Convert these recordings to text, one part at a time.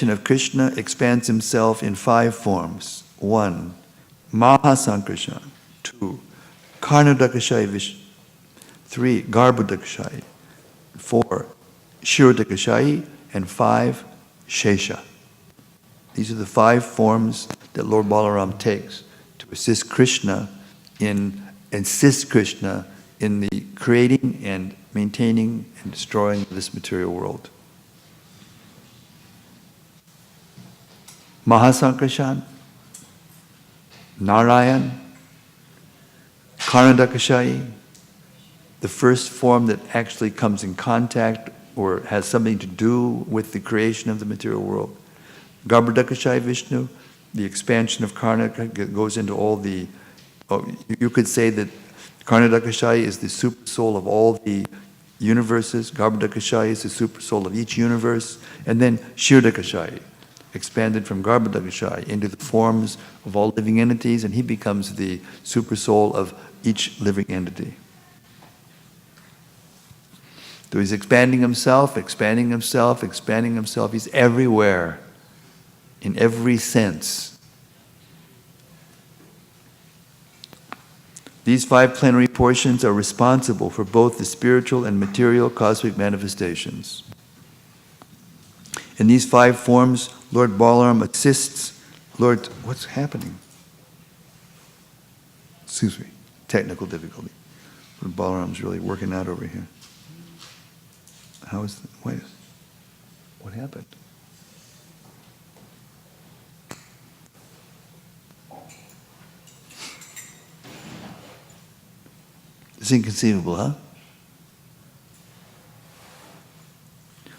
of Krishna expands himself in 5 forms. 1. Mahasankarshan. 2. Karnadakashayi Vishnu. 3. Garbhodakashayi. 4. Shirodakashayi. And 5. Shesha. These are the 5 forms that Lord Balaram takes to assist Krishna in the creating and maintaining and destroying this material world. Mahasankarshan, Narayan, Karnadakashayi, the first form that actually comes in contact or has something to do with the creation of the material world. Garbhodakashayi Vishnu, the expansion of Karnadaka goes into all the, you could say that Karnadakashayi is the super soul of all the universes, Garbhodakashayi is the super soul of each universe, and then Shirodakashayi, expanded from Garbhodakashayi into the forms of all living entities, and he becomes the super soul of each living entity. So he's expanding himself, expanding himself, expanding himself. He's everywhere, in every sense. These 5 plenary portions are responsible for both the spiritual and material cosmic manifestations. In these 5 forms, Lord Balaram assists Lord... What's happening? Excuse me. Technical difficulty. Lord Balaram's really working out over here. How is... Wait. What happened? It's inconceivable, huh?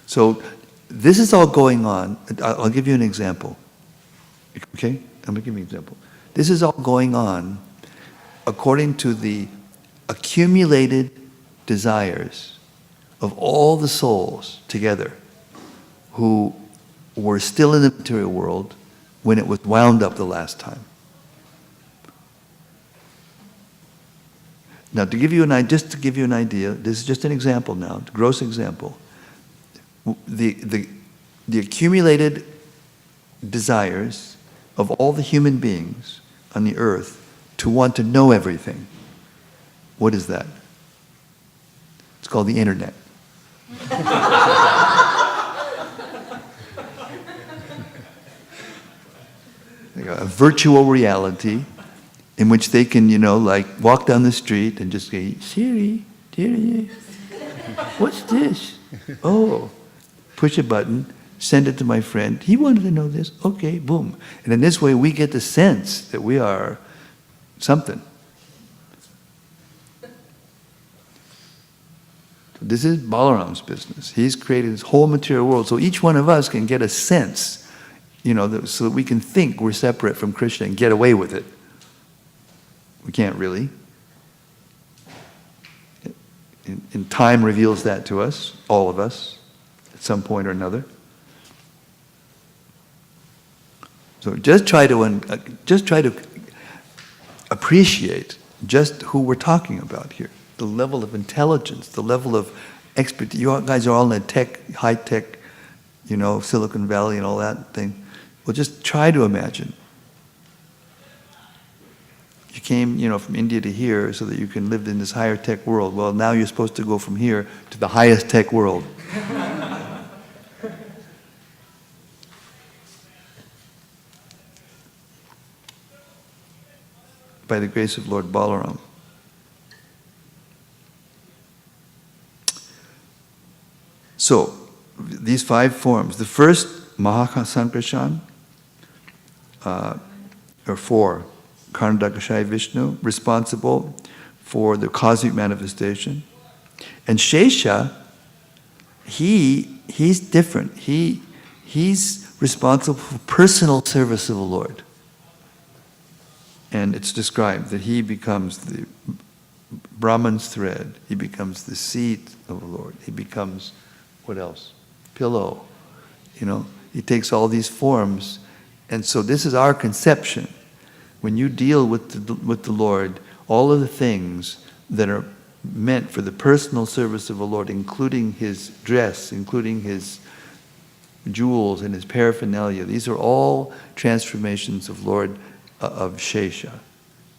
So, this is all going on. I'll give you an example. Okay? I'm going to give you an example. This is all going on according to the accumulated desires of all the souls together who were still in the material world when it was wound up the last time. Now, just to give you an idea, this is just an example now, a gross example. The accumulated desires of all the human beings on the earth to want to know everything. What is that? It's called the internet. A virtual reality in which they can, like walk down the street and just say, Siri, what's this? Oh, push a button, send it to my friend. He wanted to know this. Okay, boom. And in this way, we get the sense that we are something. This is Balaram's business. He's created this whole material world, so each one of us can get a sense, so that we can think we're separate from Krishna and get away with it. We can't really. And time reveals that to us, all of us, at some point or another. So just try to appreciate just who we're talking about here. The level of intelligence, the level of expertise. You guys are all in the high tech, Silicon Valley and all that thing. Well, just try to imagine. You came, from India to here so that you can live in this higher tech world. Well, now you're supposed to go from here to the highest tech world. By the grace of Lord Balaram. So, these 5 forms. The first, Mahasankarshan, or 4, Karnadakashayi Vishnu, responsible for the cosmic manifestation. And Shesha, he's different. He's responsible for personal service of the Lord. And it's described that he becomes the Brahman's thread. He becomes the seat of the Lord. He becomes, what else? Pillow. He takes all these forms. And so this is our conception. When you deal with the Lord, all of the things that are meant for the personal service of the Lord, including his dress, including his jewels and his paraphernalia. These are all transformations of Lord of Shesha,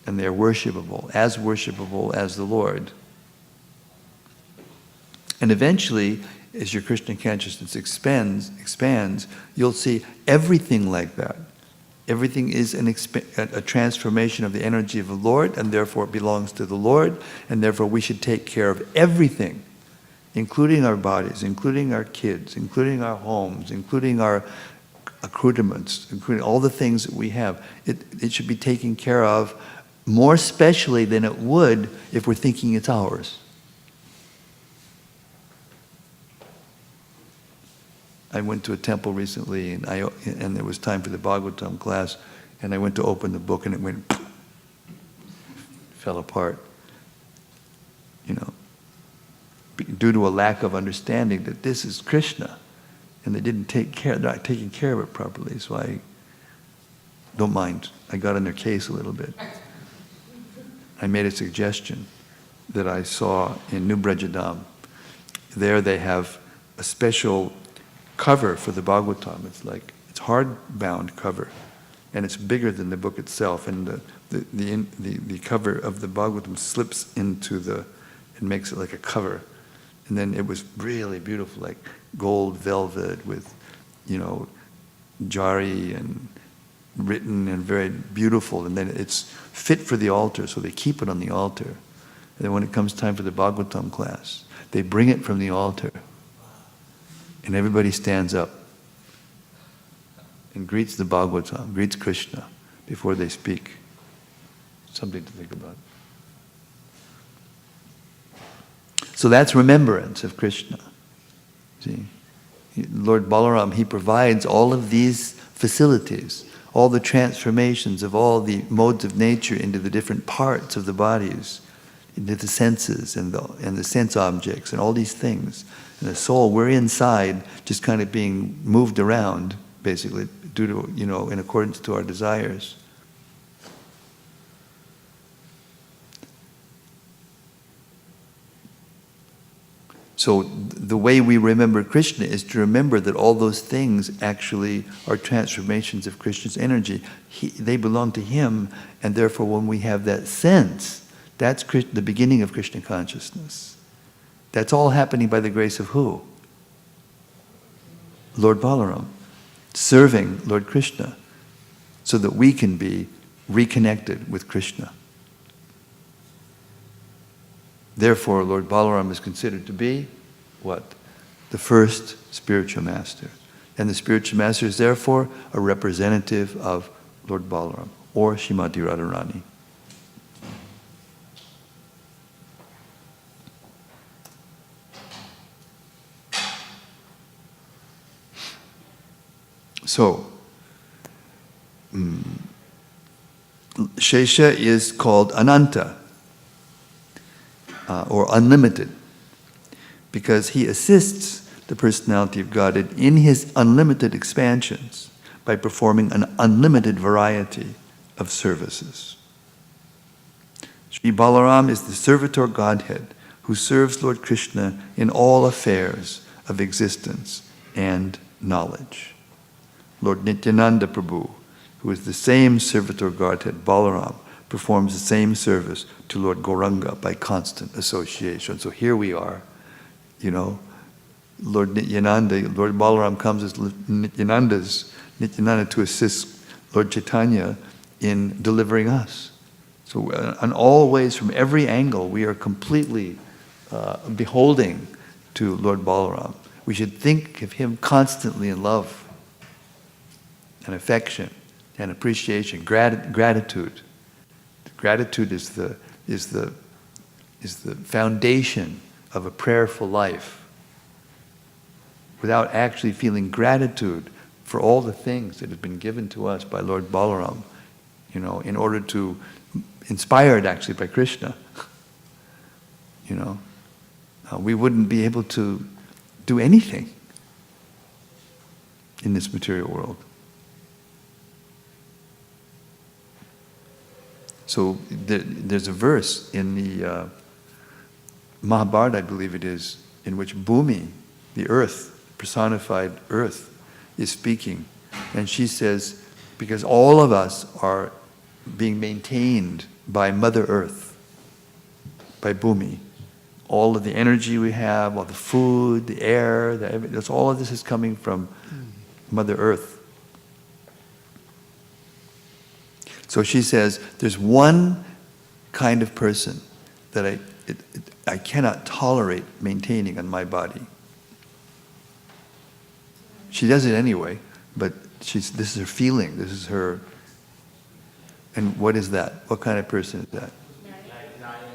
and they're worshipable as the Lord. And eventually, as your Krishna consciousness expands, you'll see everything like that. Everything is a transformation of the energy of the Lord, and therefore it belongs to the Lord, and therefore we should take care of everything, including our bodies, including our kids, including our homes, including our accoutrements, including all the things that we have. It should be taken care of more specially than it would if we're thinking it's ours. I went to a temple recently, and there was time for the Bhagavatam class, and I went to open the book, and it fell apart. Due to a lack of understanding that this is Krishna, and they're not taking care of it properly. So I don't mind. I got on their case a little bit. I made a suggestion that I saw in New Brajadam. There they have a special cover for the Bhagavatam. It's hardbound cover, and it's bigger than the book itself. And the cover of the Bhagavatam slips into and makes it like a cover. And then it was really beautiful, like gold velvet with, jari and written and very beautiful. And then it's fit for the altar, so they keep it on the altar. And then when it comes time for the Bhagavatam class, they bring it from the altar. And everybody stands up and greets the Bhagavatam, greets Krishna before they speak. Something to think about. So that's remembrance of Krishna. See, Lord Balaram, he provides all of these facilities, all the transformations of all the modes of nature into the different parts of the bodies, into the senses and the sense objects and all these things. And the soul, we're inside, just kind of being moved around, basically, due to, in accordance to our desires. So the way we remember Krishna is to remember that all those things actually are transformations of Krishna's energy. They belong to him, and therefore when we have that sense, that's the beginning of Krishna consciousness. That's all happening by the grace of who? Lord Balaram, serving Lord Krishna, so that we can be reconnected with Krishna. Therefore, Lord Balaram is considered to be what? The first spiritual master. And the spiritual master is therefore a representative of Lord Balaram, or Srimati Radharani. So, Shesha is called Ananta, or unlimited, because he assists the personality of Godhead in his unlimited expansions by performing an unlimited variety of services. Sri Balaram is the servitor Godhead who serves Lord Krishna in all affairs of existence and knowledge. Lord Nityananda Prabhu, who is the same servitor Godhead, Balaram, performs the same service to Lord Gauranga by constant association. So here we are, Lord Nityananda, Lord Balaram comes as Nityananda to assist Lord Chaitanya in delivering us. So in all ways, from every angle, we are completely beholding to Lord Balaram. We should think of him constantly in love and affection and appreciation, gratitude. Gratitude is the foundation of a prayerful life. Without actually feeling gratitude for all the things that have been given to us by Lord Balaram, in order to, inspired actually by Krishna, we wouldn't be able to do anything in this material world. So there's a verse in the Mahabharata, I believe it is, in which Bhumi, the earth, personified earth, is speaking. And she says, because all of us are being maintained by Mother Earth, by Bhumi. All of the energy we have, all the food, the air, all of this is coming from Mother Earth. So she says, there's one kind of person that I cannot tolerate maintaining on my body. She does it anyway, but this is her feeling, this is her. And what is that? What kind of person is that?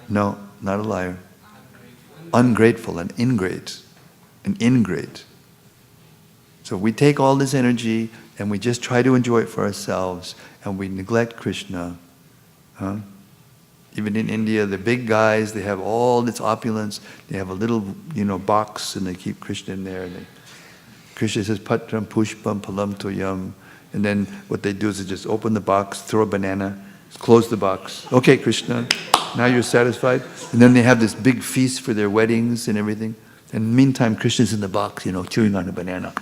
No, not a liar. Ungrateful, an ingrate. An ingrate. So we take all this energy and we just try to enjoy it for ourselves and we neglect Krishna. Even in India, the big guys, they have all this opulence. They have a little, box and they keep Krishna in there. And Krishna says, Patram Pushpam Palam Toyam. And then what they do is they just open the box, throw a banana, close the box. Okay, Krishna, now you're satisfied. And then they have this big feast for their weddings and everything. And in the meantime, Krishna's in the box, chewing on a banana.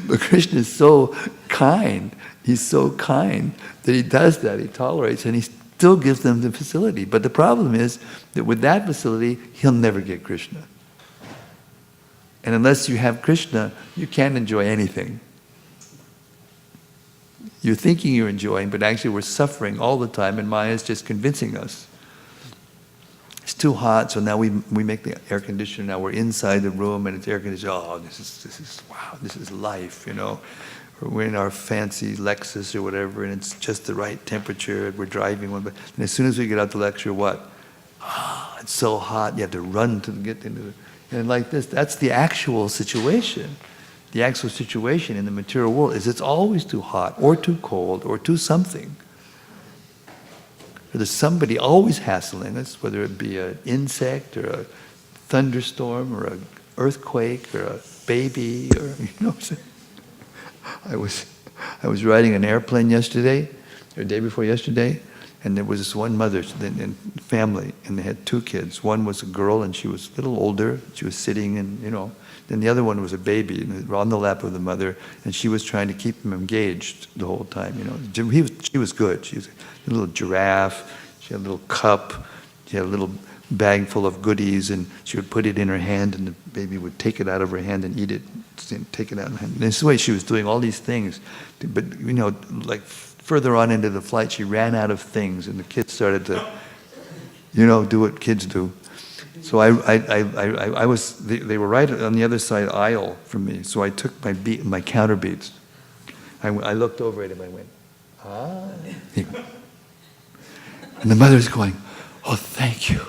But Krishna is so kind. He's so kind that he does that. He tolerates and he still gives them the facility. But the problem is that with that facility, he'll never get Krishna. And unless you have Krishna, you can't enjoy anything. You're thinking you're enjoying, but actually we're suffering all the time, and Maya is just convincing us. It's too hot, so now we make the air conditioner. Now we're inside the room, and it's air conditioned. Oh, this is wow, this is life, Or we're in our fancy Lexus or whatever, and it's just the right temperature, and we're driving one. But and as soon as we get out the lecture, what? Ah, it's so hot. You have to run to get into the. And like this, that's the actual situation. The actual situation in the material world is it's always too hot or too cold or too something. There's somebody always hassling us, whether it be an insect or a thunderstorm or an earthquake or a baby or I was riding an airplane yesterday, or the day before yesterday, and there was this one mother and family, and they had two kids. One was a girl, and she was a little older. She was sitting, and Then the other one was a baby, on the lap of the mother, and she was trying to keep him engaged the whole time. She was good. She was a little giraffe. She had a little cup. She had a little bag full of goodies, and she would put it in her hand, and the baby would take it out of her hand and eat it. Take it out of her hand. And this way, she was doing all these things, but like. Further on into the flight, she ran out of things, and the kids started to, do what kids do. So I was. They were right on the other side aisle from me. So I took my counter beads. I looked over at him. I went, and the mother's going, oh, thank you.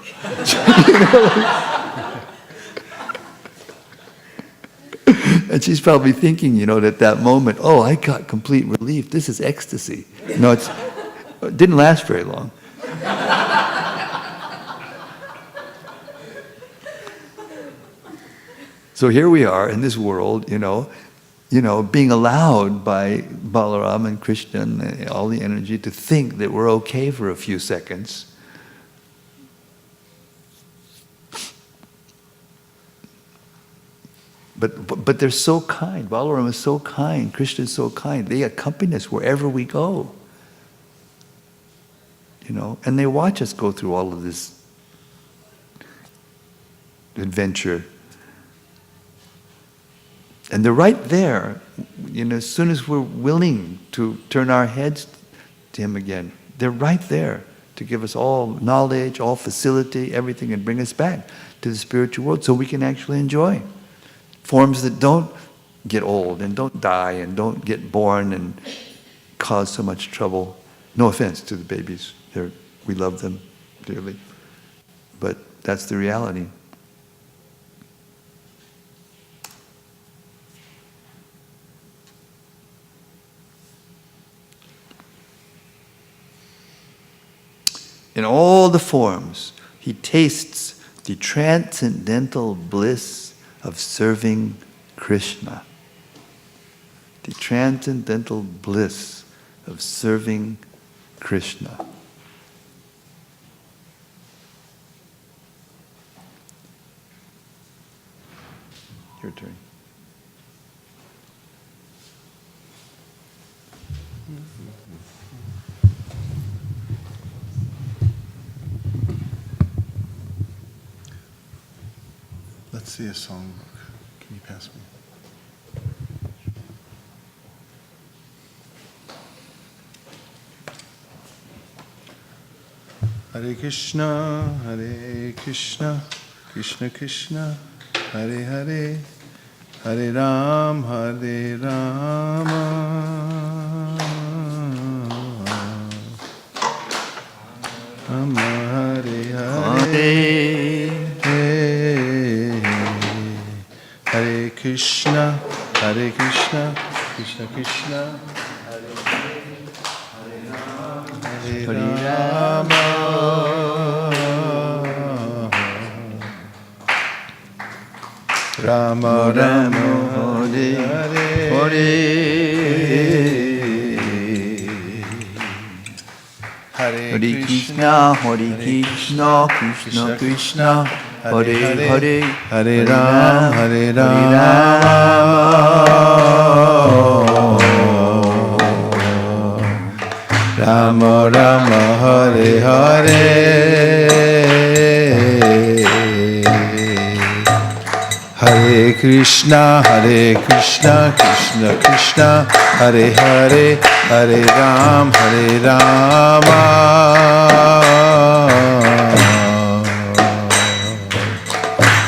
And she's probably thinking, at that moment, oh, I got complete relief. This is ecstasy. It didn't last very long. So here we are in this world, being allowed by Balaram and Krishna and all the energy to think that we're okay for a few seconds. But they're so kind. Balaram is so kind. Krishna is so kind. They accompany us wherever we go. And they watch us go through all of this adventure. And they're right there. As soon as we're willing to turn our heads to Him again, they're right there to give us all knowledge, all facility, everything, and bring us back to the spiritual world so we can actually enjoy forms that don't get old and don't die and don't get born and cause so much trouble. No offense to the babies. We love them dearly. But that's the reality. In all the forms, He tastes the transcendental bliss of serving Krishna. The transcendental bliss of serving Krishna. Your turn. Let's see a songbook. Can you pass me? Hare Krishna, Krishna Krishna, Hare Hare, Hare Rama, Rama Hare Hare, Hare Krishna, Krishna Krishna, Hare Rama, Rama Rama, Hare Hare, Hare Krishna, Krishna Krishna, Hare Hare, Hare Rama, Rama Rama, Hare Hare, Hare Krishna, Krishna Krishna, Hare Hare, Hare Rama,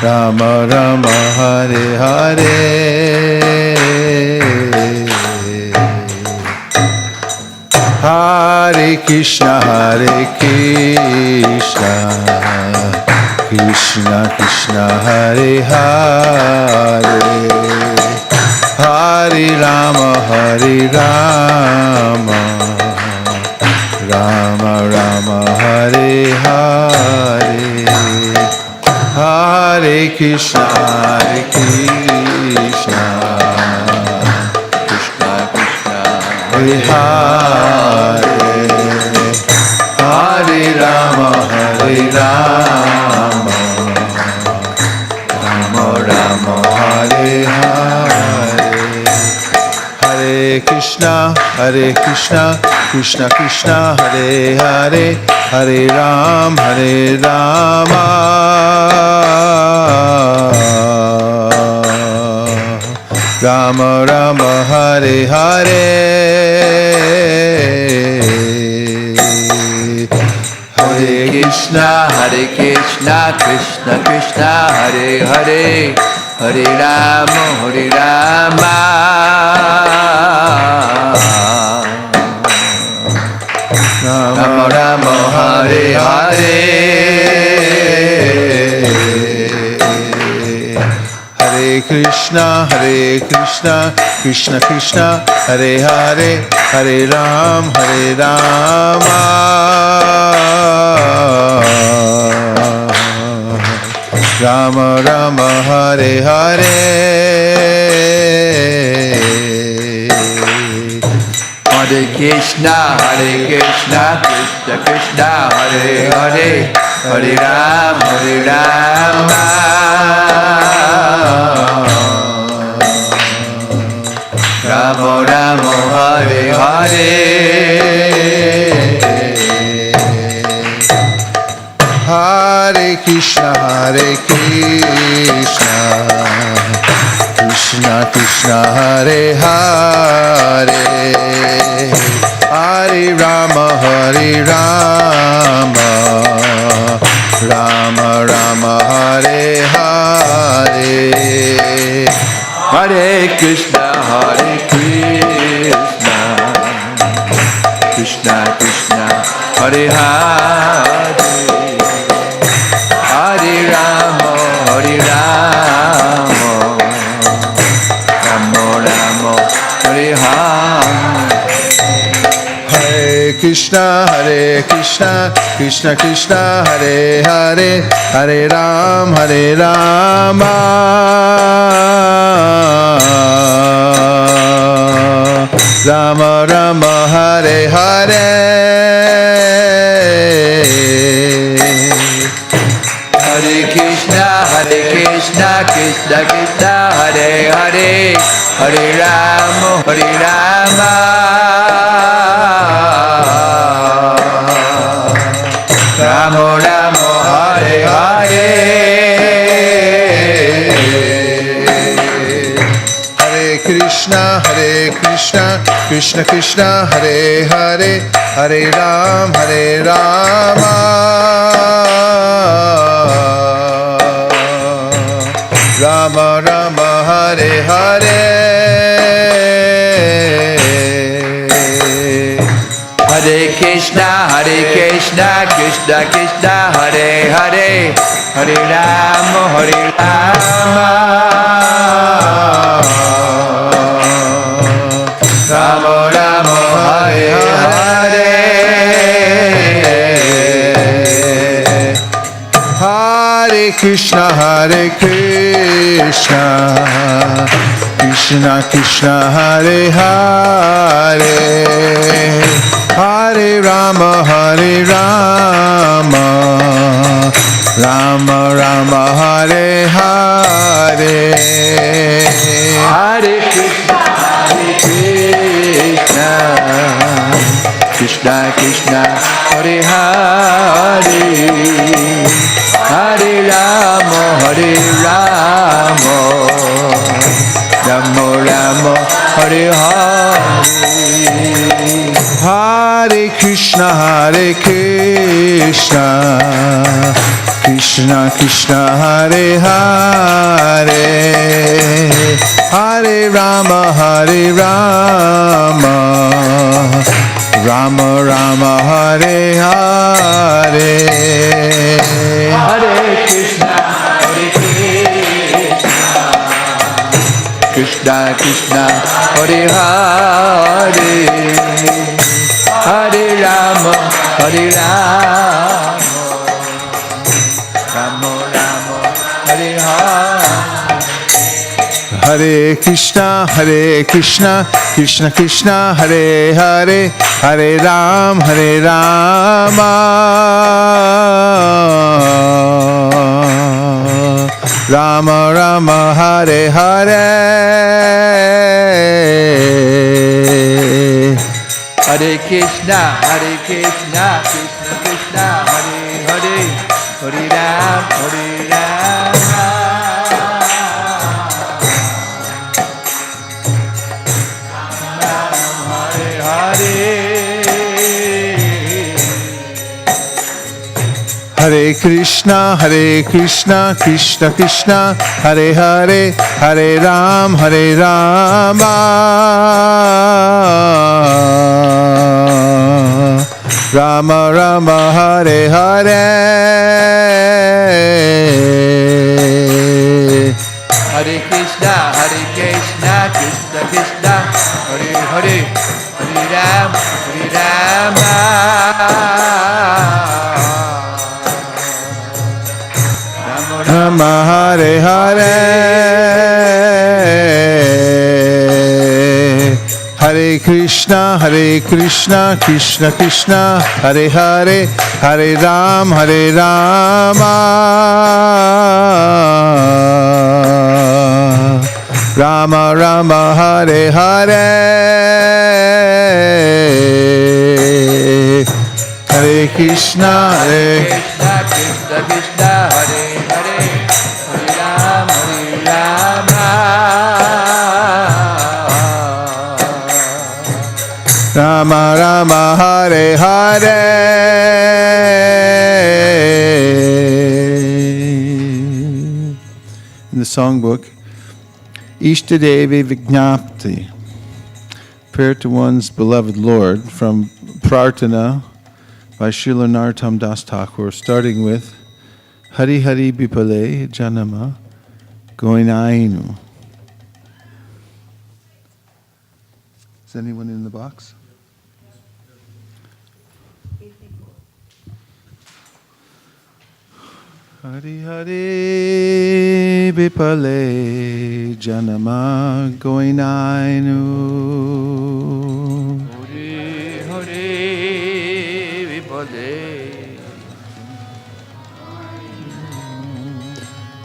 Rama Rama, Hare Hare, Hare Krishna, Krishna Krishna, Hare Hare, Hare Rama, Rama Rama, Hare Hare, Hare Krishna, Krishna Krishna, Hare Hare, Hare Rama, Rama Rama, Hare Hare, Hare Krishna, Krishna Krishna, Hare Hare, Hare Rama, Rama Rama, Hare Hare, Hare Krishna, Krishna Krishna, Hare Hare, Hare Rama, Rama Rama, Hare Hare, Hare Krishna, Krishna Krishna, Hare Hare, Hare Rama, Rama Rama, Hare Hare, Hare Krishna, Krishna Krishna, Hare Hare, Hare Rama, Rama Rama, Hare Hare, Hare Krishna, Krishna Krishna, Hare Hare, Hare Rama, Rama Rama, Hare Hare, Hare Krishna, Krishna Krishna, Hare Hare, Hare Rama, Rama Rama, Hare Hare. Hare Krishna, Krishna Krishna, Hare Hare, Hare Rama, Rama Rama, Hare Hare, Hare Krishna, Krishna Krishna, Hare Hare, Hare Rama, Hare Rama, Rama Rama, Hare Hare. Hare Krishna, Krishna Krishna, Hare Hare, Hare Rama, Rama Rama, Hare Hare. Hare Krishna, Krishna Krishna, Hare Hare, Hare Rama, Rama Rama, Hare Hare. Hare Krishna, Krishna Krishna, Hare Hare, Hare Rama, Rama Rama, Hare Hare. Hare Krishna, Krishna Krishna, Hare Hare, Hare Rama, Rama Rama, Hare Hare. Hare Krishna, Krishna Krishna, Hare Hare, Hare Rama, Rama Rama, Hare Hare. Hare Krishna, Krishna Krishna, Hare Hare, Hare Rama, Rama Rama, Hare Hare. Hare Krishna, Krishna Krishna, Hare Hare, Hare Rama, Rama Rama, Hare Hare. Hare Krishna, Krishna Krishna, Hare Hare, Hare Rama, Hare Hare. Hare Krishna, Krishna Krishna, Hare Hare, Hare Rama, Rama Rama, Hare Hare. Hare Krishna, Krishna Krishna, Hare Hare, Hare Rama, Rama Hare Hare. Hare Krishna, Krishna Krishna, Hare Hare, Hare Rama, Rama Rama, Hare Hare. Hare Krishna, Krishna Krishna, Hare Hare, Hare Rama, Rama Rama, Hare Hare. In the songbook, Ishtadevi Vignapti, prayer to one's beloved Lord, from Prarthana by Srila Narottam Das Thakur, starting with Hari Hari Bipale Janama Goinainu. Is anyone in the box? Hari Hari Bipale Janama Goinainu. Hare Hare Vipade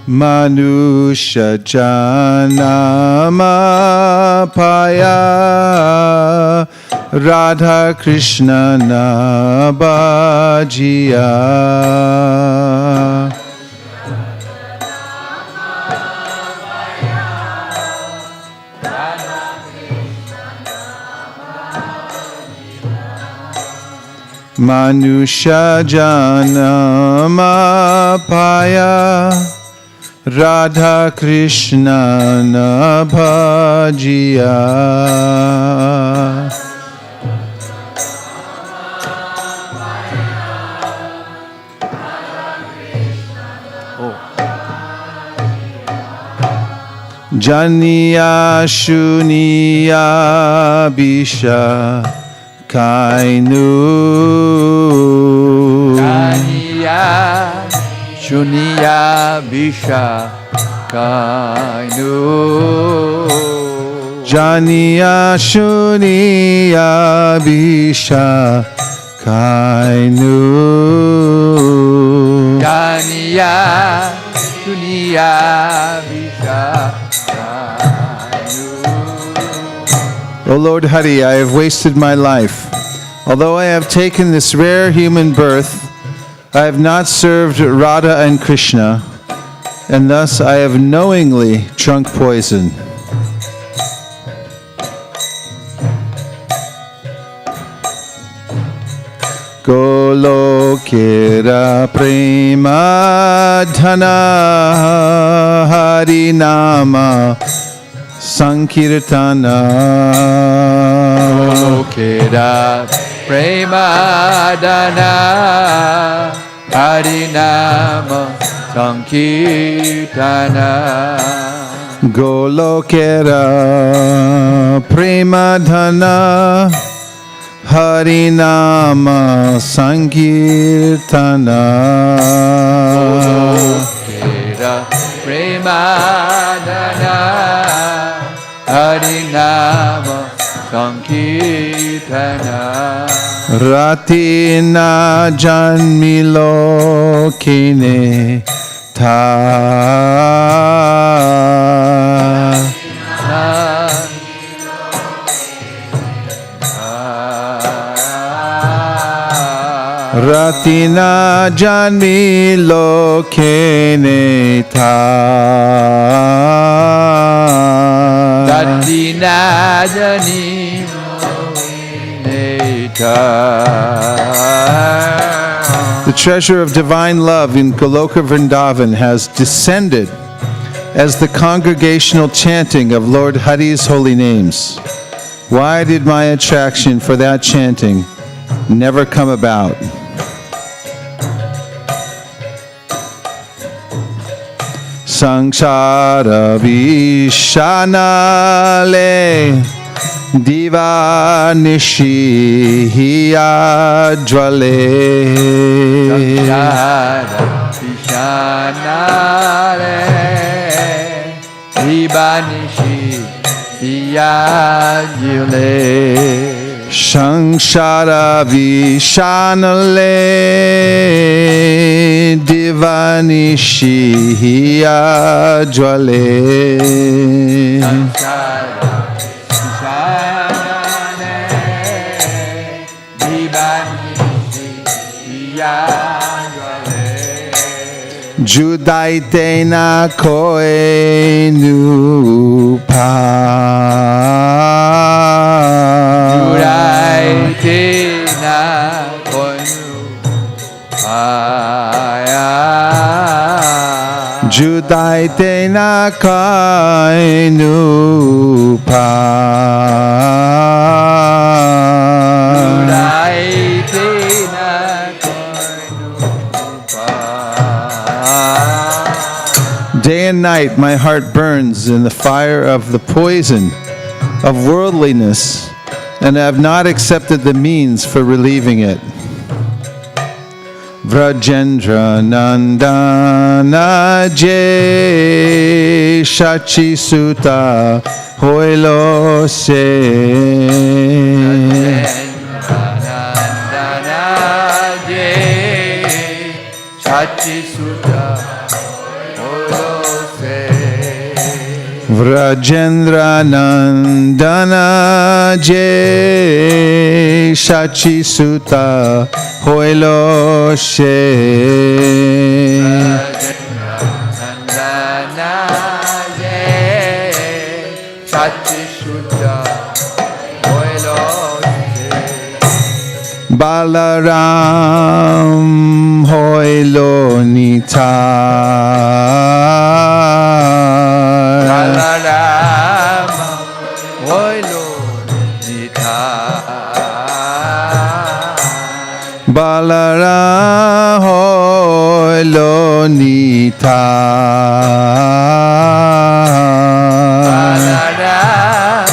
Manusha Janama Paya Radha Krishna Nabajiya. Manusha Janama Paya Radha Krishna Nabajiya. Janiya Shuniya Bisha Kainu. Janiya Shuniya Bisha Kainu. Janiya Shuniya Bisha Kainu. Janiya Shuniya Bisha Kainu. O Lord Hari, I have wasted my life. Although I have taken this rare human birth, I have not served Radha and Krishna, and thus I have knowingly drunk poison. Golokera prema dhana harinama sankirtana. Golokera premadana harinama sankirtana. Golokera premadhana harinama sankirtana. Golokera premadana harinama sankirtana. Ratina janmilo kine tha. Ratina janmilo kine tha. Ratina janmilo The treasure of divine love in Goloka Vrindavan has descended as the congregational chanting of Lord Hari's holy names. Why did my attraction for that chanting never come about? Sangsara Vishanale Diva Nishiya Jwale. Sangsara Vishanale Diva Nishiya Jwale. Sangsara Vishanale Diva Nishiya Jwale. Judaite na koe nupa. Judaite na koe nupa. Judaite na koe nupa. Day and night my heart burns in the fire of the poison of worldliness, and I have not accepted the means for relieving it. Vrajendra Nandana Je Shachi Sutta Hoilo Se. Shachi Sutta Vrajendra Nandana Jai Shachi Sutta Hoilo She Balaram Hoilo Nitai Balaram Hoilo Nitai Balaram Hoilo Nitai Balaram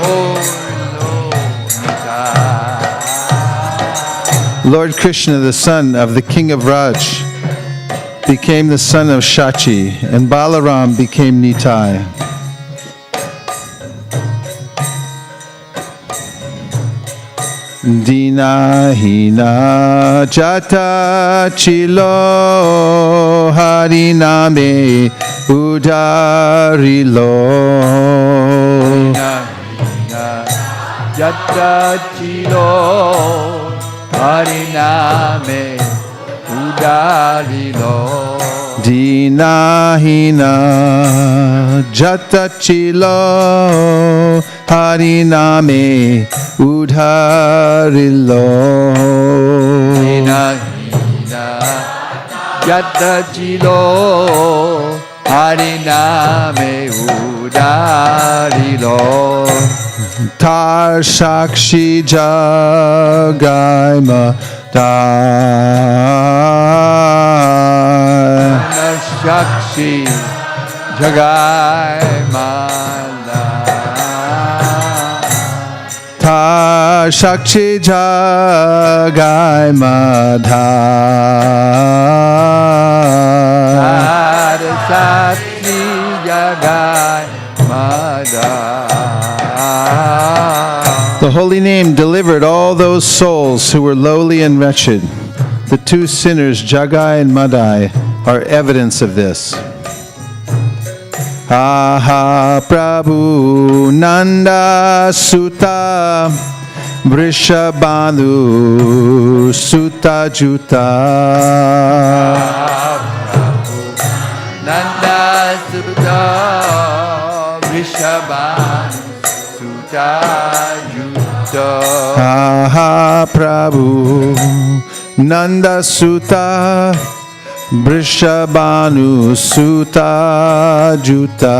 Hoilo Nitai Lord Krishna, the son of the king of Raj, became the son of Shachi, and Balaram became Nitai. Dina hina jata chilo hariname udarilo. Yatta chilo hariname udarilo. Dina hina jata chilo hariname udharilo. Dina hina yatta chilo hariname udarilo. Tar Shakshi Jagaima Tar Shakshi Jagai Mala Tar Shakshi Jagai Madhar Shakshi Jagai Madhar. The holy name delivered all those souls who were lowly and wretched. The two sinners, Jagai and Madai, are evidence of this. Aha Prabhu Nanda Sutta Vrishabhanu Sutta Juta. Nanda Sutta Vrishabhanu Sutta Juta. Aha Prabhu Nanda Sutta Vrishabhanu Sutta Juta.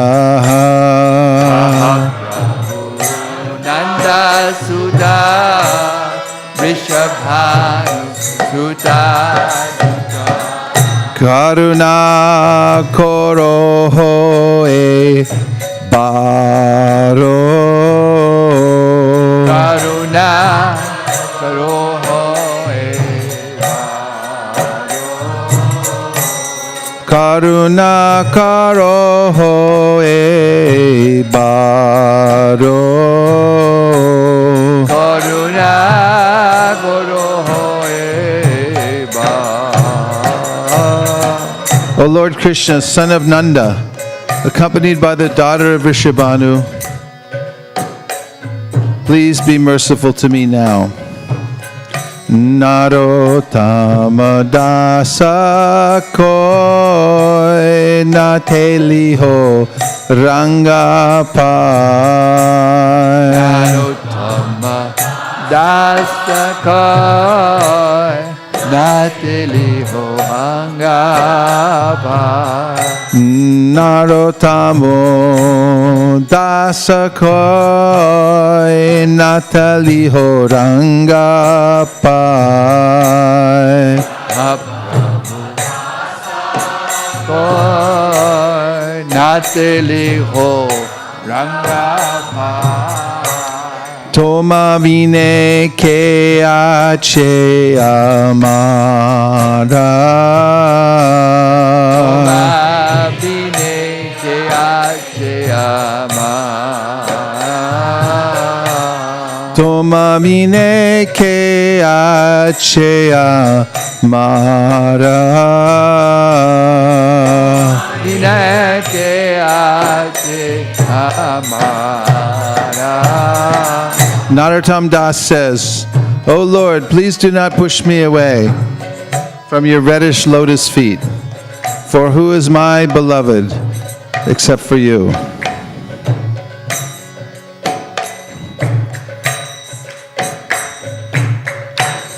Nanda Sutta Vrishabhanu Sutta Juta. Karuna Koro E Baro. Karuna Karo E Karuna Karo E Baro. Karuna Karo E O Lord Krishna, son of Nanda, accompanied by the daughter of Vrishabhanu, please be merciful to me now. Narottama dasa koi nateliho rangapai. Narottama dasa koi nateliho rangapai. Narottamo dasa koi nataliho rangapai. Koi nateliho rangapai. Toma vine ke ache amara. Toma vine ke ache amara. Toma vine ke ache amara. dinake ache amara. Narottam Das says, "O Lord, please do not push me away from your reddish lotus feet, for who is my beloved except for you?"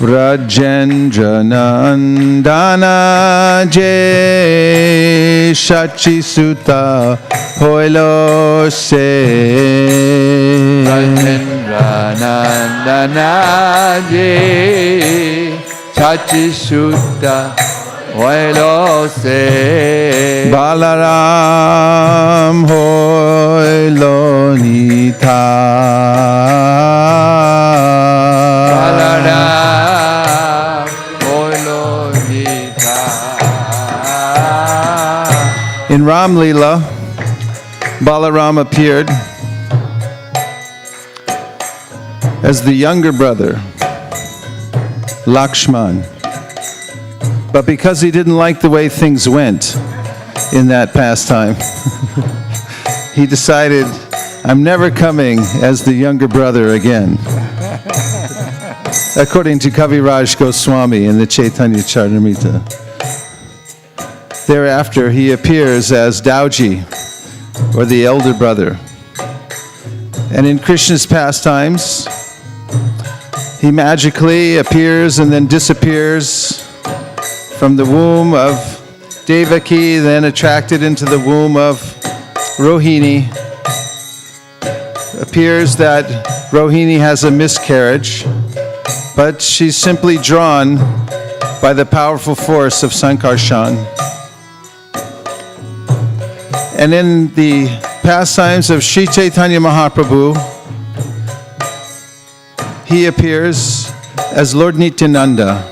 Rajendra Nandana Je Shachi Sutta Hoilo Se Rajendra Nandana Je Chachi Sutta Hoilo Se Balaram Hoilo Nita Balaram Hoilo Nita. In Ram Leela, Balaram appeared as the younger brother, Lakshman. But because he didn't like the way things went in that pastime, he decided, I'm never coming as the younger brother again. According to Kaviraj Goswami in the Chaitanya Charitamrita. Thereafter, he appears as Dauji, or the elder brother. And in Krishna's pastimes, he magically appears and then disappears from the womb of Devaki, then attracted into the womb of Rohini. Appears that Rohini has a miscarriage, but she's simply drawn by the powerful force of Sankarshan. And in the pastimes of Sri Chaitanya Mahaprabhu, he appears as Lord Nityananda.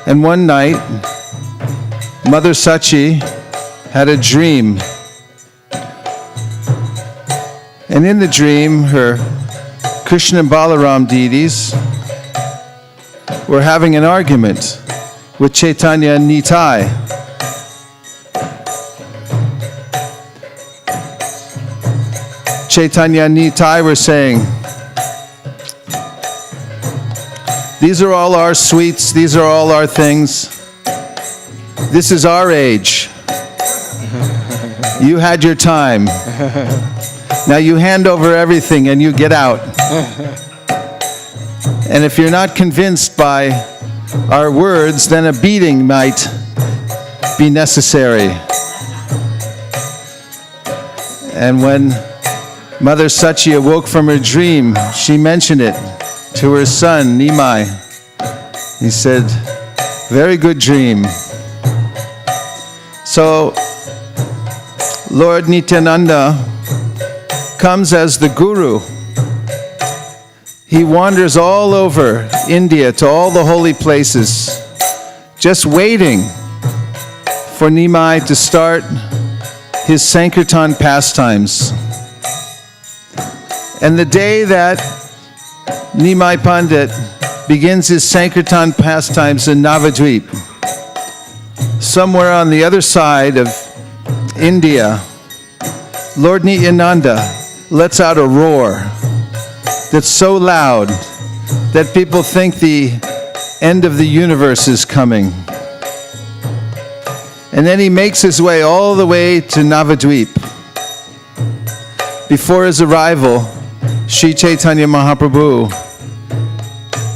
And one night, Mother Sachi had a dream. And in the dream, her Krishna and Balaram deities were having an argument with Chaitanya and Nitai. Chaitanya and Nitai were saying, these are all our sweets, these are all our things. This is our age. You had your time. Now you hand over everything and you get out. And if you're not convinced by our words, then a beating might be necessary. And when Mother Sachi awoke from her dream, she mentioned it to her son, Nimai. He said, very good dream. So, Lord Nityananda comes as the guru. He wanders all over India to all the holy places, just waiting for Nimai to start his Sankirtan pastimes. And the day that Nimai Pandit begins his Sankirtan pastimes in Navadvip, somewhere on the other side of India, Lord Nityananda lets out a roar that's so loud that people think the end of the universe is coming. And then he makes his way all the way to Navadvip. Before his arrival, Sri Chaitanya Mahaprabhu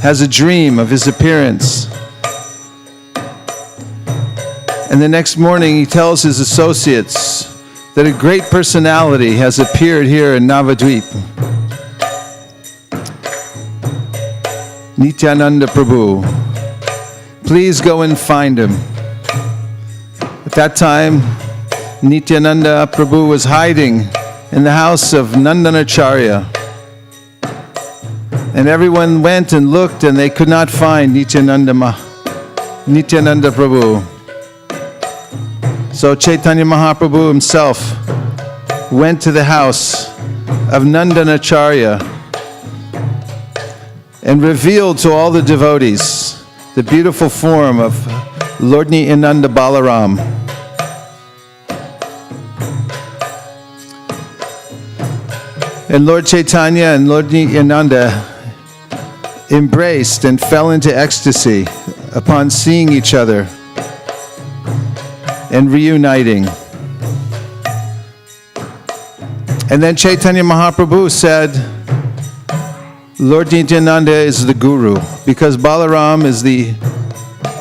has a dream of his appearance. And the next morning he tells his associates that a great personality has appeared here in Navadvip. Nityananda Prabhu, please go and find him. At that time, Nityananda Prabhu was hiding in the house of Nandanacharya. And everyone went and looked and they could not find Nityananda Prabhu. So Chaitanya Mahaprabhu himself went to the house of Nandanacharya and revealed to all the devotees the beautiful form of Lord Nityananda Balaram. And Lord Chaitanya and Lord Nityananda embraced and fell into ecstasy upon seeing each other and reuniting. And then Chaitanya Mahaprabhu said, Lord Nityananda is the Guru, because Balaram is the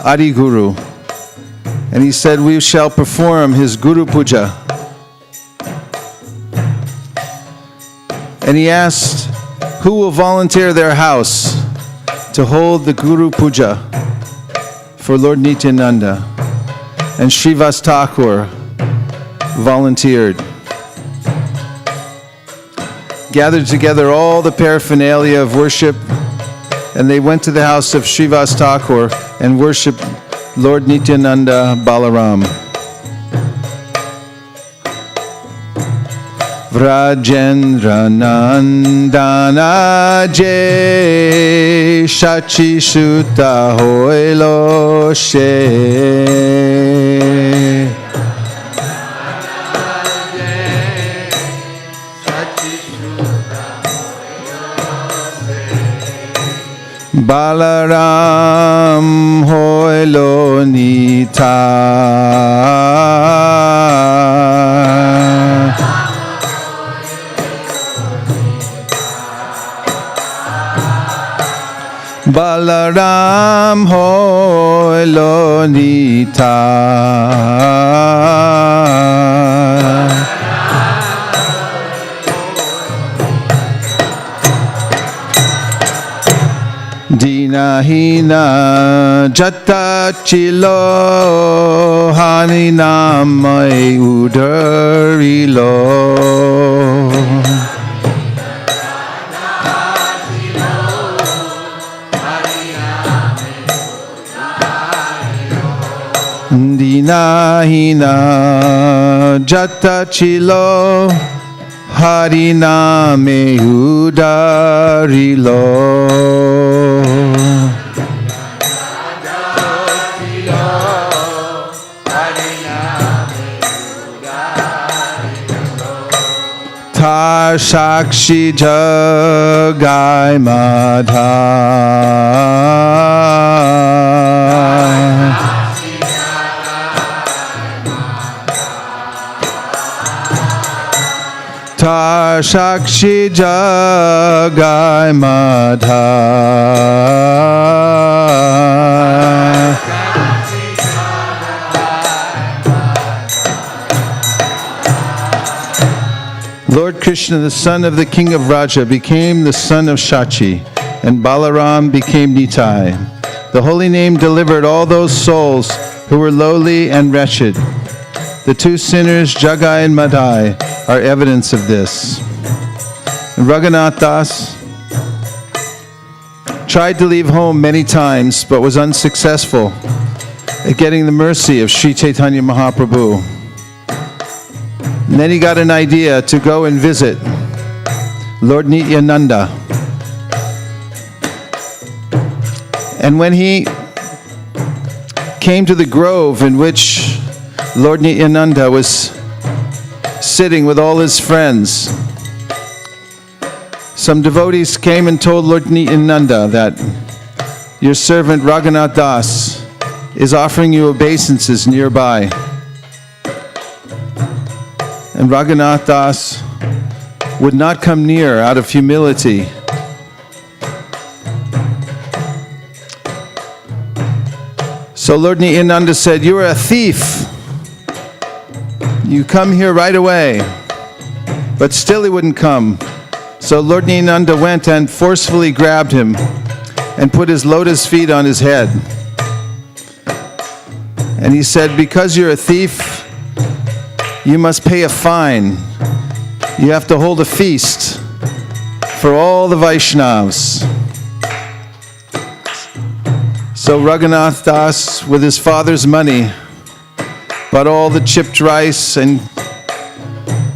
Adi Guru. And he said, we shall perform his Guru Puja. And he asked, who will volunteer their house to hold the Guru Puja for Lord Nityananda? And Srivas Thakur volunteered. Gathered together all the paraphernalia of worship, and they went to the house of Srivas Thakur and worshipped Lord Nityananda Balaram. Vrajendra Nandana Jai Shachi Shuta Hoilo She Balaram Hoilo Nita Balaram Hoilo Nita Dinahina Jata Chilo Haninamai Udarilo Dinahina Jata Chilo Hariname Udarilo Tar Shakshi Jagai Madha Tar Shakshi Jagai Madha Lord Krishna, the son of the king of Raja, became the son of Shachi, and Balaram became Nitai. The holy name delivered all those souls who were lowly and wretched. The two sinners, Jagai and Madai, are evidence of this. And Raghunath Das tried to leave home many times, but was unsuccessful at getting the mercy of Sri Chaitanya Mahaprabhu. And then he got an idea to go and visit Lord Nityananda. And when he came to the grove in which Lord Nityananda was sitting with all his friends, some devotees came and told Lord Nityananda that your servant Raghunath Das is offering you obeisances nearby. And Raghunath Das would not come near out of humility. So Lord Nityananda said, you are a thief. You come here right away. But still he wouldn't come. So Lord Nityananda went and forcefully grabbed him and put his lotus feet on his head. And he said, because you're a thief, you must pay a fine. You have to hold a feast for all the Vaishnavas. So Raghunath Das, with his father's money, bought all the chipped rice and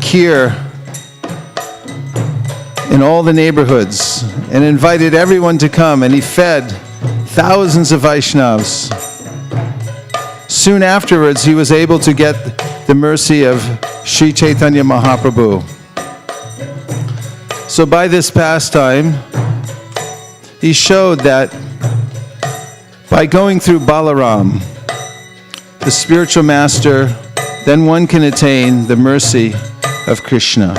kheer in all the neighborhoods and invited everyone to come, and he fed thousands of Vaishnavas. Soon afterwards, he was able to get the mercy of Sri Chaitanya Mahaprabhu. So by this pastime, he showed that by going through Balaram, the spiritual master, then one can attain the mercy of Krishna.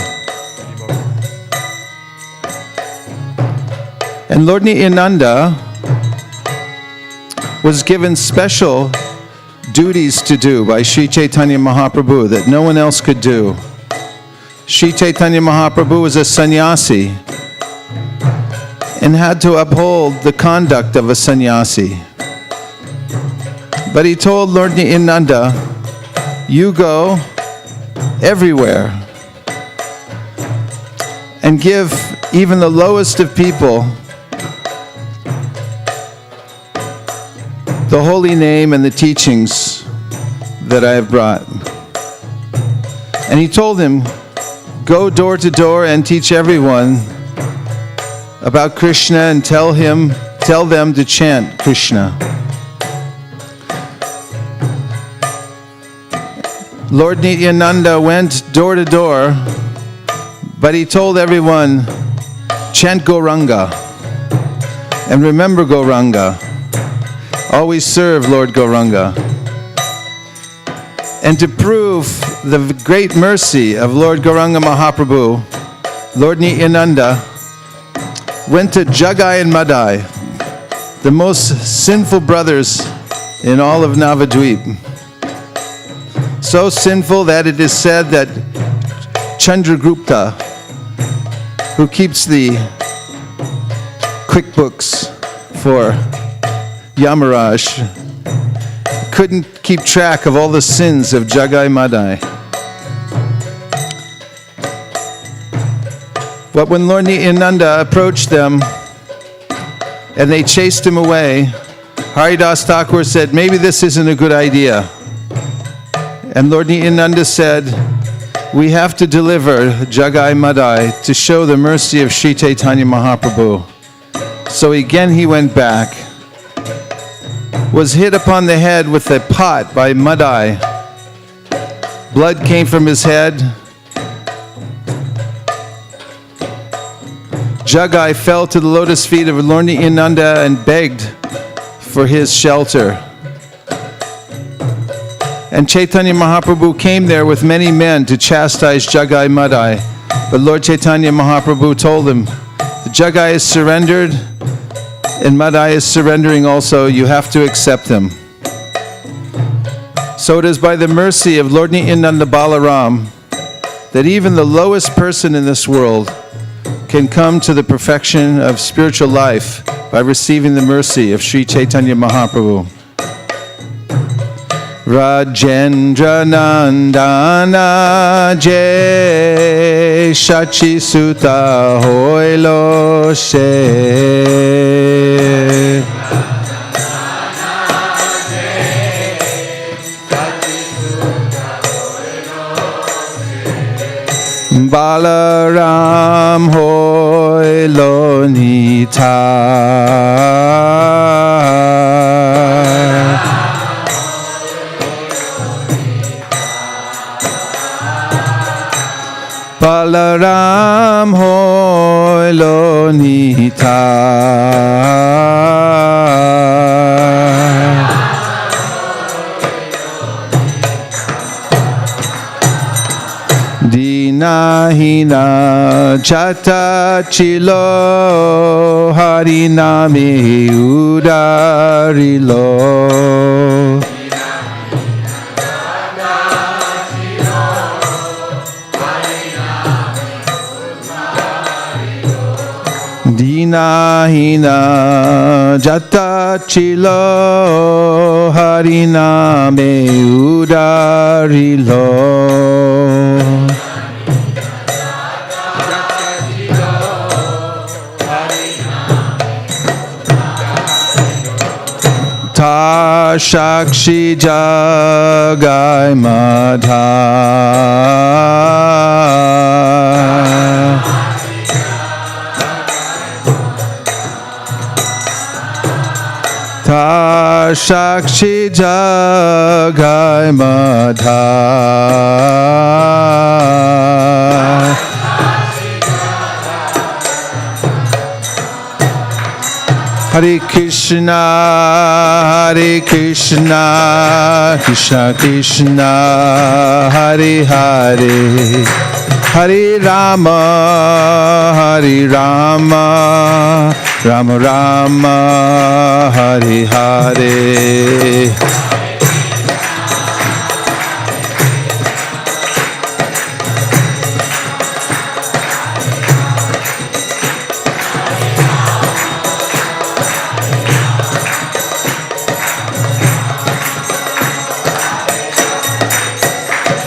And Lord Nityananda was given special duties to do by Sri Chaitanya Mahaprabhu that no one else could do. Sri Chaitanya Mahaprabhu was a sannyasi and had to uphold the conduct of a sannyasi. But he told Lord Nityananda, you go everywhere and give even the lowest of people the holy name and the teachings that I have brought. And he told him, go door to door and teach everyone about Krishna and tell them to chant Krishna. Lord Nityananda went door to door, but he told everyone, chant Gauranga and remember Gauranga. Always serve Lord Gauranga. And to prove the great mercy of Lord Gauranga Mahaprabhu, Lord Nityananda went to Jagai and Madai, the most sinful brothers in all of Navadvip. So sinful that it is said that Chandragupta, who keeps the QuickBooks for Yamaraj, couldn't keep track of all the sins of Jagai Madai. But when Lord Nityananda approached them and they chased him away, Haridas Thakur said, maybe this isn't a good idea. And Lord Nityananda said, we have to deliver Jagai Madai to show the mercy of Sri Chaitanya Mahaprabhu. So again he went back, was hit upon the head with a pot by Madai. Blood came from his head. Jagai fell to the lotus feet of Lord Nityananda and begged for his shelter. And Chaitanya Mahaprabhu came there with many men to chastise Jagai Madai. But Lord Chaitanya Mahaprabhu told him, the Jagai is surrendered, and Madai is surrendering also. You have to accept him. So it is by the mercy of Lord Nityananda Balaram that even the lowest person in this world can come to the perfection of spiritual life by receiving the mercy of Sri Chaitanya Mahaprabhu. Rajendra Nandana Jai Shachi Sutta Hoilo She Balaram Hoilo Nita Balaram Hoilo Nita Dinahina Chata Chilo Harinami Udarilo Dinahina Jata Chilo Hariname Udarilo Ta Shakshi Jagai Madha Sakshi Jagai Madha. Hare Krishna, Krishna Krishna, Hare Hare, Hare Rama, Rama Rama, Hare Hare.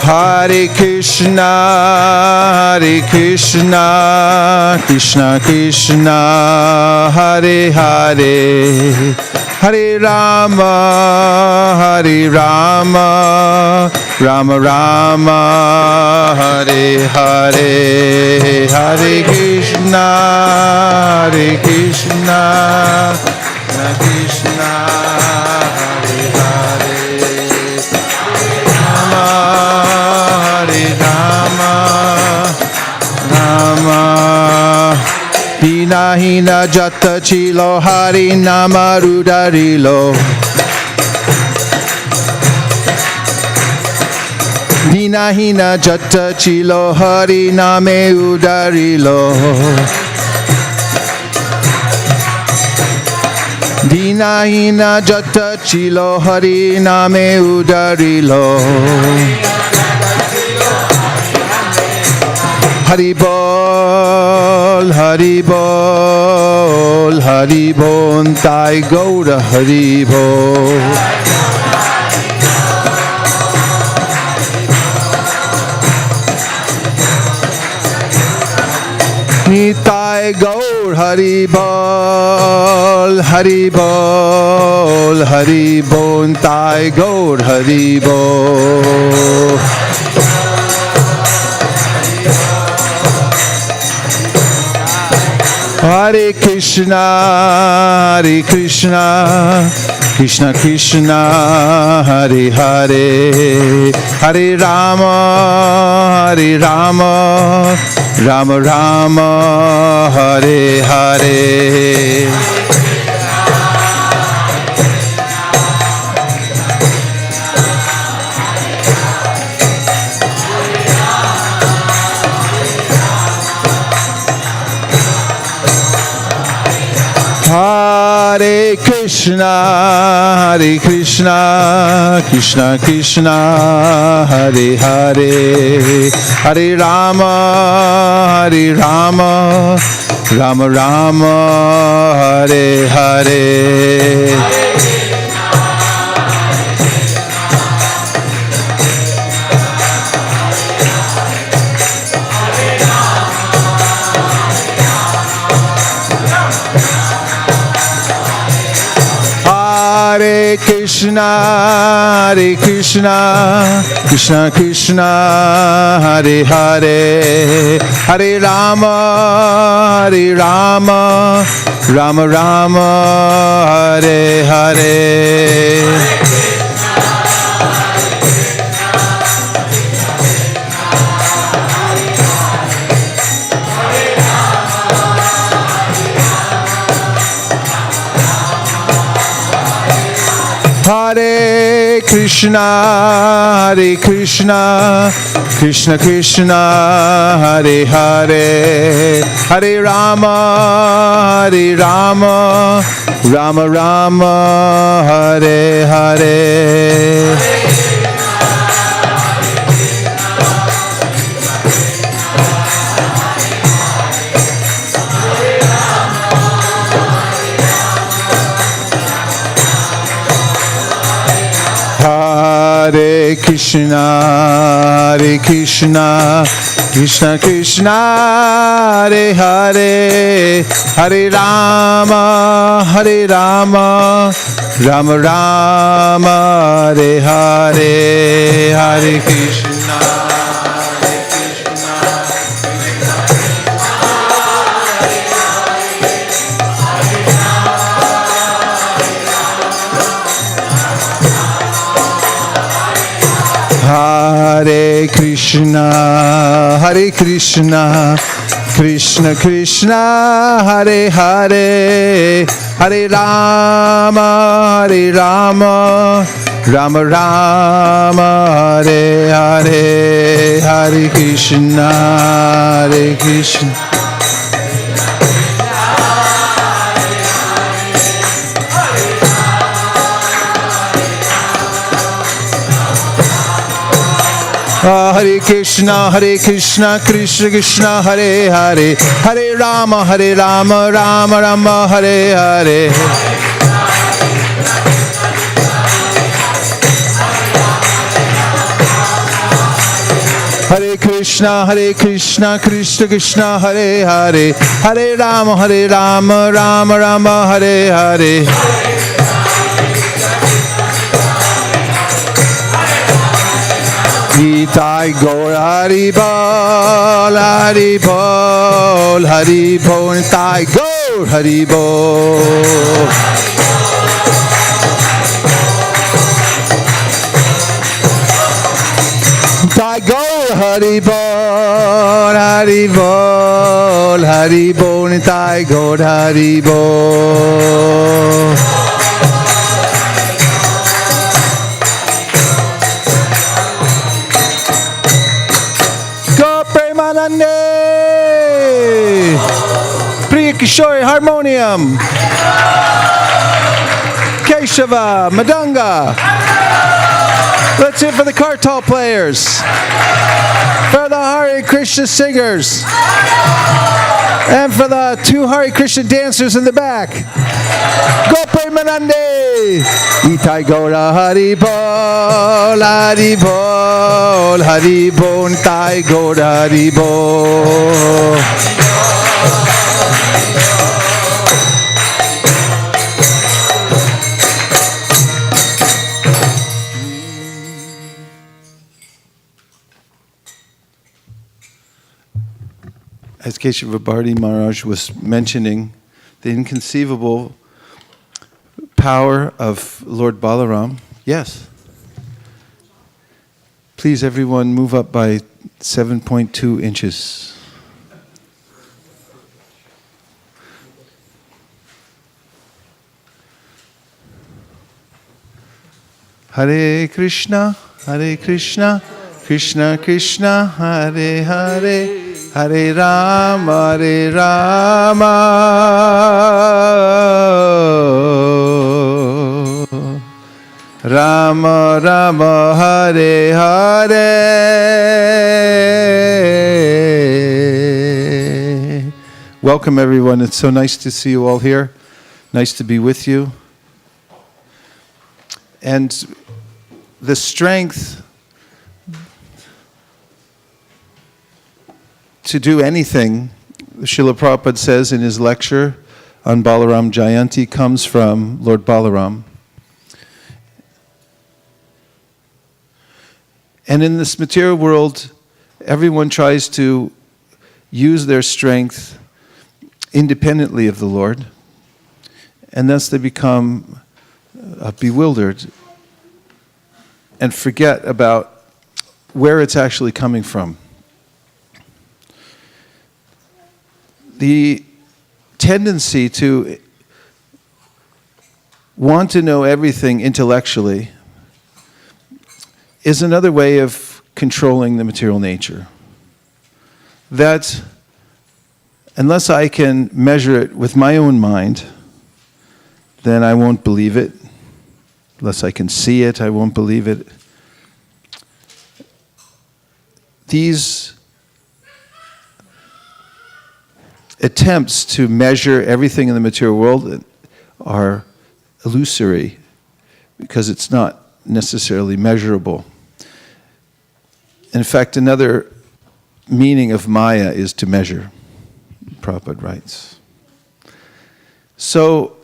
Hare Krishna, Krishna Krishna, Hare Hare, Hare Rama, Rama Rama, Hare Hare, Hare Krishna, Krishna Krishna, Hare Hare. Hare Rama, Rama Hina Hina Jata Chilo Hari Nama Rudarilo Hina Hina Jata Chilo Hari Name Udarilo Hina Hina Jata Chilo Hari Name Udarilo Haribol, Haribol, Haribol, Thai Goda Haribol. Nitai Gaur Haribol, Haribol, Haribol, Thai Gaur Haribol. Hare Krishna, Krishna Krishna, Hare Hare, Hare Rama, Rama Rama, Hare Hare. Hare Krishna, Krishna Krishna, Hare Hare, Hare Rama, Rama Rama, Hare Hare. Hare Krishna, Krishna Krishna, Hare Hare, Hare Rama, Rama Rama, Hare Hare. Hare Krishna, Krishna Krishna, Hare Hare, Hare Rama, Rama Rama, Hare Hare. Hare Krishna, Krishna Krishna, Hare Hare, Hare Rama, Rama Rama, Hare Hare, Hare Krishna. Hare Krishna, Krishna Krishna, Hare Hare, Hare Rama, Rama Rama, Hare Hare, Hare Krishna, Hare Krishna. Hare Krishna, Krishna Krishna, Hare Hare, Hare Rama, Rama Rama, Hare Hare. Hare Krishna, Krishna Krishna, Hare Hare, Hare Rama, Rama Rama, Hare Hare. Nitai Gaur Hari Bol, Hari Bol, Hari Bol, Nitai Gaur Hari Bol. Nitai Gaur Hari Bol, Hari Bol, Hari Bol, Nitai Gaur Hari Bol. Priya Kishore Harmonium, Kesava Madanga. Let's hear for the kartal players, for the Hare Krishna singers, and for the 2 Hare Krishna dancers in the back. Go Premanande! Itai Gaura Hari Bol, Hari Bol, Hari Bol, Itai Gaura Hari Bol. As Kesava Bharati Maharaj was mentioning, the inconceivable power of Lord Balaram. Yes. Please, everyone, move up by 7.2 inches. Hare Krishna, Krishna Krishna, Hare Hare, Hare Rama, Rama Rama, Hare Hare. Welcome, everyone. It's so nice to see you all here. Nice to be with you. And the strength to do anything, Srila Prabhupada says in his lecture on Balaram Jayanti, comes from Lord Balaram. And in this material world, everyone tries to use their strength independently of the Lord, and thus they become bewildered and forget about where it's actually coming from. The tendency to want to know everything intellectually is another way of controlling the material nature. That unless I can measure it with my own mind, then I won't believe it. Unless I can see it, I won't believe it. These attempts to measure everything in the material world are illusory because it's not necessarily measurable. In fact, another meaning of Maya is to measure, Prabhupada writes. So,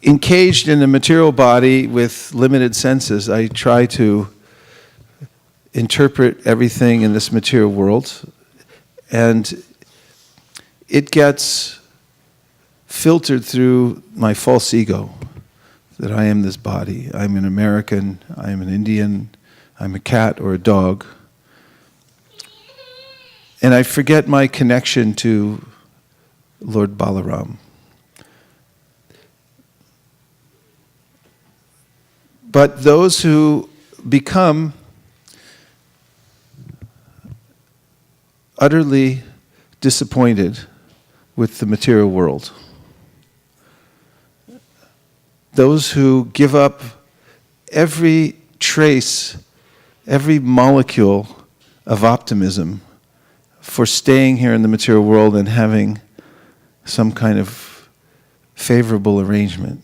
encaged in a material body with limited senses, I try to interpret everything in this material world, and it gets filtered through my false ego. that I am this body. I'm an American, I'm an Indian, I'm a cat or a dog. And I forget my connection to Lord Balaram. But those who become utterly disappointed with the material world, those who give up every trace, every molecule of optimism for staying here in the material world and having some kind of favorable arrangement.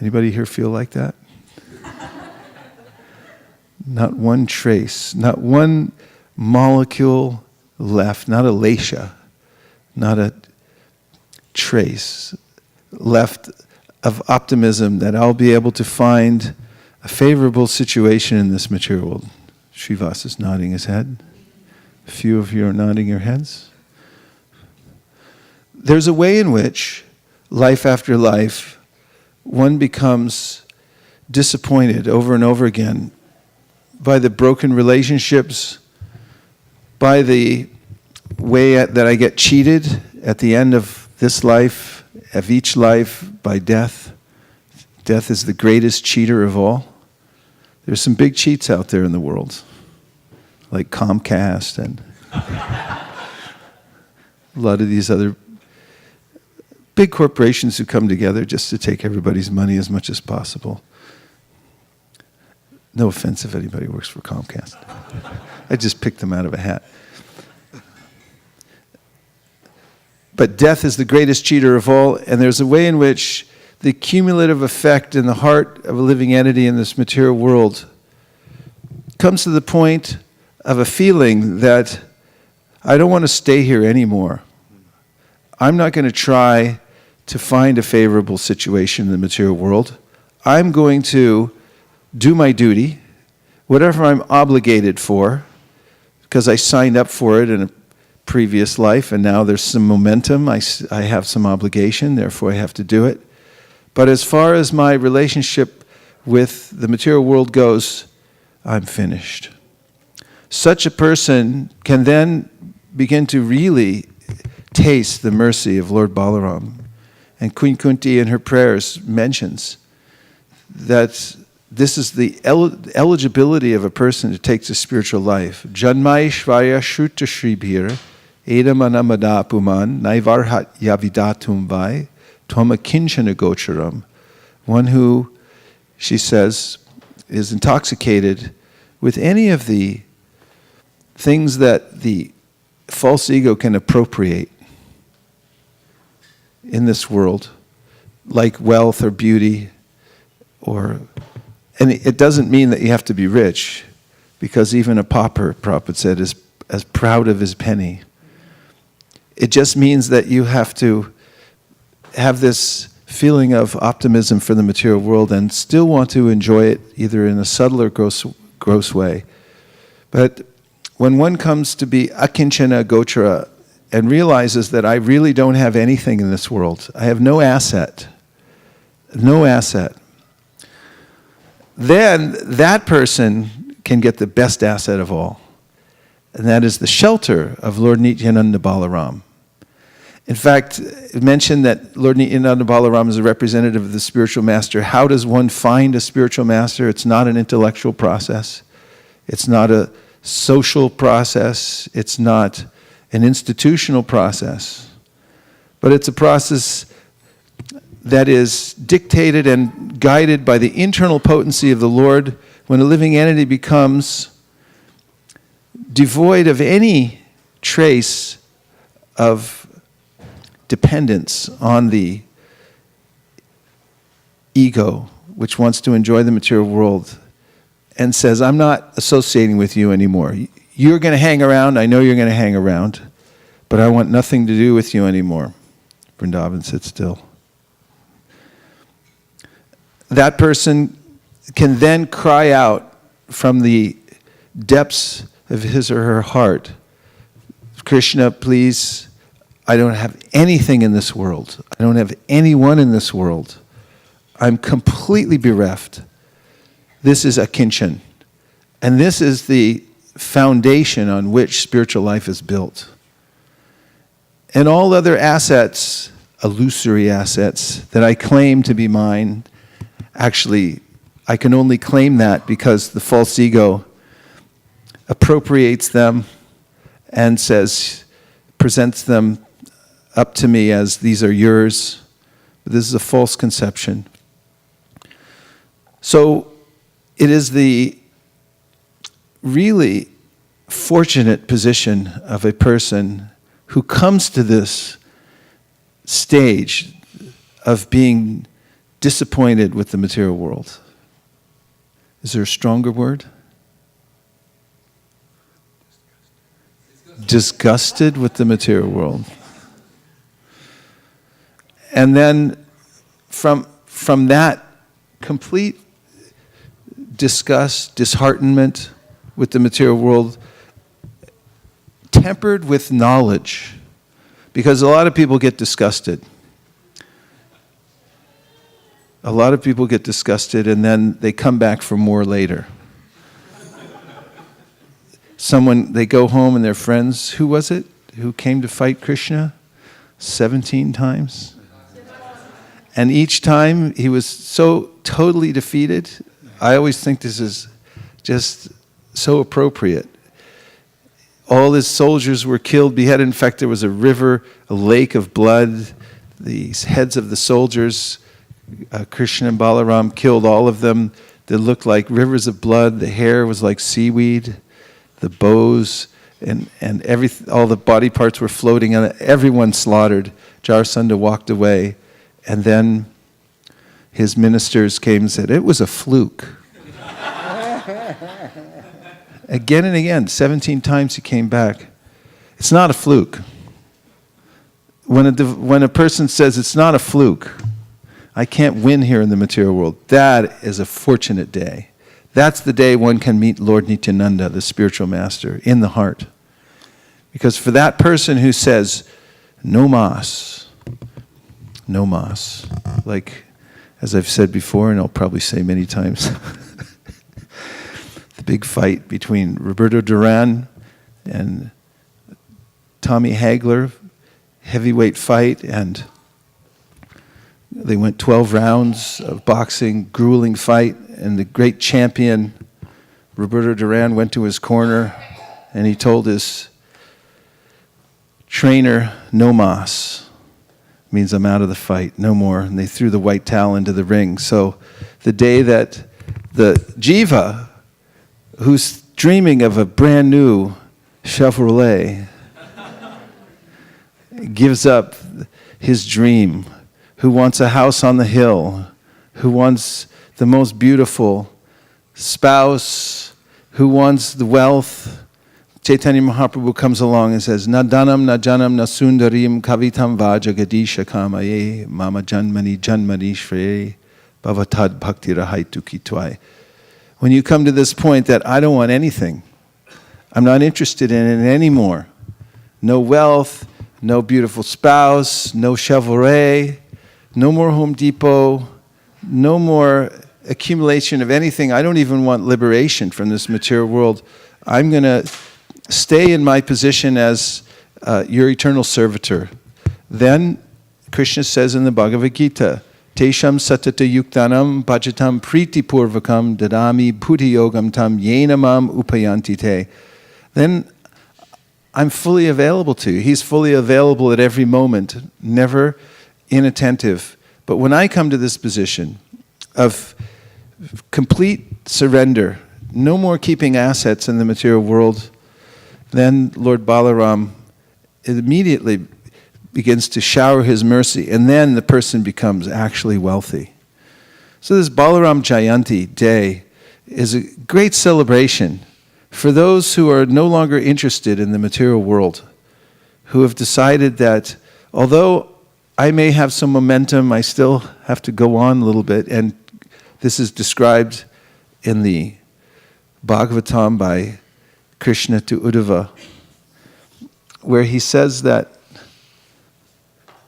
Anybody here feel like that? Not one trace, not one molecule left, not a leisha, not a trace left of optimism that I'll be able to find a favorable situation in this material world. Srivas is nodding his head. A few of you are nodding your heads. There's a way in which, life after life, one becomes disappointed over and over again by the broken relationships, by the way that I get cheated at the end of this life, of each life, by death. Death is the greatest cheater of all. There's some big cheats out there in the world, like Comcast and a lot of these other big corporations who come together just to take everybody's money as much as possible. No offense if anybody works for Comcast. I just picked them out of a hat. But death is the greatest cheater of all, and there's a way in which the cumulative effect in the heart of a living entity in this material world comes to the point of a feeling that I don't want to stay here anymore. I'm not going to try to find a favorable situation in the material world. I'm going to do my duty, whatever I'm obligated for, because I signed up for it in a previous life, and now there's some momentum. I have some obligation, therefore I have to do it. But as far as my relationship with the material world goes, I'm finished. Such a person can then begin to really taste the mercy of Lord Balaram. And Queen Kunti in her prayers mentions that this is the eligibility of a person to take to spiritual life. Janmai Shvaya Shruta Shribhir Edamanamada Puman Naivarhat Yavidatum Vai Twama Kinchana Gocharam. One who, she says, is intoxicated with any of the things that the false ego can appropriate in this world, like wealth or beauty, and it doesn't mean that you have to be rich, because even a pauper, Prabhupada said, is as proud of his penny. It just means that you have to have this feeling of optimism for the material world and still want to enjoy it either in a subtle or gross way. But when one comes to be akinchana gochara and realizes that I really don't have anything in this world, I have no asset, then that person can get the best asset of all. And that is the shelter of Lord Nityananda Balaram. In fact, it mentioned that Lord Nityananda Balaram is a representative of the spiritual master. How does one find a spiritual master? It's not an intellectual process. It's not a social process. It's not an institutional process. But it's a process that is dictated and guided by the internal potency of the Lord when a living entity becomes devoid of any trace of dependence on the ego, which wants to enjoy the material world, and says, I'm not associating with you anymore. You're going to hang around, I know you're going to hang around, but I want nothing to do with you anymore. Vrindavan, sit still. That person can then cry out from the depths of his or her heart, Krishna, please, I don't have anything in this world. I don't have anyone in this world. I'm completely bereft. This is akinchan. And this is the foundation on which spiritual life is built. And all other assets, illusory assets, that I claim to be mine, actually, I can only claim that because the false ego appropriates them and presents them up to me as these are yours. But this is a false conception. So it is the really fortunate position of a person who comes to this stage of being disappointed with the material world. Is there a stronger word? Disgusted with the material world. And then from that complete disgust, disheartenment with the material world, tempered with knowledge, because a lot of people get disgusted. A lot of people get disgusted and then they come back for more later. They go home and their friends, who was it who came to fight Krishna 17 times? And each time he was so totally defeated. I always think this is just so appropriate. All his soldiers were killed, beheaded. In fact, there was a river, a lake of blood. The heads of the soldiers, Krishna and Balaram, killed all of them. They looked like rivers of blood. The hair was like seaweed. The bows and all the body parts were floating on it. Everyone slaughtered. Jarasandha walked away. And then his ministers came and said, it was a fluke. Again and again, 17 times he came back. It's not a fluke. When a person says it's not a fluke, I can't win here in the material world, that is a fortunate day. That's the day one can meet Lord Nityananda, the spiritual master, in the heart. Because for that person who says, no mas, like, as I've said before, and I'll probably say many times, the big fight between Roberto Duran and Tommy Hagler, heavyweight fight, and they went 12 rounds of boxing, grueling fight, and the great champion, Roberto Duran, went to his corner, and he told his trainer, no mas, means I'm out of the fight, no more. And they threw the white towel into the ring. So the day that the jiva, who's dreaming of a brand new Chevrolet, gives up his dream, who wants a house on the hill, who wants the most beautiful spouse, who wants the wealth, Chaitanya Mahaprabhu comes along and says, Na dhanam, na janam, na sundarim, kavitam va jagadisha kamaye, mama janmani janmani shre, bhavatad bhakti rahaitu kitwai. When you come to this point that I don't want anything, I'm not interested in it anymore. No wealth, no beautiful spouse, no Chevrolet, no more Home Depot, no more accumulation of anything. I don't even want liberation from this material world. I'm going to stay in my position as your eternal servitor. Then Krishna says in the Bhagavad Gita, Tesham satata yuktanam bhajatam priti purvakam dadami bhuti yogam tam yenamam upayanti te. Then I'm fully available to you. He's fully available at every moment, never inattentive. But when I come to this position of complete surrender, no more keeping assets in the material world, then Lord Balaram immediately begins to shower his mercy, and then the person becomes actually wealthy. So this Balaram Jayanti day is a great celebration for those who are no longer interested in the material world, who have decided that although I may have some momentum, I still have to go on a little bit, and this is described in the Bhagavatam by Krishna to Uddhava, where he says that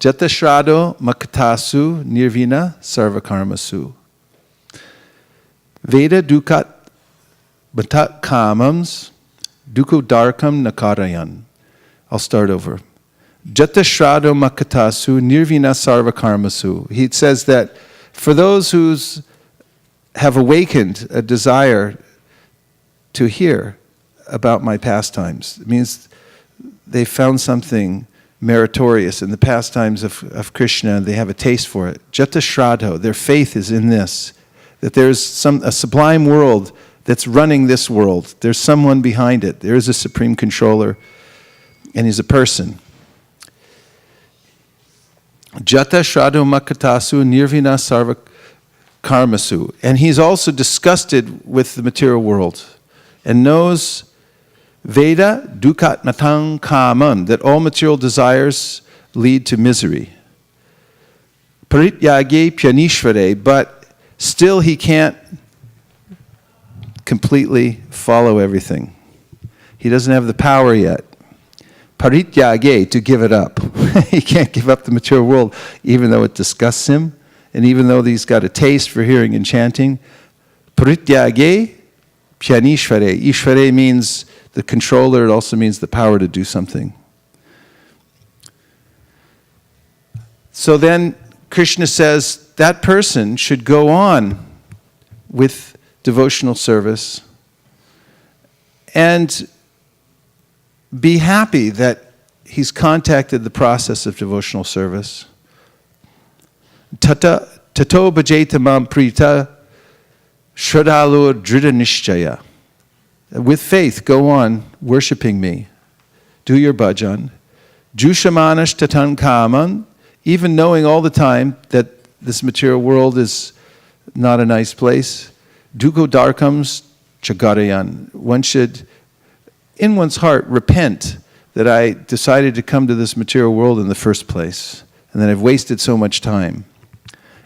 Jatashrado makatasu nirvina sarvakarmasu. Veda dukat batat kamams duko darkam nakarayan. I'll start over. Jatashrado makatasu nirvina sarvakarmasu. He says that for those who have awakened a desire to hear about my pastimes, it means they found something meritorious in the pastimes of Krishna, and they have a taste for it. Jatashrado, their faith is in this, that there's a sublime world that's running this world. There's someone behind it. There is a supreme controller, and he's a person. Jatashrado makatasu nirvina sarva karmasu. And he's also disgusted with the material world and knows Veda dukat matang kaman, that all material desires lead to misery. Parityage pyanishvare, but still he can't completely follow everything. He doesn't have the power yet. Parityage, to give it up. He can't give up the material world, even though it disgusts him, and even though he's got a taste for hearing and chanting. Parityage pyanishvare. Ishvare means the controller. It also means the power to do something. So then Krishna says that person should go on with devotional service and be happy that he's contacted the process of devotional service. Tato bhajeta mam prita shradalo drita nishchaya. With faith, go on worshiping me. Do your bhajan. Jushamanash tatan kaman, even knowing all the time that this material world is not a nice place. Duko darkams chagarayan. One should, in one's heart, repent that I decided to come to this material world in the first place, and that I've wasted so much time,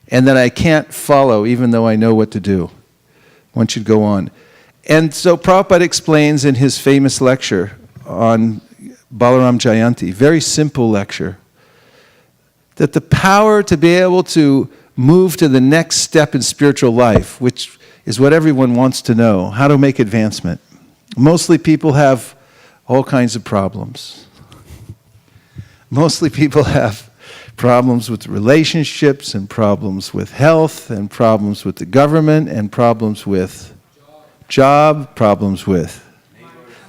and that I can't follow even though I know what to do. One should go on. And so Prabhupada explains in his famous lecture on Balaram Jayanti, very simple lecture, that the power to be able to move to the next step in spiritual life, which is what everyone wants to know, how to make advancement. Mostly people have all kinds of problems. Mostly people have problems with relationships, and problems with health, and problems with the government, and problems with job, problems with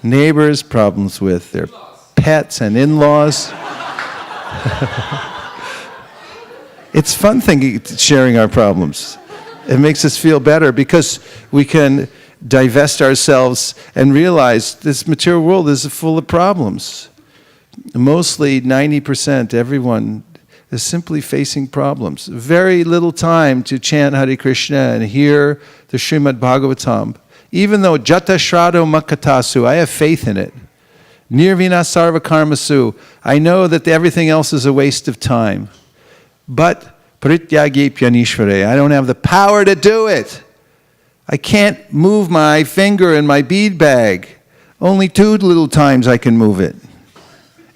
neighbors, problems with their pets and in-laws. It's fun sharing our problems. It makes us feel better because we can divest ourselves and realize this material world is full of problems. Mostly 90%, everyone is simply facing problems. Very little time to chant Hare Krishna and hear the Srimad Bhagavatam. Even though Jatashrado makatasu, I have faith in it. Nirvina sarva karmasu, I know that everything else is a waste of time. But parityage pyanishvare, I don't have the power to do it. I can't move my finger in my bead bag. Only 2 little times I can move it.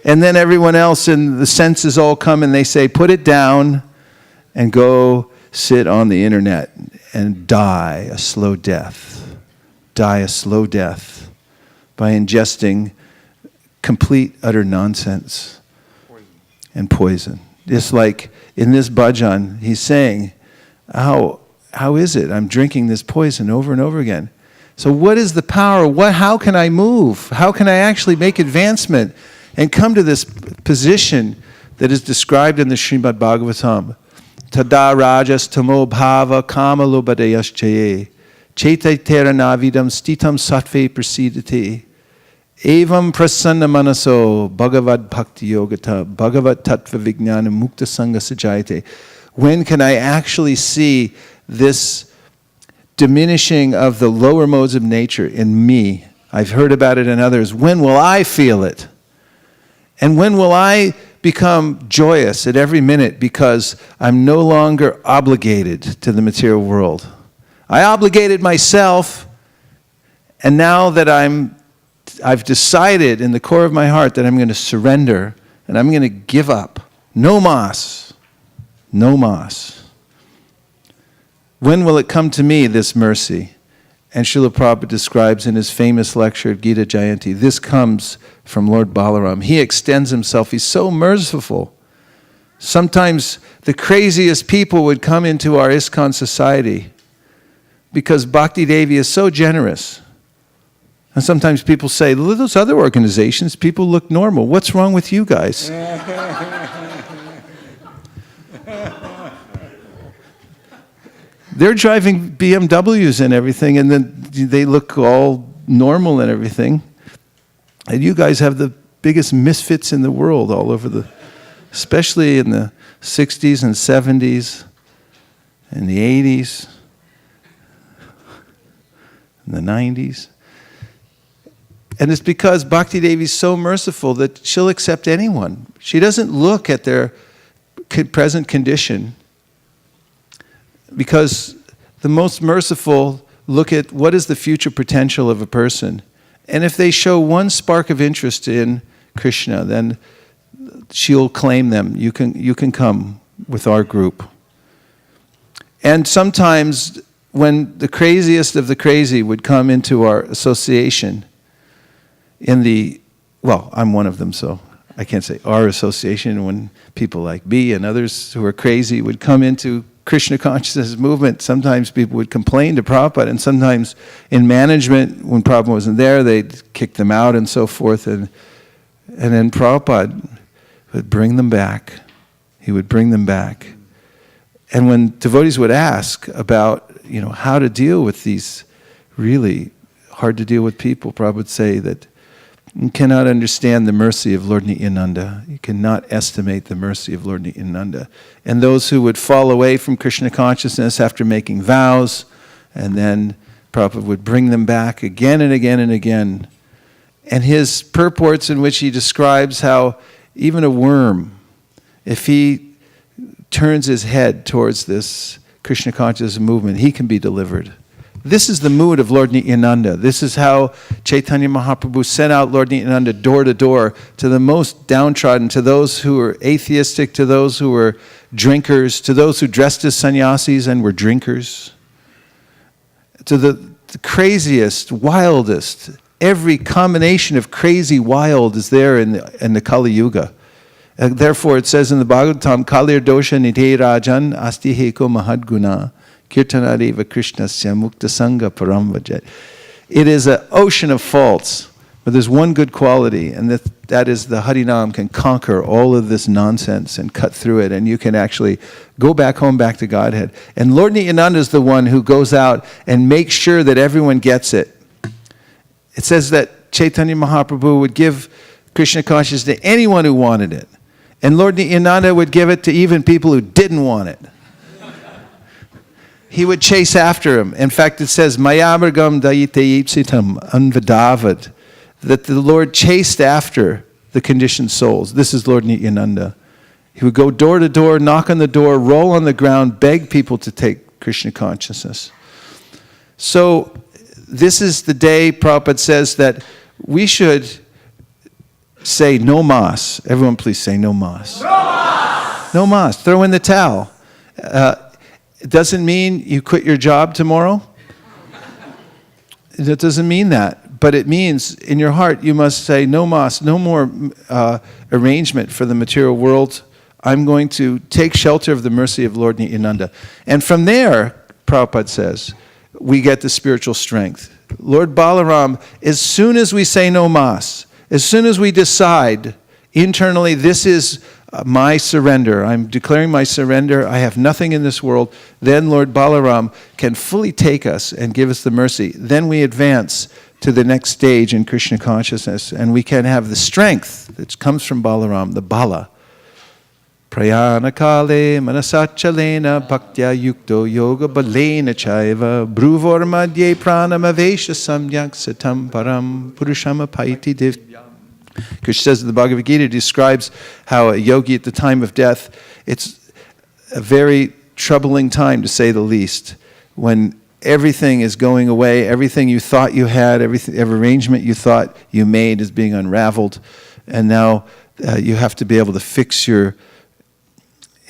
And then everyone else in the senses all come and they say, put it down and go sit on the internet and die a slow death. Die a slow death by ingesting complete, utter nonsense and poison. Just like in this bhajan, he's saying, how is it? I'm drinking this poison over and over again. So what is the power? How can I move? How can I actually make advancement and come to this position that is described in the Srimad Bhagavatam? Tada rajas tamo bhava kamalobadayas chaye chaititera navidam stitam sattve prasidate evam prasanna manaso bhagavad bhakti yogata bhagavad tattva vijnana mukta sangha sajayate. When can I actually see this diminishing of the lower modes of nature in me? I've heard about it in others. When will I feel it? And when will I become joyous at every minute because I'm no longer obligated to the material world? I obligated myself, and now that I've decided in the core of my heart that I'm going to surrender and I'm going to give up No mas. No mas. When will it come to me, this mercy? And Srila Prabhupada describes in his famous lecture, Gita Jayanti, this comes from Lord Balaram. He extends himself. He's so merciful. Sometimes the craziest people would come into our ISKCON society because Bhakti Devi is so generous. And sometimes people say, those other organizations, people look normal. What's wrong with you guys? They're driving BMWs and everything, and then they look all normal and everything. And you guys have the biggest misfits in the world all over especially in the 60s and 70s, and the 80s, and the 90s. And it's because Bhakti Devi is so merciful that she'll accept anyone. She doesn't look at their present condition, because the most merciful look at what is the future potential of a person. And if they show one spark of interest in Krishna, then she'll claim them. You can come with our group. And sometimes when the craziest of the crazy would come into our association, I'm one of them, so I can't say our association, when people like me and others who are crazy would come into Krishna consciousness movement, sometimes people would complain to Prabhupada, and sometimes in management, when Prabhupada wasn't there, they'd kick them out and so forth, and then Prabhupada would bring them back. He would bring them back. And when devotees would ask about, how to deal with these really hard to deal with people, Prabhupada would say that you cannot understand the mercy of Lord Nityananda. You cannot estimate the mercy of Lord Nityananda. And those who would fall away from Krishna consciousness after making vows, and then Prabhupada would bring them back again and again and again. And his purports in which he describes how even a worm, if he turns his head towards this Krishna consciousness movement, he can be delivered. This is the mood of Lord Nityananda. This is how Chaitanya Mahaprabhu sent out Lord Nityananda door to door to the most downtrodden, to those who were atheistic, to those who were drinkers, to those who dressed as sannyasis and were drinkers, to the craziest, wildest. Every combination of crazy, wild is there in the Kali Yuga. Therefore, it says in the Bhagavatam, Kalir dosha nidhe rajan asti heko mahadguna. Kirtanadeva Krishnasya Mukta Sangha Paramvajat. It is an ocean of faults, but there's one good quality, and that is the Harinam can conquer all of this nonsense and cut through it, and you can actually go back home, back to Godhead. And Lord Nityananda is the one who goes out and makes sure that everyone gets it. It says that Chaitanya Mahaprabhu would give Krishna consciousness to anyone who wanted it, and Lord Nityananda would give it to even people who didn't want it. He would chase after him. In fact, it says, Mayamargam dayite yipsitam anvadavad, that the Lord chased after the conditioned souls. This is Lord Nityananda. He would go door to door, knock on the door, roll on the ground, beg people to take Krishna consciousness. So this is the day, Prabhupada says, that we should say no mas. Everyone please say no mas. No mas! No mas. Throw in the towel. It doesn't mean you quit your job tomorrow. It doesn't mean that. But it means in your heart you must say, no mas, no more arrangement for the material world. I'm going to take shelter of the mercy of Lord Nityananda. And from there, Prabhupada says, we get the spiritual strength. Lord Balaram, as soon as we say no mas, as soon as we decide internally, this is my surrender, I'm declaring my surrender, I have nothing in this world, then Lord Balaram can fully take us and give us the mercy. Then we advance to the next stage in Krishna consciousness, and we can have the strength that comes from Balaram, the Bala. Prayana kale manasachalena bhaktya yukto yoga balena chaiva bruvor madhye pranamavesha samyak satam param purushama paiti div. Krishna says in the Bhagavad Gita, describes how a yogi at the time of death, it's a very troubling time to say the least, when everything is going away, everything you thought you had, every arrangement you thought you made is being unraveled, and now you have to be able to fix your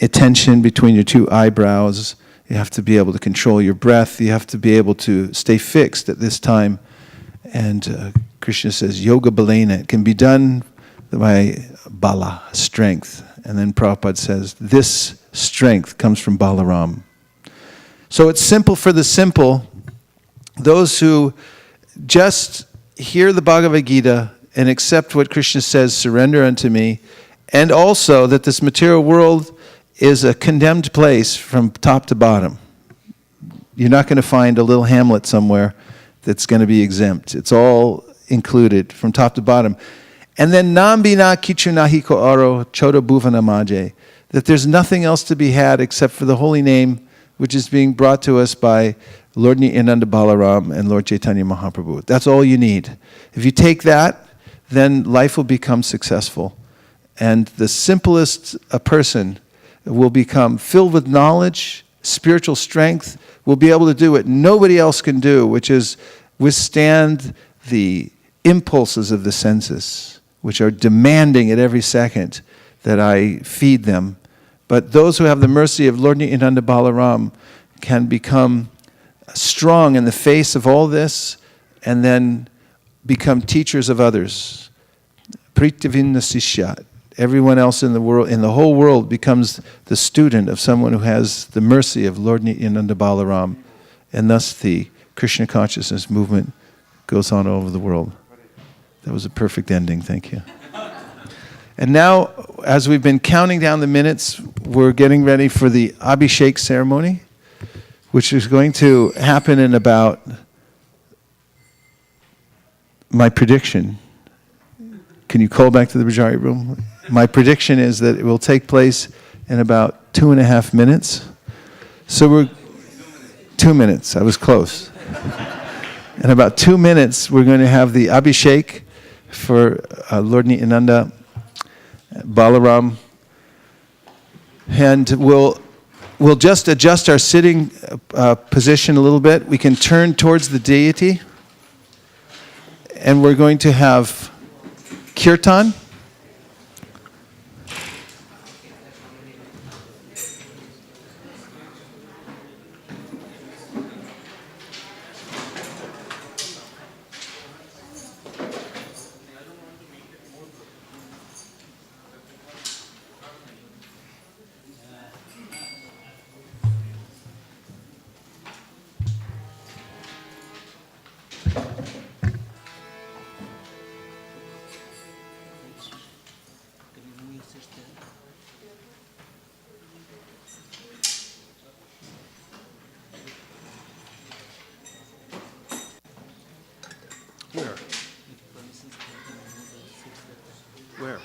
attention between your two eyebrows. You have to be able to control your breath. You have to be able to stay fixed at this time. And Krishna says, yoga balena, it can be done by bala, strength. And then Prabhupada says, this strength comes from Balaram. So it's simple for the simple. Those who just hear the Bhagavad Gita and accept what Krishna says, surrender unto me, and also that this material world is a condemned place from top to bottom. You're not going to find a little hamlet somewhere that's going to be exempt. It's all included from top to bottom. And then nambina kichu nahi ko aro choda bhuvana maje, that there's nothing else to be had except for the holy name which is being brought to us by Lord Nityananda Balaram and Lord Chaitanya Mahaprabhu. That's all you need. If you take that, then life will become successful. And the simplest a person will become filled with knowledge, spiritual strength, will be able to do what nobody else can do, which is withstand the impulses of the senses, which are demanding at every second that I feed them. But those who have the mercy of Lord Nityananda Balaram can become strong in the face of all this and then become teachers of others. Pritivinna sishya. Everyone else in the world, in the whole world, becomes the student of someone who has the mercy of Lord Nityananda Balaram. And thus the Krishna consciousness movement goes on all over the world. That was a perfect ending, thank you. And now, as we've been counting down the minutes, we're getting ready for the Abhishek ceremony, which is going to happen in about, my prediction. Can you call back to the Bajari room? My prediction is that it will take place in about 2.5 minutes. So we're 2 minutes. I was close. In about 2 minutes, we're going to have the Abhishek for Lord Nityananda Balaram, and we'll just adjust our sitting position a little bit. We can turn towards the deity, and we're going to have kirtan. Where?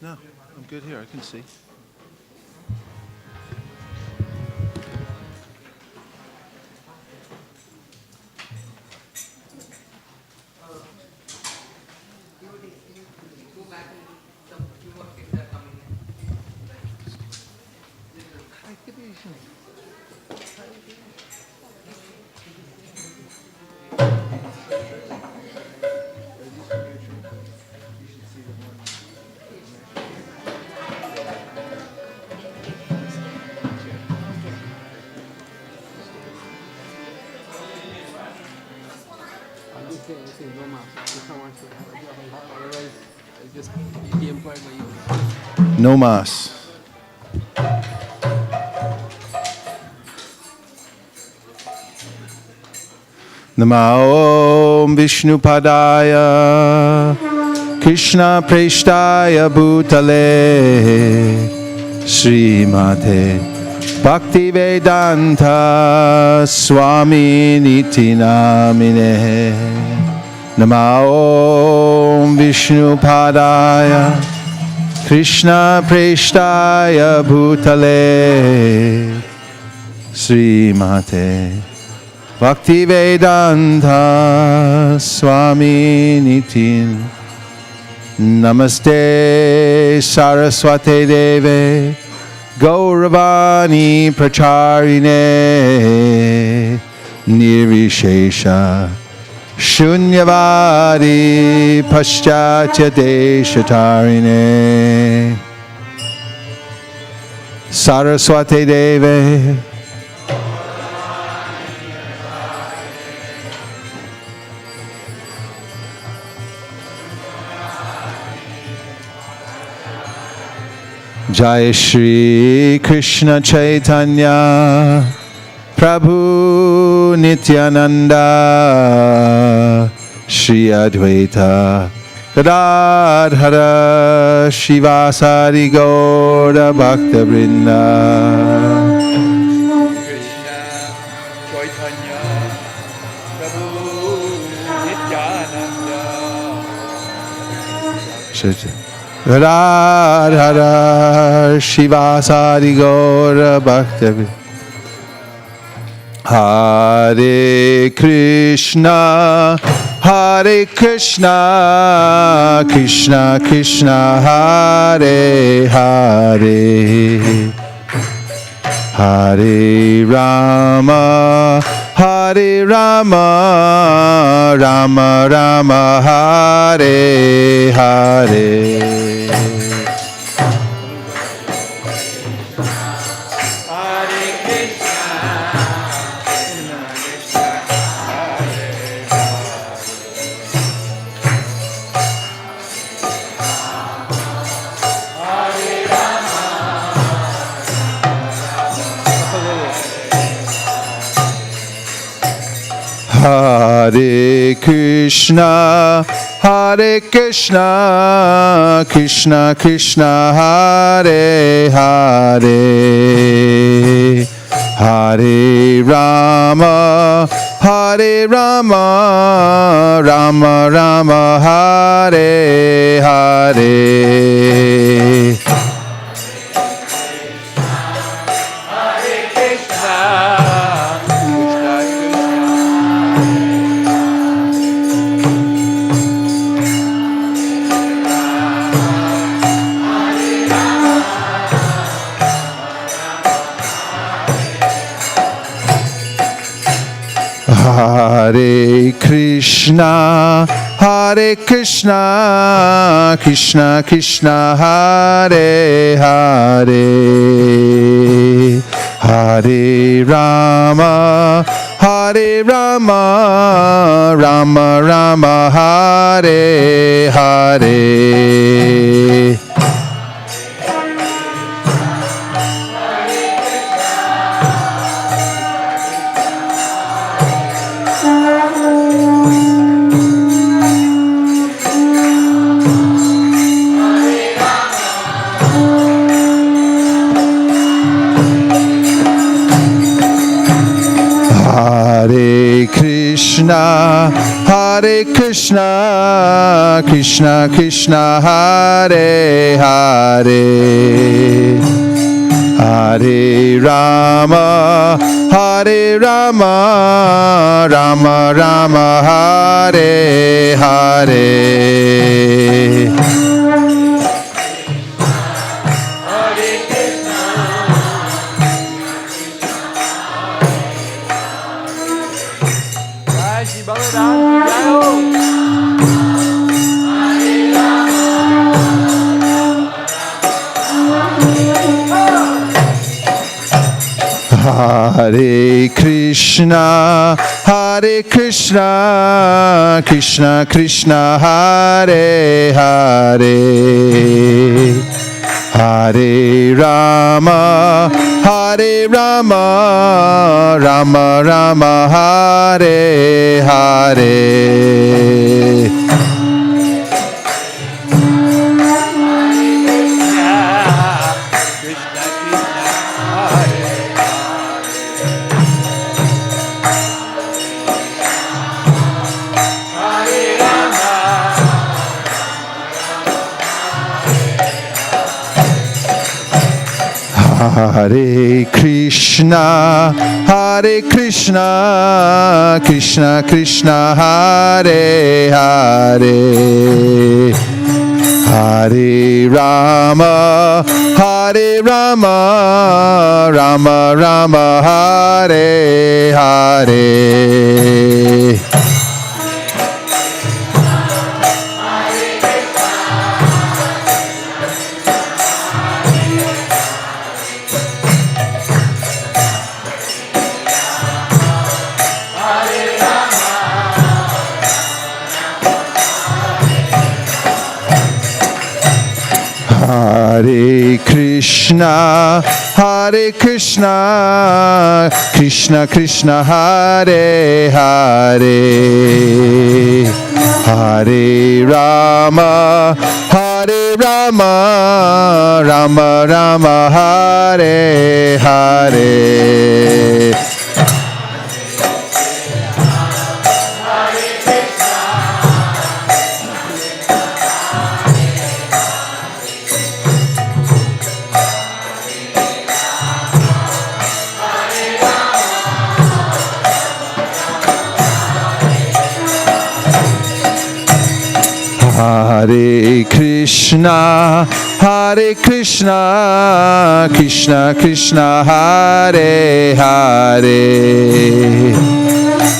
No, I'm good here. I can see. No mas. Namo Om Vishnu Padaya Krishna Preshtaya Bhutale Srimate Bhakti Vedanta Swami Niti Namine Namo Om Vishnu Padaya Krishna Preshtaya Bhutale Srimate Bhakti Vedanta Swami Nitin Namaste Saraswate Deve Gauravani Pracharine Nirvishesha Shunyavadi Paschatya Deshatarine Saraswati Deve Jai Shri Krishna Chaitanya Prabhu Nityananda Shri Advaita Gadadhara Shivasari Gaura Bhakta Vrinda Krishna Chaitanya Prabhu Nityananda Gadadhara Shivasari Gaura Bhakta Vrinda Hare Krishna, Krishna Krishna, Hare Hare, Hare Rama, Rama Rama, Hare Hare. Hare Krishna, Krishna Krishna, Hare Hare, Hare Rama, Rama Rama, Hare Hare. Hare Krishna, Krishna Krishna, Hare Hare, Hare Rama, Rama Rama, Hare Hare. Hare Krishna, Krishna Krishna, Hare Hare, Hare Rama, Rama Rama, Hare Hare. Balaram Hare Krishna, Krishna Krishna, Hare Hare, Hare Rama, Rama Rama, Hare Hare. Hare Krishna, Krishna Krishna, Hare Hare, Hare Rama, Rama Rama, Hare Hare. Hare Krishna, Krishna Krishna, Hare Hare, Hare Rama, Rama Rama, Hare Hare. Hare Krishna, Krishna Krishna, Hare Hare,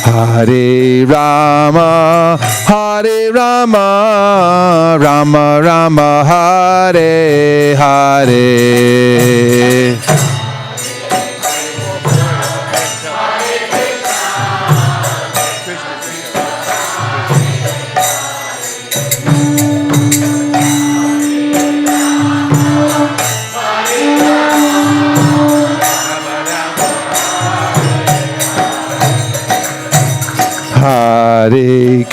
Hare Rama, Rama Rama, Hare Hare. Hare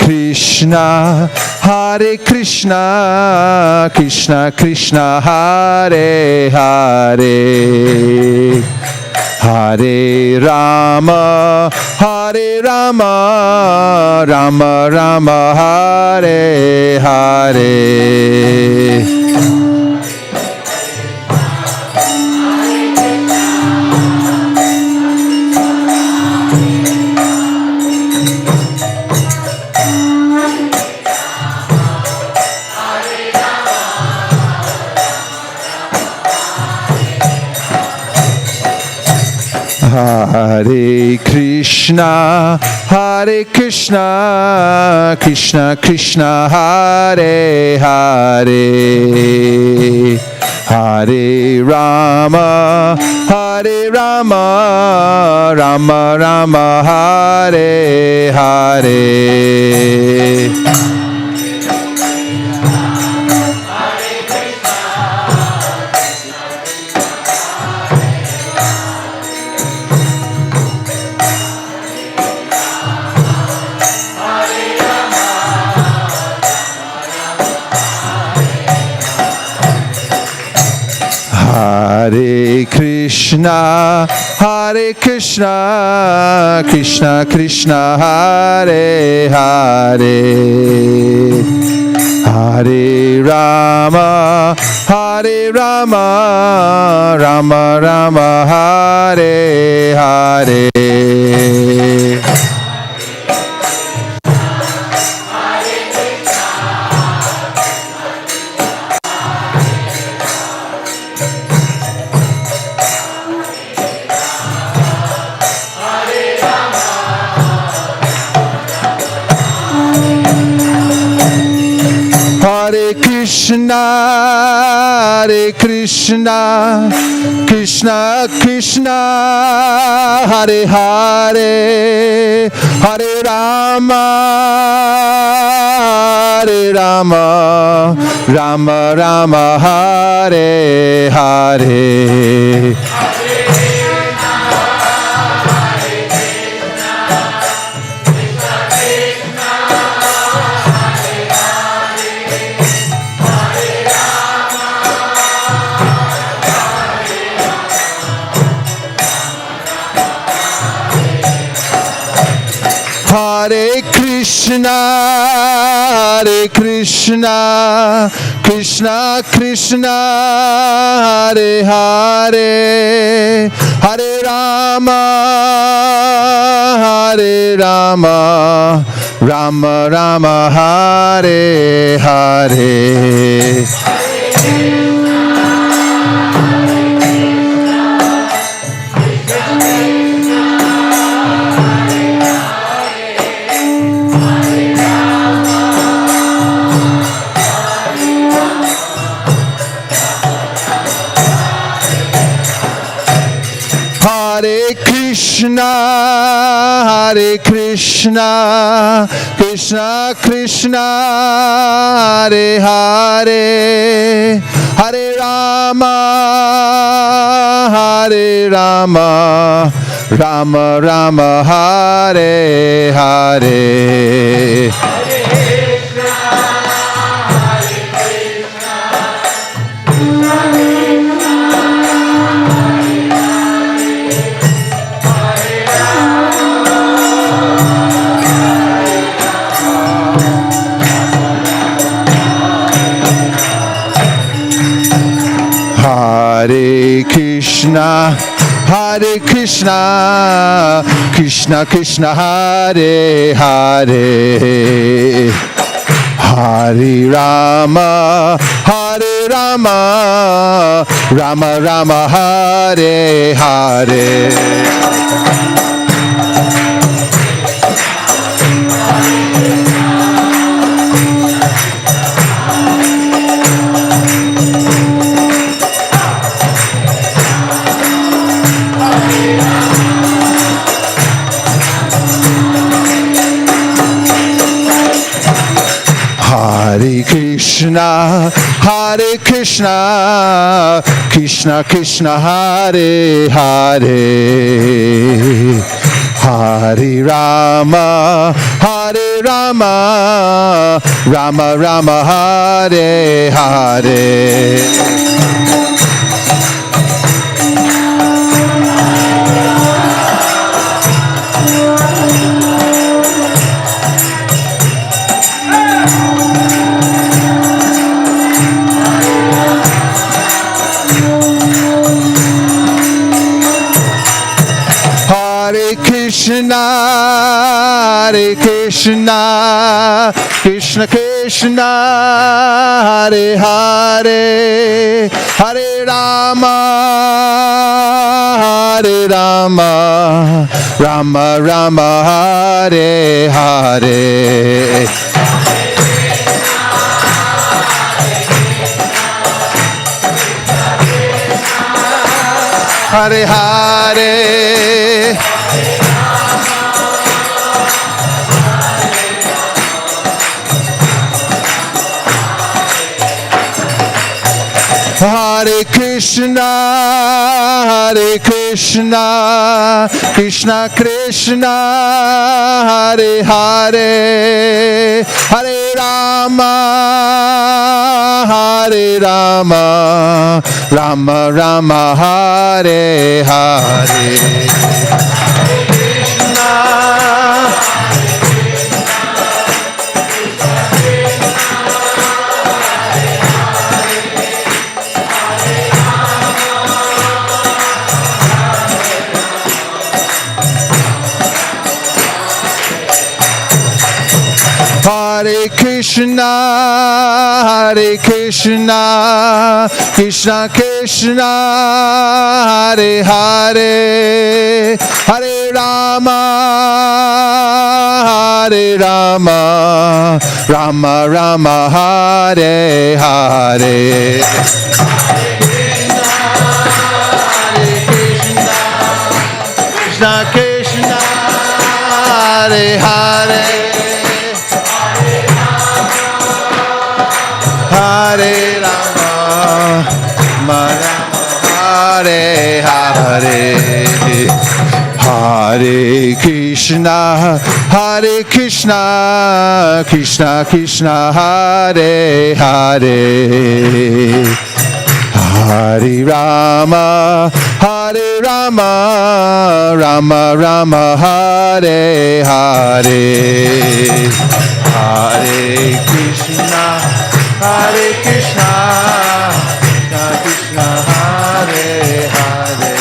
Krishna, Krishna Krishna, Hare Hare, Hare Rama, Rama Rama, Hare Hare. Hare Krishna, Krishna Krishna, Hare Hare, Hare Rama, Rama Rama, Hare Hare. Hare Krishna, Krishna Krishna, Hare Hare, Hare Rama, Rama Rama, Hare Hare. Hare Krishna, Krishna Krishna, Hare Hare, Hare Rama, Rama Rama, Hare Hare. Hare Krishna, Krishna Krishna, Hare Hare, Hare Rama, Rama Rama, Hare Hare. Hare Krishna, Hare Krishna, Krishna Krishna, Hare Hare, Hare Rama, Hare Rama, Rama Rama, Hare Hare. Hare Krishna, Hare Krishna, Krishna Krishna, Hare Hare, Hare Rama, Hare Rama, Rama Rama, Hare Hare. Hare Krishna, Hare Krishna, Krishna Krishna, Hare Hare, Hare Rama, Hare Rama, Rama Rama, Hare Hare. Hare Krishna, Hare Krishna, Krishna Krishna, Hare Hare, Hare Rama, Hare Rama, Rama Rama, Hare Hare. Hare Hare, Hare Krishna, Hare Krishna, Krishna Krishna, Hare Hare, Hare Rama, Hare Rama, Rama Rama, Hare Hare. Hare Krishna, Hare Krishna, Krishna Krishna, Hare Hare, Hare Rama, Hare Rama, Rama Rama, Hare Hare. Krishna Krishna, Hare Hare, Hare Rama, Rama Hare Hare, Hare Krishna, Hare Krishna, Krishna Krishna, Hare Hare, Hare Rama, Hare Rama, Rama Rama, Hare Hare, Hare Krishna, Hare Krishna, Krishna Krishna, Hare Hare,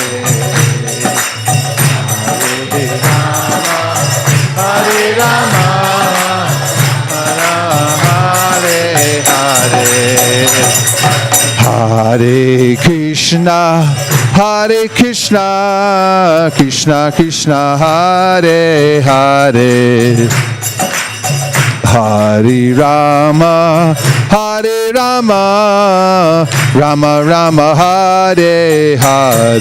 Hare Rama, Hare Rama, Hare Hare, Hare Krishna, Hare Krishna, Krishna Krishna, Hare Hare, Hare Rama, Hare Rama, Rama Rama, Hare Hare,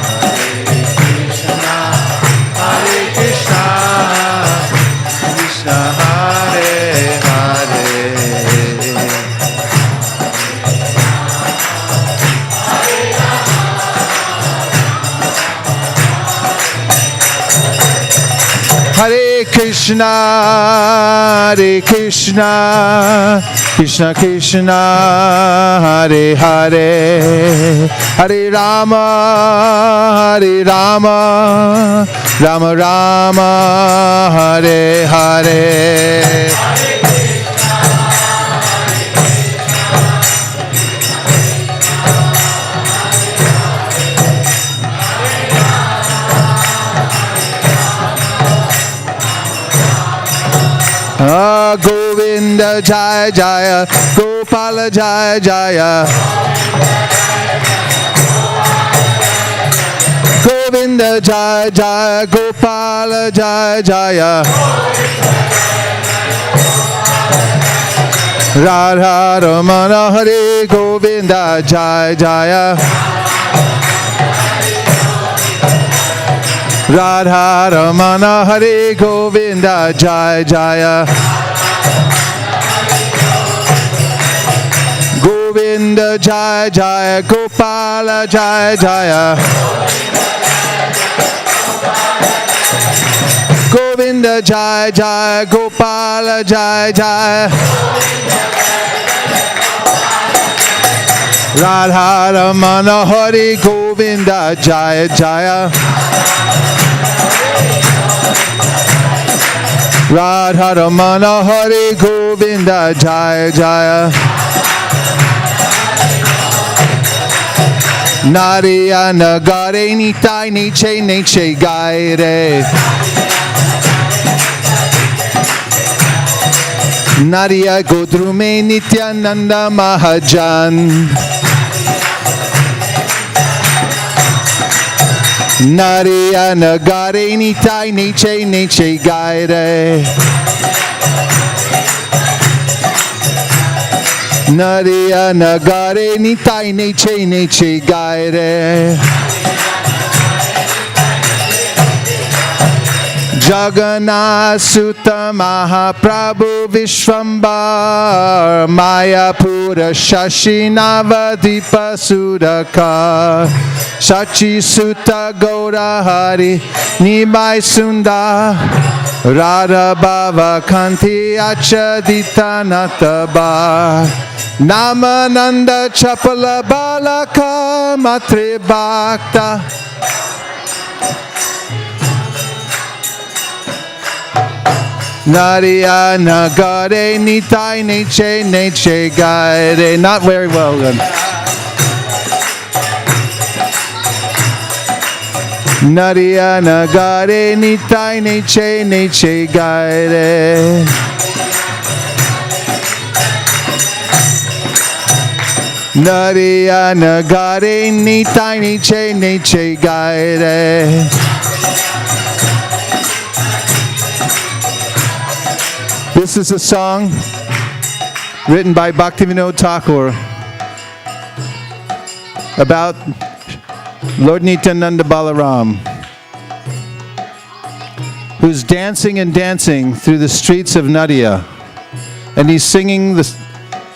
Hare Krishna, Hare Krishna, Krishna Krishna, Hare Hare, Hare Rama, Rama Rama, Hare Hare. Govinda Jaya Jaya, Gopala Jaya Jaya. Govinda Jaya Jaya, Gopala Jaya Jaya. Radha Ramana Hare Govinda Jaya Jaya. Radha Ramana Hare Govinda Jaya Jaya. Govinda Jaya Jaya, Gopala Jaya Jaya. Govinda Jaya Jaya, Gopala Jaya Jaya. Radha Ramana Hare Govinda Jaya Jaya. Radha Ramana Hare Govinda Jaya Jaya. Nariya Nagare Nitai Niche Niche Gaire. Nariya Godrume Nityananda Mahajan. Nariya Nagare Nitai Niche Niche Gaire. Nariya Nagare Nitai Niche Niche Gaire. Jagannath Sutta Mahaprabhu Vishwambar Mayapura Shashi Navadipa Sudaka Sachi Sutta Gaura Hari Nibai Sunda Radha Bhava Kanti Achadita Nataba Namananda Chapala Balaka Matre Bhakta. Nariya Nagare Nitai Niche Niche Gaire. Not very well done. Nariya Nagare Nitai Niche Niche Gaire. Nariya Nagare Nitai Niche Niche Gaire. This is a song written by Bhaktivinoda Thakur about Lord Nityananda Balaram, who's dancing and dancing through the streets of Nadia, and he's singing the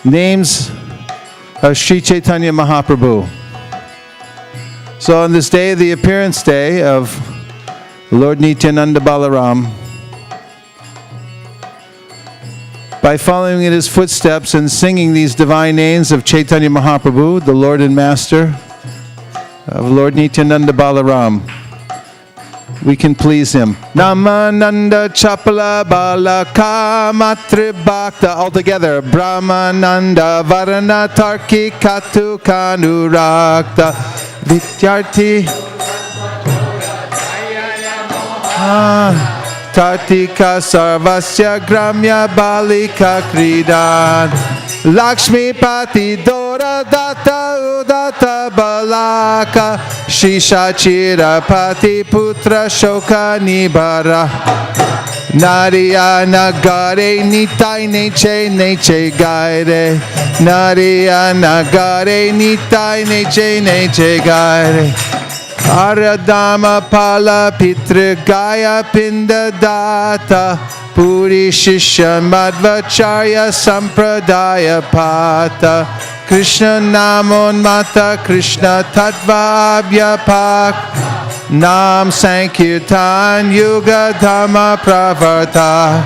names of Sri Chaitanya Mahaprabhu. So on this day, the appearance day of Lord Nityananda Balaram, by following in his footsteps and singing these divine names of Chaitanya Mahaprabhu, the Lord and Master of Lord Nityananda Balaram, we can please him. Namananda Chapala Balaka Matre Bhakta. All together. Brahmananda Varana Tarki Katu Kanurakta Vidyarthi Tartika Sarvasya Gramya Balika Kridan Lakshmi Pati Dora Data Udata Balaka Shisha Chira Pati Putra Shoka Nibara Nariya Nagare Nitai Neche Neche Gaire Nariya Nagare Nitai Neche Neche Gaire Aradama Pala Pitra Gaya Pinda Data Puri Shishya Madhvacharya Sampradaya Pata Krishna Namon Mata Krishna Tattva Abhyapak Nam Sankirtan Yuga Dhamma Pravarta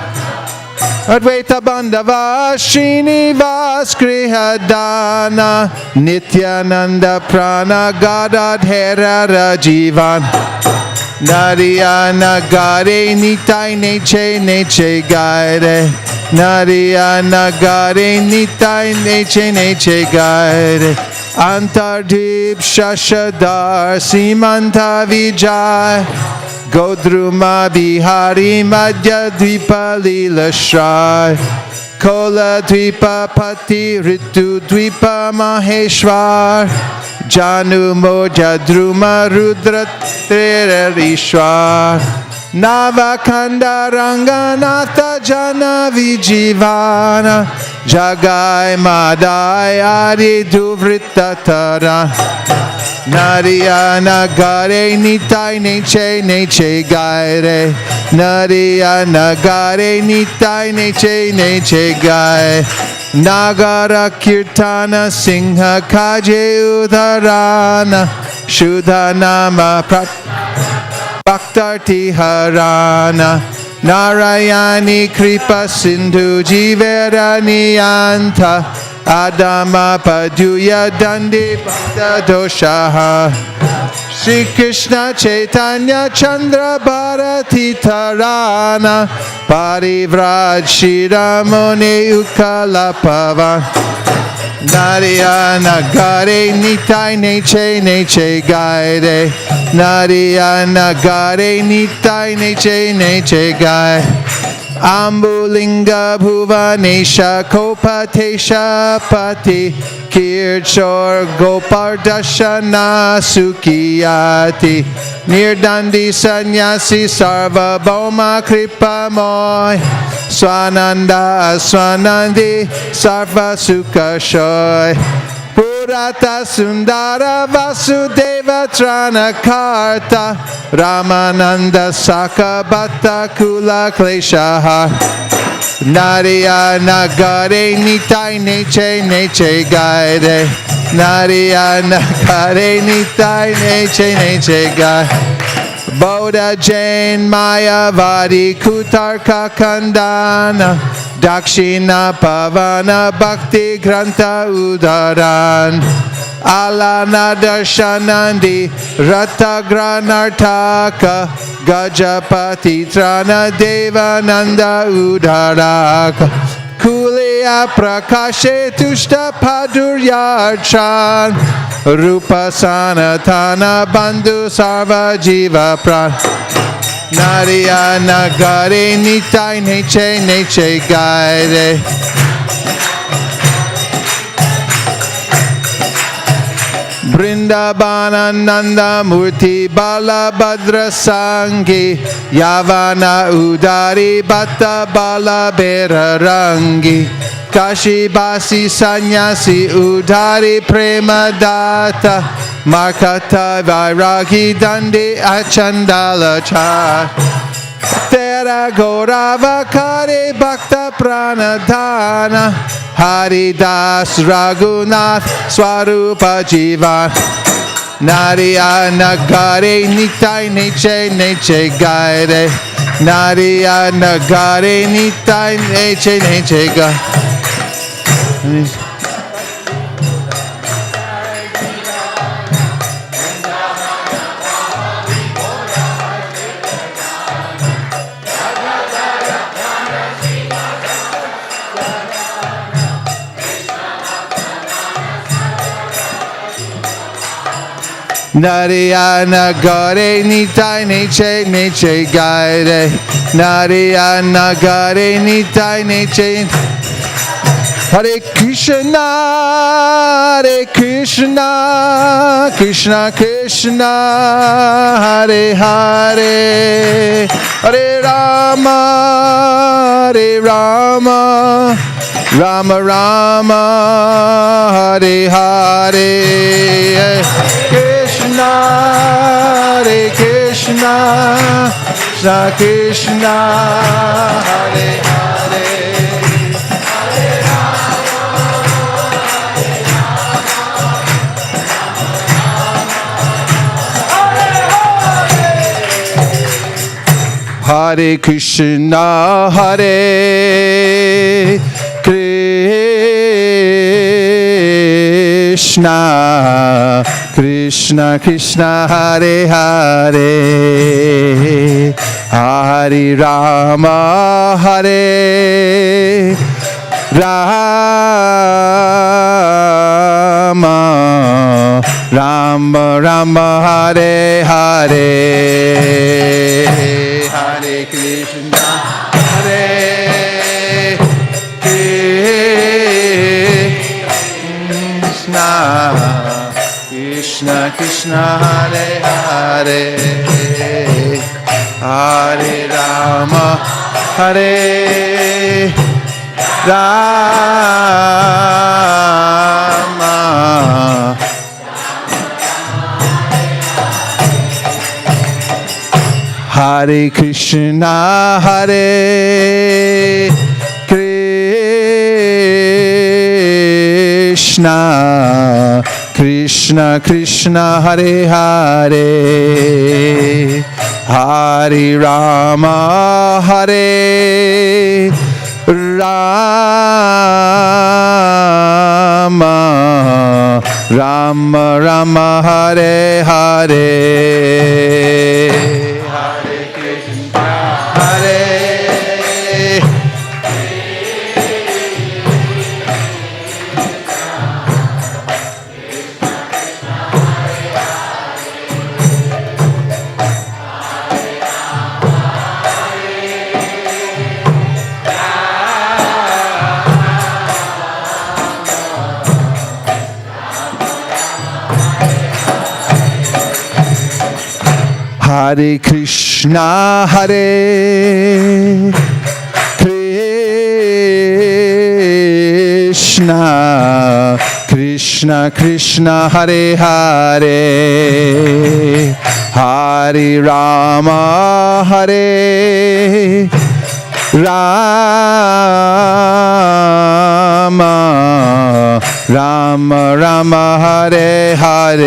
Advaita Bandhava Srinivas Grihadana Nityananda Prana Gadadhara Rajivan Narayana Gare Nitai Neche Neche Gaire Narayana Gare Nitai Neche Neche Gaire Antardip Shashadar Simanta Vijay Godruma Bihari Madhya Dvipa Lila Shrai Kola Dvipa Pati Ritu Dvipa Maheshwar Janu Moja Druma Rudra Terarishwar Navakanda Ranganatha Jana Vijivana Jagai Madai Adi Duvrita Tara Narayana Gare Nitai Neche Neche Gaire Narayana Gare Nitai Neche Neche Gaire Nagara Kirtana Singha Kaje Udharana Shudhanama Bhaktarti Harana Narayani Kripa Sindhu Jiverani Anta Adama Paduya Dandi Bhakta Doshaha Sri Krishna Chaitanya Chandra Bharati Tarana Parivraj Shiramone Ukalapava Narayana Gare Nitai Neche Neche Gaire Narayana Gare Nitai Neche Neche Gaire Ambulinga Bhuvanesha Kopatesha Pati Kirchor Gopardashana Sukiyati Nirdandi Sanyasi Sarva Bhauma Kripa Moy Swananda Swanandi Sarva Sukashoy Purata Sundara Vasudeva Tranakarta Ramananda Sakabata Kula Kleshaha Narayana Gare Nitai Neche Neche Gaire Narayana Gare Nitai Neche Neche Gaire Bodha Jain Mayavadi Kutarka Kandana Dakshina Pavana Bhakti Granta Udaran Alana Darshanandi Ratagranartaka Gajapati Trana Devananda Udaraka Kuliya Prakashe Tushta Paduryarchan Rupa Sanatana Bandhu Sarva Jiva Pran Narayana Gare Nitai Neche Neche Gaire Brindabana Nanda Murti Balabhadra Sangi Yavana Udari Bhatta Balabhera Rangi Kashi Basi Sanyasi Udari Prema Data Markata Vairagi Dandi Achandala Cha Tera Gaurava Kare Bhakta Pranadhana Haridas Raghunath Swarupa Jivan Narayana Gare Nitai Neche Neche Gaire Narayana Gare Nitai Neche Neche Gaire Narayana Gare Nitai Neche Neche Gaire Narayana Gare Nitai Neche Hare Krishna Krishna Krishna Hare Hare Hare Rama Rama Rama Hare Hare Krishna Krishna Krishna Hare Hare Hare Krishna, Hare Krishna, Krishna Krishna, Hare Hare, Hare Rama, Hare Rama, Rama Rama, Hare Hare, Hare Krishna, Hare Krishna, Krishna Krishna, Hare Hare, Hare Rama, Hare Rama, Hare Krishna, Hare Krishna, Krishna Krishna, Hare Hare, Hare Rama, Hare Rama, Rama Rama, Hare Hare, Hare Krishna, Hare Hare Krishna, Hare Krishna, Krishna Krishna, Hare Hare, Hare Rama, Hare Rama, Rama Rama, Hare Hare,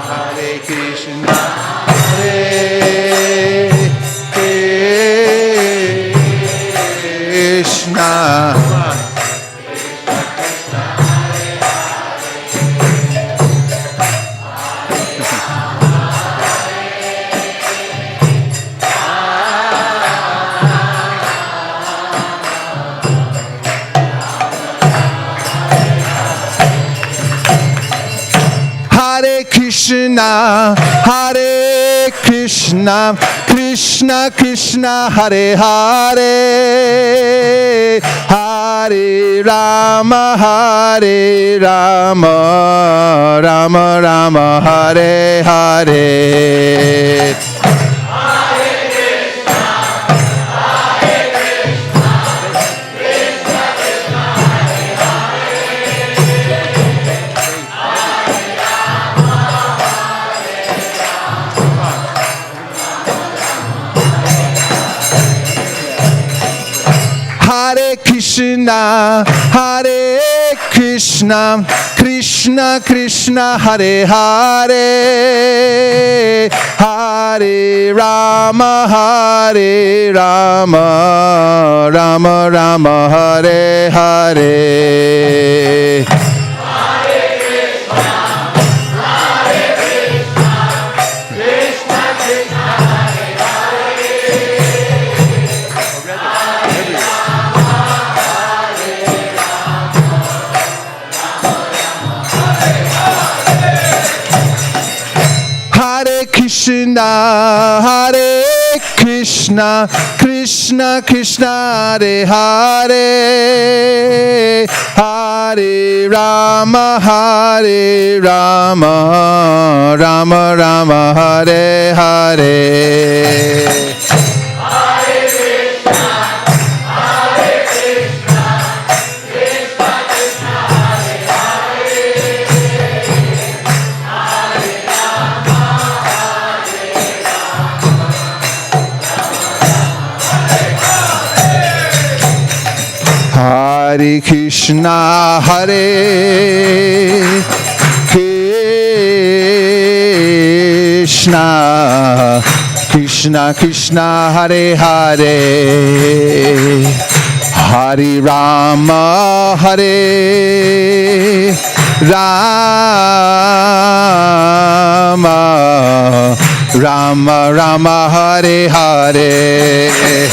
Hare Krishna, Hare Krishna, Hare Krishna, Hare Krishna, Krishna Krishna, Hare Hare, Hare Rama, Hare Rama, Rama Rama, Hare Hare. Hare Krishna, Hare Krishna, Krishna Krishna, Hare Hare, Hare Rama, Hare Rama, Rama Rama, Hare Hare. Krishna, Hare Krishna, Krishna Krishna, Hare Hare, Hare Rama, Hare Rama, Rama Rama, Hare Hare. Hare Krishna, Hare Krishna, Krishna Krishna Hare Hare, Hare Rama Hare Rama, Rama Rama Hare Hare.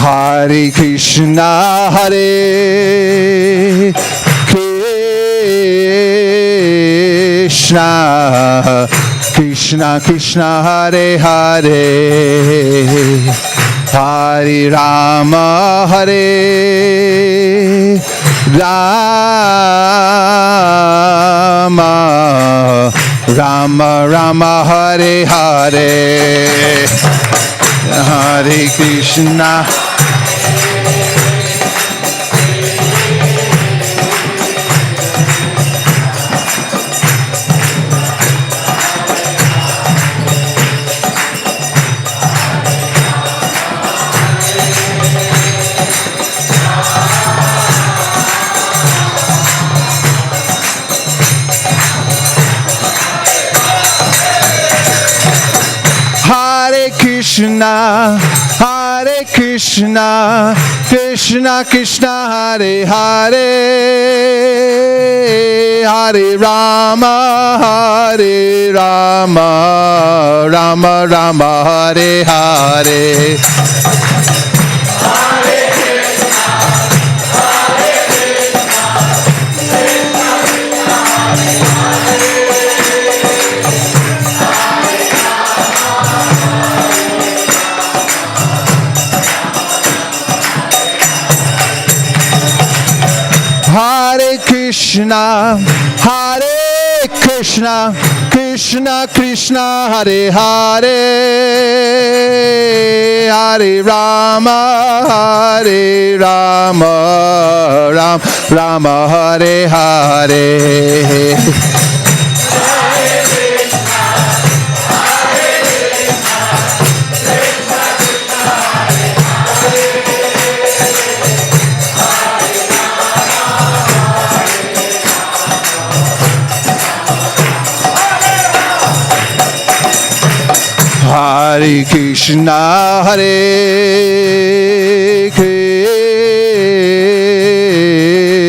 Hare Krishna, Hare Krishna, Krishna Krishna, Hare Hare, Hare Rama, Hare Rama, Rama Rama, Hare Hare. Hare Krishna, Hare Krishna, Hare Krishna, Krishna Krishna, Hare Hare, Hare Rama, Hare Rama, Rama Rama, Hare Hare. Hare Krishna, Hare Krishna, Krishna Krishna, Hare Hare, Hare Rama, Hare Rama, Ram Rama, Hare Hare. Hare Krishna, Hare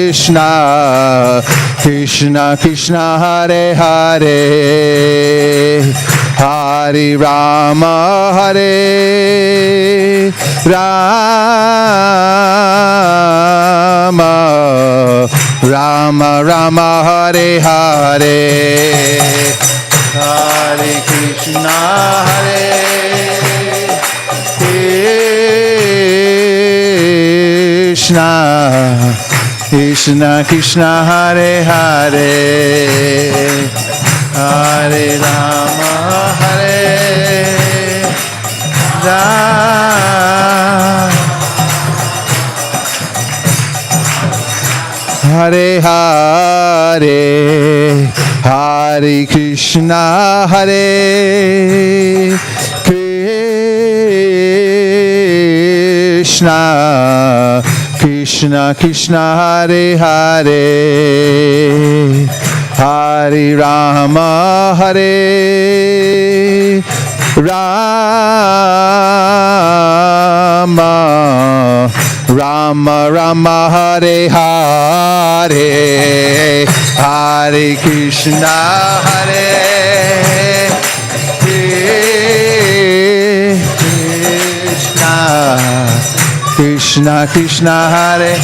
Krishna, Krishna Krishna, Hare Hare, Hare Rama, Hare Rama, Rama Rama, Hare Hare. Hare Krishna, Hare Krishna, Krishna Krishna, Hare Hare, Hare Rama, Hare Rama, Hare Hare, Hare Krishna, Hare Krishna, Krishna Krishna, Hare Hare, Hare Rama, Hare Rama, Rama Rama, Hare Hare, Hare Krishna, Hare Krishna, Krishna Krishna, Hare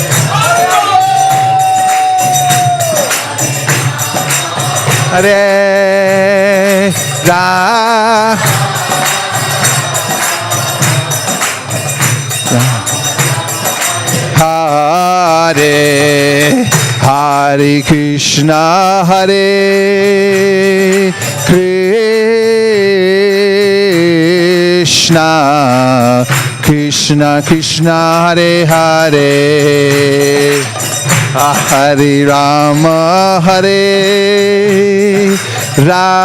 Hare Rama, Hare Hare Krishna, Hare Krishna, Krishna, Krishna Krishna, Hare Hare, Hare Rama, Hare Rama,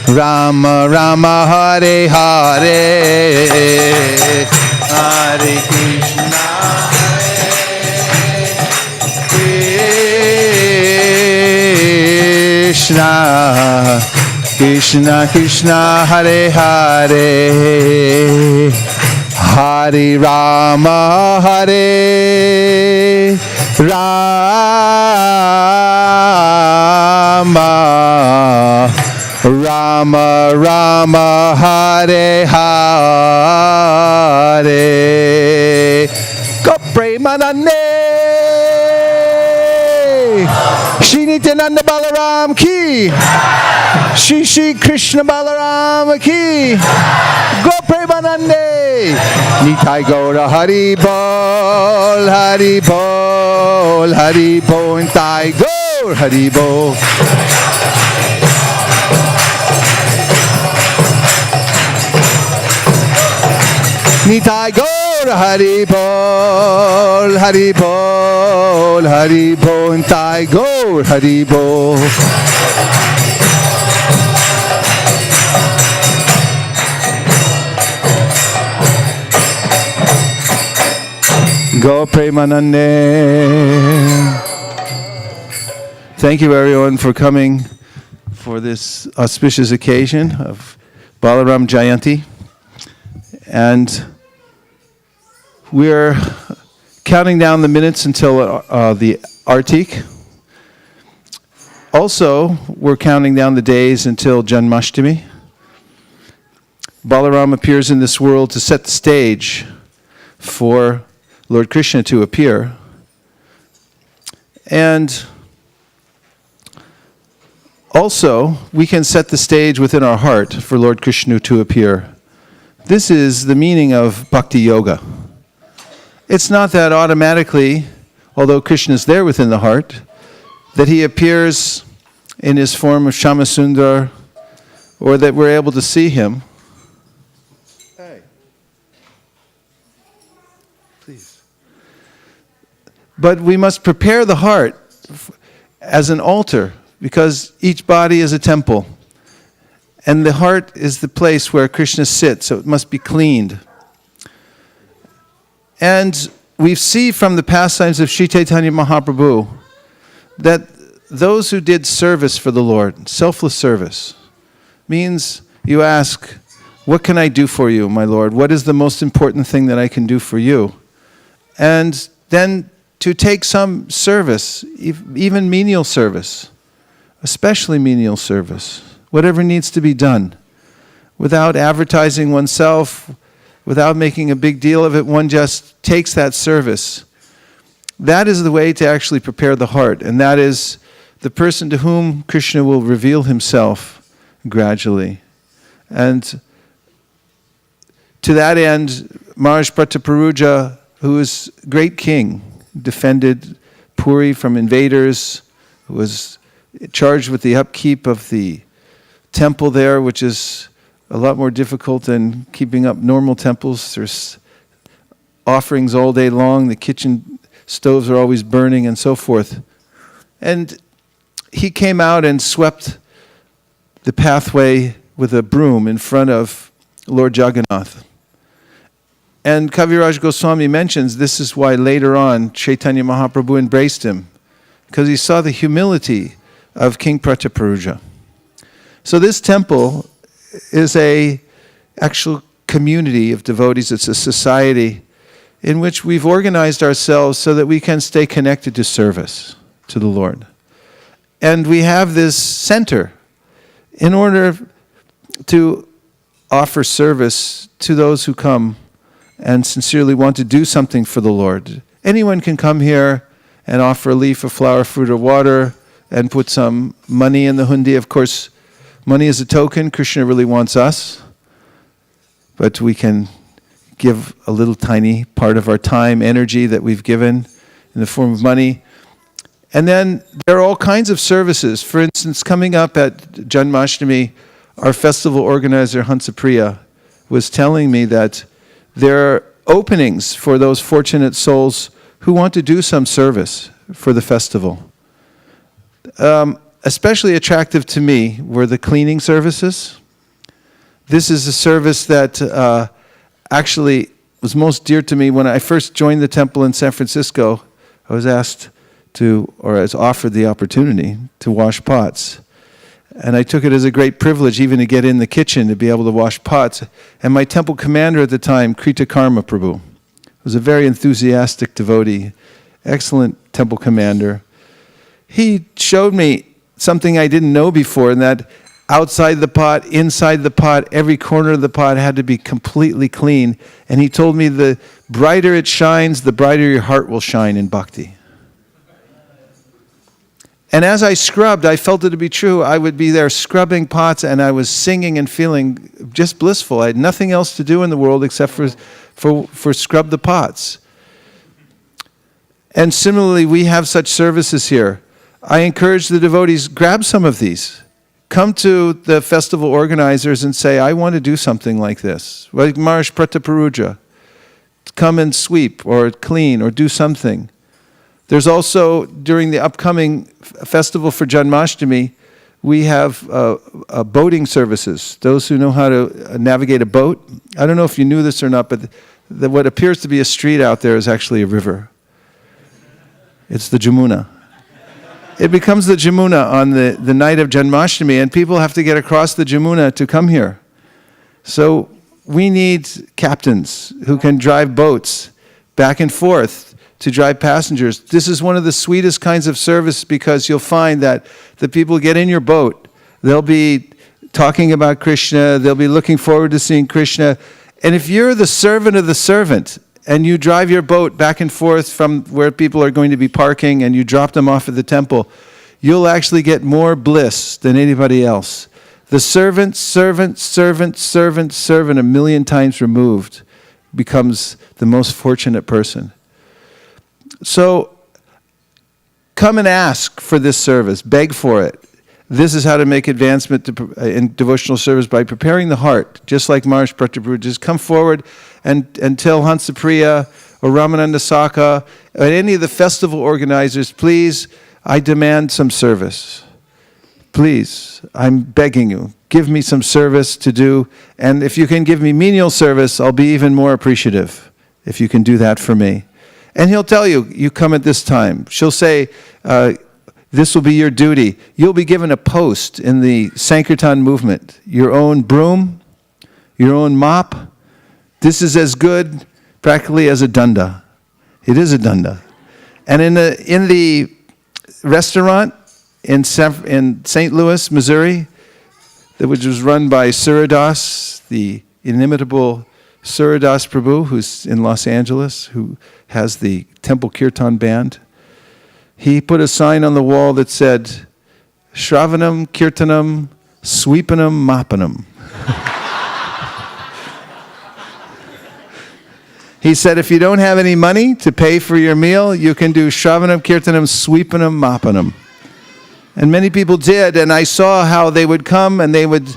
Rama Rama, Hare Hare, Hare Krishna, Krishna, Krishna Krishna, Hare Hare, Hare Rama, Hare Rama, Rama Rama, Hare Hare. Go Premanande, Shri Nityananda Balaram ki, Shri Shri Krishna Balaram ki, Go Premanande, Nitai Gaura Hari Bol, Hari Bol, Hari Bol, Nitai Gaur Hari Bol. Nitai Gaur Hari Bol, Hari Bol, Hari Bol, Nitai Gaur Hari Bol. Go Premanande. Thank you everyone for coming for this auspicious occasion of Balaram Jayanti. And we're counting down the minutes until the Artik. Also, we're counting down the days until Janmashtami. Balaram appears in this world to set the stage for Lord Krishna to appear. And also, we can set the stage within our heart for Lord Krishna to appear. This is the meaning of Bhakti Yoga. It's not that automatically, although Krishna is there within the heart, that he appears in his form of Shamasundar, or that we're able to see him. Hey. Please. But we must prepare the heart as an altar, because each body is a temple. And the heart is the place where Krishna sits, so it must be cleaned. And we see from the pastimes of Sri Chaitanya Mahaprabhu that those who did service for the Lord, selfless service, means you ask, what can I do for you, my Lord? What is the most important thing that I can do for you? And then to take some service, even menial service, especially menial service, whatever needs to be done, without advertising oneself, without making a big deal of it, one just takes that service. That is the way to actually prepare the heart, and that is the person to whom Krishna will reveal himself gradually. And to that end, Maharaj Prataparuja, who is great king, defended Puri from invaders, who was charged with the upkeep of the temple there, which is a lot more difficult than keeping up normal temples. There's offerings all day long, the kitchen stoves are always burning and so forth. And he came out and swept the pathway with a broom in front of Lord Jagannath. And Kaviraj Goswami mentions this is why later on Chaitanya Mahaprabhu embraced him, because he saw the humility of King Prataparuja. So this temple is a actual community of devotees. It's a society in which we've organized ourselves so that we can stay connected to service to the Lord. And we have this center in order to offer service to those who come and sincerely want to do something for the Lord. Anyone can come here and offer a leaf, a flower, fruit, or water, and put some money in the hundi. Of course, money is a token. Krishna really wants us. But we can give a little tiny part of our time, energy that we've given in the form of money. And then there are all kinds of services. For instance, coming up at Janmashtami, our festival organizer, Hansapriya, was telling me that there are openings for those fortunate souls who want to do some service for the festival. Especially attractive to me were the cleaning services. This is a service that actually was most dear to me. When I first joined the temple in San Francisco, I was asked to, or I was offered the opportunity to wash pots. And I took it as a great privilege even to get in the kitchen to be able to wash pots. And my temple commander at the time, Krita Karma Prabhu, was a very enthusiastic devotee, excellent temple commander. He showed me something I didn't know before, and that outside the pot, inside the pot, every corner of the pot had to be completely clean. And he told me the brighter it shines, the brighter your heart will shine in bhakti. And as I scrubbed, I felt it to be true. I would be there scrubbing pots, and I was singing and feeling just blissful. I had nothing else to do in the world except for scrub the pots. And similarly, we have such services here. I encourage the devotees, grab some of these. Come to the festival organizers and say, I want to do something like this. Like Marish Prataparuja. Come and sweep or clean or do something. There's also, during the upcoming festival for Janmashtami, we have boating services. Those who know how to navigate a boat. I don't know if you knew this or not, but what appears to be a street out there is actually a river. It's the Jamuna. It becomes the Jamuna on the night of Janmashtami, and people have to get across the Jamuna to come here. So we need captains who can drive boats back and forth to drive passengers. This is one of the sweetest kinds of service, because you'll find that the people get in your boat, they'll be talking about Krishna, they'll be looking forward to seeing Krishna. And if you're the servant of the servant, and you drive your boat back and forth from where people are going to be parking, and you drop them off at the temple, you'll actually get more bliss than anybody else. The servant, servant, servant, servant, servant, 1,000,000 times removed, becomes the most fortunate person. So, come and ask for this service. Beg for it. This is how to make advancement in devotional service, by preparing the heart, just like Marish Prataparuja. Just come forward and tell Hansapriya or Ramananda Saka or any of the festival organizers, please, I demand some service. Please, I'm begging you, give me some service to do. And if you can give me menial service, I'll be even more appreciative if you can do that for me. And he'll tell you, you come at this time. She'll say, this will be your duty. You'll be given a post in the Sankirtan movement. Your own broom, your own mop. This is as good practically as a dunda. It is a dunda. And in the restaurant in St. Louis, Missouri, which was run by Suradas, the inimitable Suradas Prabhu, who's in Los Angeles, who has the Temple Kirtan Band. He put a sign on the wall that said, Shravanam, Kirtanam, Sweepanam, Mapanam. He said, if you don't have any money to pay for your meal, you can do Shravanam, Kirtanam, Sweepanam, Mapanam. And many people did, and I saw how they would come and they would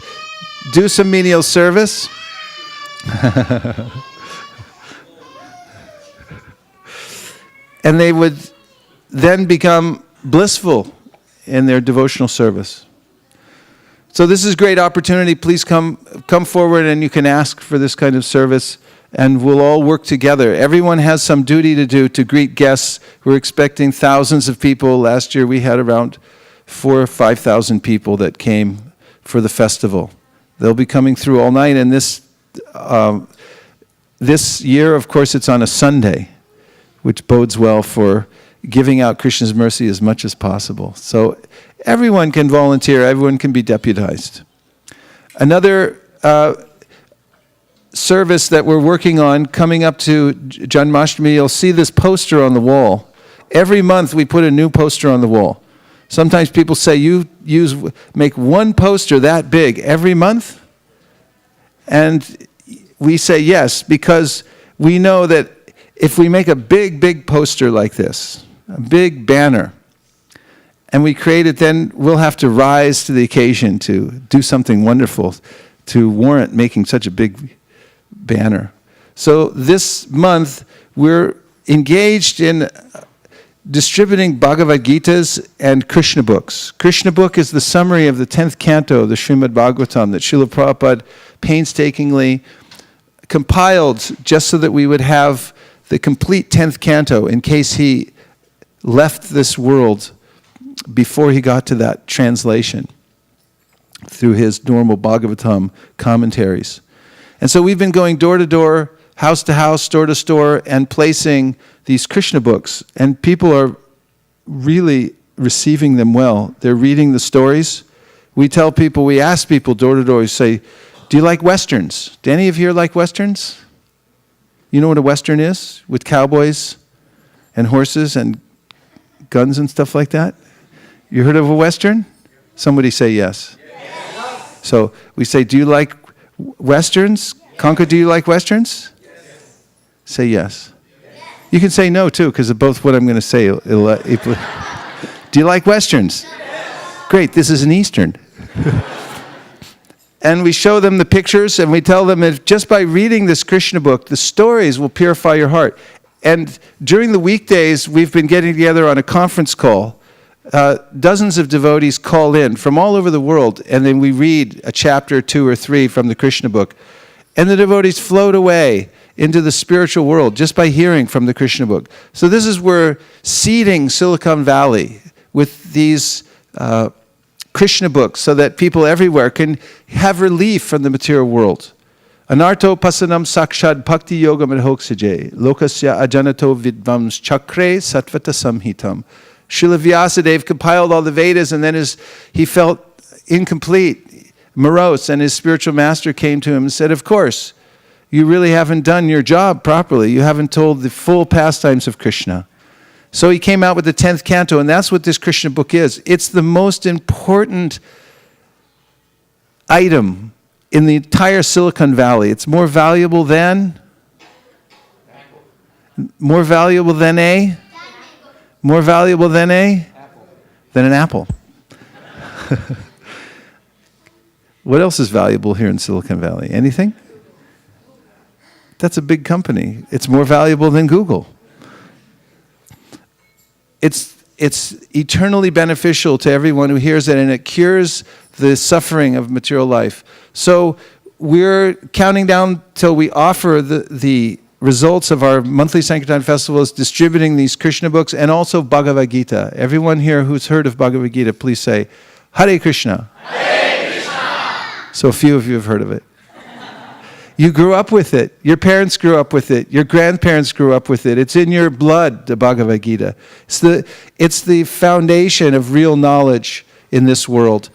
do some menial service. And they would then become blissful in their devotional service. So this is a great opportunity. Please come forward, and you can ask for this kind of service, and we'll all work together. Everyone has some duty to do to greet guests. We're expecting thousands of people. Last year we had around 4,000 or 5,000 people that came for the festival. They'll be coming through all night, and this year, of course, it's on a Sunday, which bodes well for giving out Krishna's mercy as much as possible. So everyone can volunteer, everyone can be deputized. Another service that we're working on coming up to Janmashtami, you'll see this poster on the wall. Every month we put a new poster on the wall. Sometimes people say, you make one poster that big every month? And we say yes, because we know that if we make a big, big poster like this, a big banner, And we created, then we'll have to rise to the occasion to do something wonderful to warrant making such a big banner. So this month, we're engaged in distributing Bhagavad Gitas and Krishna books. Krishna book is the summary of the 10th canto of the Srimad Bhagavatam that Srila Prabhupada painstakingly compiled just so that we would have the complete 10th canto in case he left this world before he got to that translation through his normal Bhagavatam commentaries. And so we've been going door to door, house to house, store to store, and placing these Krishna books. And people are really receiving them well. They're reading the stories. We tell people, we ask people door to door, we say, do you like Westerns? Do any of you here like Westerns? You know what a Western is? With cowboys and horses and guns and stuff like that? You heard of a Western? Somebody say yes. Yes. So we say, do you like Westerns? Yes. Conker, do you like Westerns? Yes. Say yes. Yes. You can say no too, because of both what I'm going to say. Do you like Westerns? Yes. Great, this is an Eastern. And we show them the pictures, and we tell them that just by reading this Krishna book, the stories will purify your heart. And during the weekdays, we've been getting together on a conference call. Dozens of devotees call in from all over the world, and then we read a chapter, 2 or 3 from the Krishna book. And the devotees float away into the spiritual world just by hearing from the Krishna book. So this is where seeding Silicon Valley with these Krishna books so that people everywhere can have relief from the material world. Anarto pasanam sakshad bhakti yoga madhoksaje lokasya ajanato vidvams chakre satvata samhitam. Srila Vyasadeva compiled all the Vedas, and then he felt incomplete, morose, and his spiritual master came to him and said, of course, you really haven't done your job properly. You haven't told the full pastimes of Krishna. So he came out with the 10th canto, and that's what this Krishna book is. It's the most important item in the entire Silicon Valley. It's more valuable than? More valuable than a? More valuable than a? Apple. Than an apple. What else is valuable here in Silicon Valley? Anything? That's a big company. It's more valuable than Google. It's eternally beneficial to everyone who hears it, and it cures the suffering of material life. So we're counting down till we offer the results of our monthly Sankirtan festivals, distributing these Krishna books, and also Bhagavad Gita. Everyone here who's heard of Bhagavad Gita, please say, Hare Krishna. Hare Krishna. So few of you have heard of it. You grew up with it. Your parents grew up with it. Your grandparents grew up with it. It's in your blood, the Bhagavad Gita. It's the foundation of real knowledge in this world.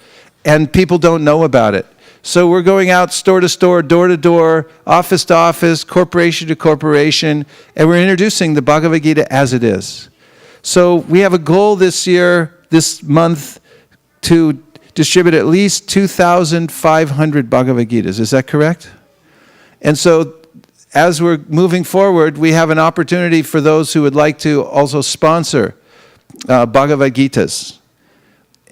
And people don't know about it. So we're going out store to store, door to door, office to office, corporation to corporation, and we're introducing the Bhagavad Gita as it is. So we have a goal this year, this month, to distribute at least 2,500 Bhagavad Gitas. Is that correct? And so as we're moving forward, we have an opportunity for those who would like to also sponsor Bhagavad Gitas.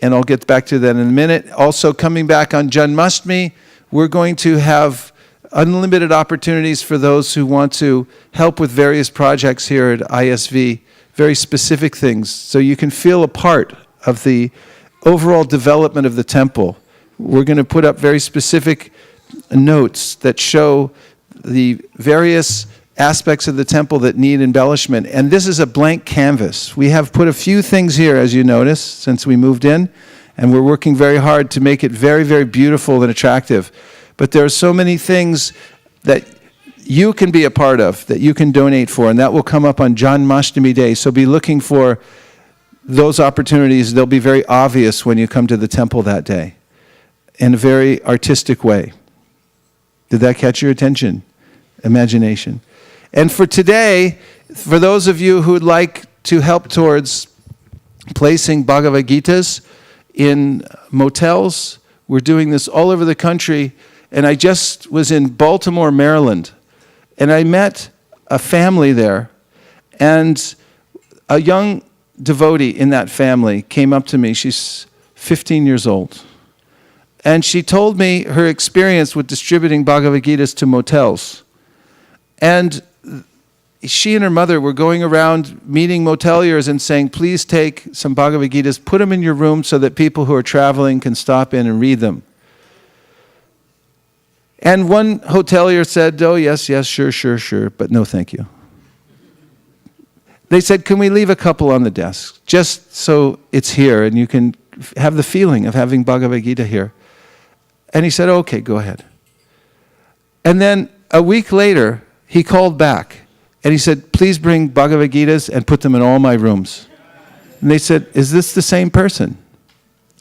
And I'll get back to that in a minute. Also coming back on Janmashtami, we're going to have unlimited opportunities for those who want to help with various projects here at ISV, very specific things, so you can feel a part of the overall development of the temple. We're going to put up very specific notes that show the various aspects of the temple that need embellishment. And this is a blank canvas. We have put a few things here, as you notice, since we moved in, and we're working very hard to make it very, very beautiful and attractive. But there are so many things that you can be a part of, that you can donate for, and that will come up on Janmashtami Day. So be looking for those opportunities. They'll be very obvious when you come to the temple that day, in a very artistic way. Did that catch your attention? Imagination. And for today, for those of you who would like to help towards placing Bhagavad Gitas in motels, we're doing this all over the country. And I just was in Baltimore, Maryland, and I met a family there. And a young devotee in that family came up to me. She's 15 years old. And she told me her experience with distributing Bhagavad Gitas to motels. And she and her mother were going around meeting moteliers and saying, please take some Bhagavad Gitas, put them in your room so that people who are traveling can stop in and read them. And one hotelier said, oh, yes, sure, but no thank you. They said, can we leave a couple on the desk, just so it's here and you can have the feeling of having Bhagavad Gita here? And he said, okay, go ahead. And then a week later, he called back and he said, please bring Bhagavad Gitas and put them in all my rooms. And they said, is this the same person?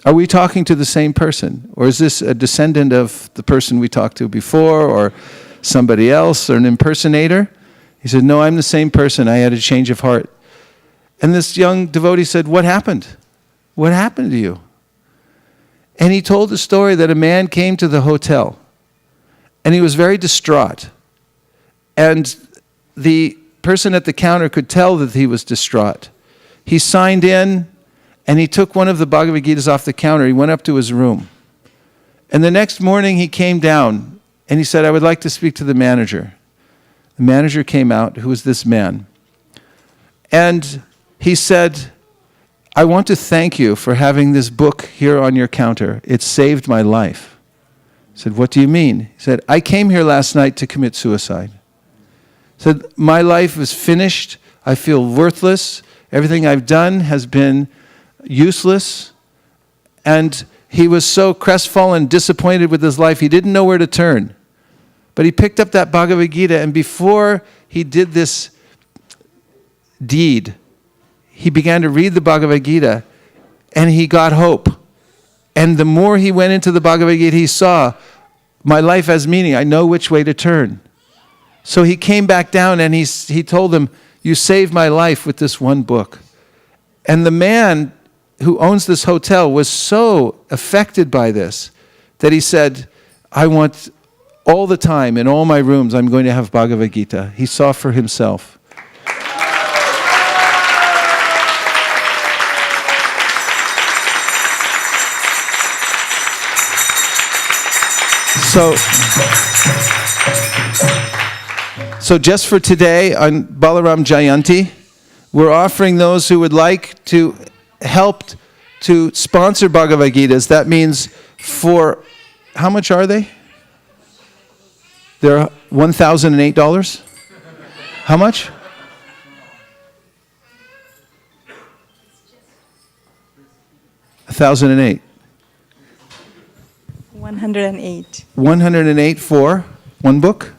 Are we talking to the same person? Or is this a descendant of the person we talked to before, or somebody else, or an impersonator? He said, no, I'm the same person. I had a change of heart. And this young devotee said, what happened? What happened to you? And he told the story that a man came to the hotel and he was very distraught. And the person at the counter could tell that he was distraught. He signed in and he took one of the Bhagavad Gitas off the counter. He went up to his room. And the next morning he came down and he said, I would like to speak to the manager. The manager came out, who was this man. And he said, I want to thank you for having this book here on your counter. It saved my life. I said, what do you mean? He said, I came here last night to commit suicide. He said, my life is finished. I feel worthless. Everything I've done has been useless. And he was so crestfallen, disappointed with his life, he didn't know where to turn. But he picked up that Bhagavad Gita, and before he did this deed, he began to read the Bhagavad Gita, and he got hope. And the more he went into the Bhagavad Gita, he saw, my life has meaning. I know which way to turn. So he came back down, and he told them, you saved my life with this one book. And the man who owns this hotel was so affected by this that he said, I want all the time, in all my rooms, I'm going to have Bhagavad Gita. He saw for himself. So just for today, on Balaram Jayanti, we're offering those who would like to help to sponsor Bhagavad Gitas. That means for, how much are they? They're $1,008. How much? $1,008. 108. 108 for one book?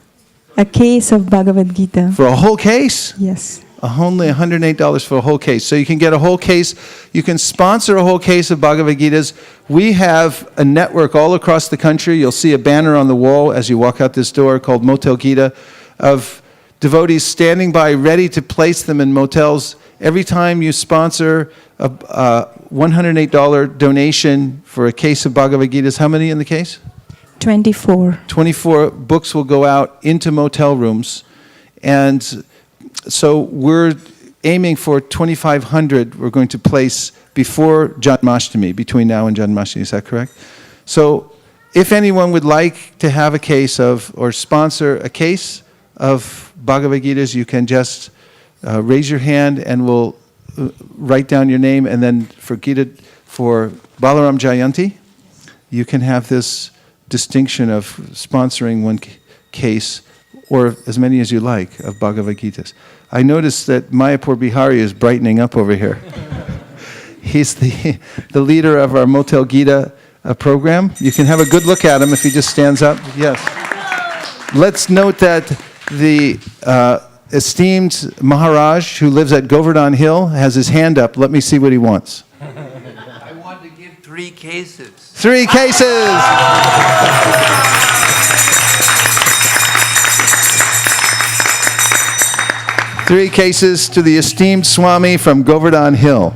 A case of Bhagavad Gita. For a whole case? Yes. Only $108 for a whole case. So you can get a whole case. You can sponsor a whole case of Bhagavad Gitas. We have a network all across the country. You'll see a banner on the wall as you walk out this door called Motel Gita, of devotees standing by ready to place them in motels. Every time you sponsor a $108 donation for a case of Bhagavad Gitas, how many in the case? 24. 24 books will go out into motel rooms. And so we're aiming for 2,500 we're going to place before Janmashtami, between now and Janmashtami. Is that correct? So if anyone would like to have a case of, or sponsor a case of Bhagavad Gitas, you can just raise your hand and we'll write down your name, and then for Gita, for Balaram Jayanti, you can have this distinction of sponsoring one case, or as many as you like, of Bhagavad Gitas. I noticed that Mayapur Bihari is brightening up over here. He's the leader of our Motel Gita program. You can have a good look at him if he just stands up. Yes. Let's note that the esteemed Maharaj, who lives at Govardhan Hill, has his hand up. Let me see what he wants. I want to give 3 cases. 3 cases! 3 cases to the esteemed Swami from Govardhan Hill.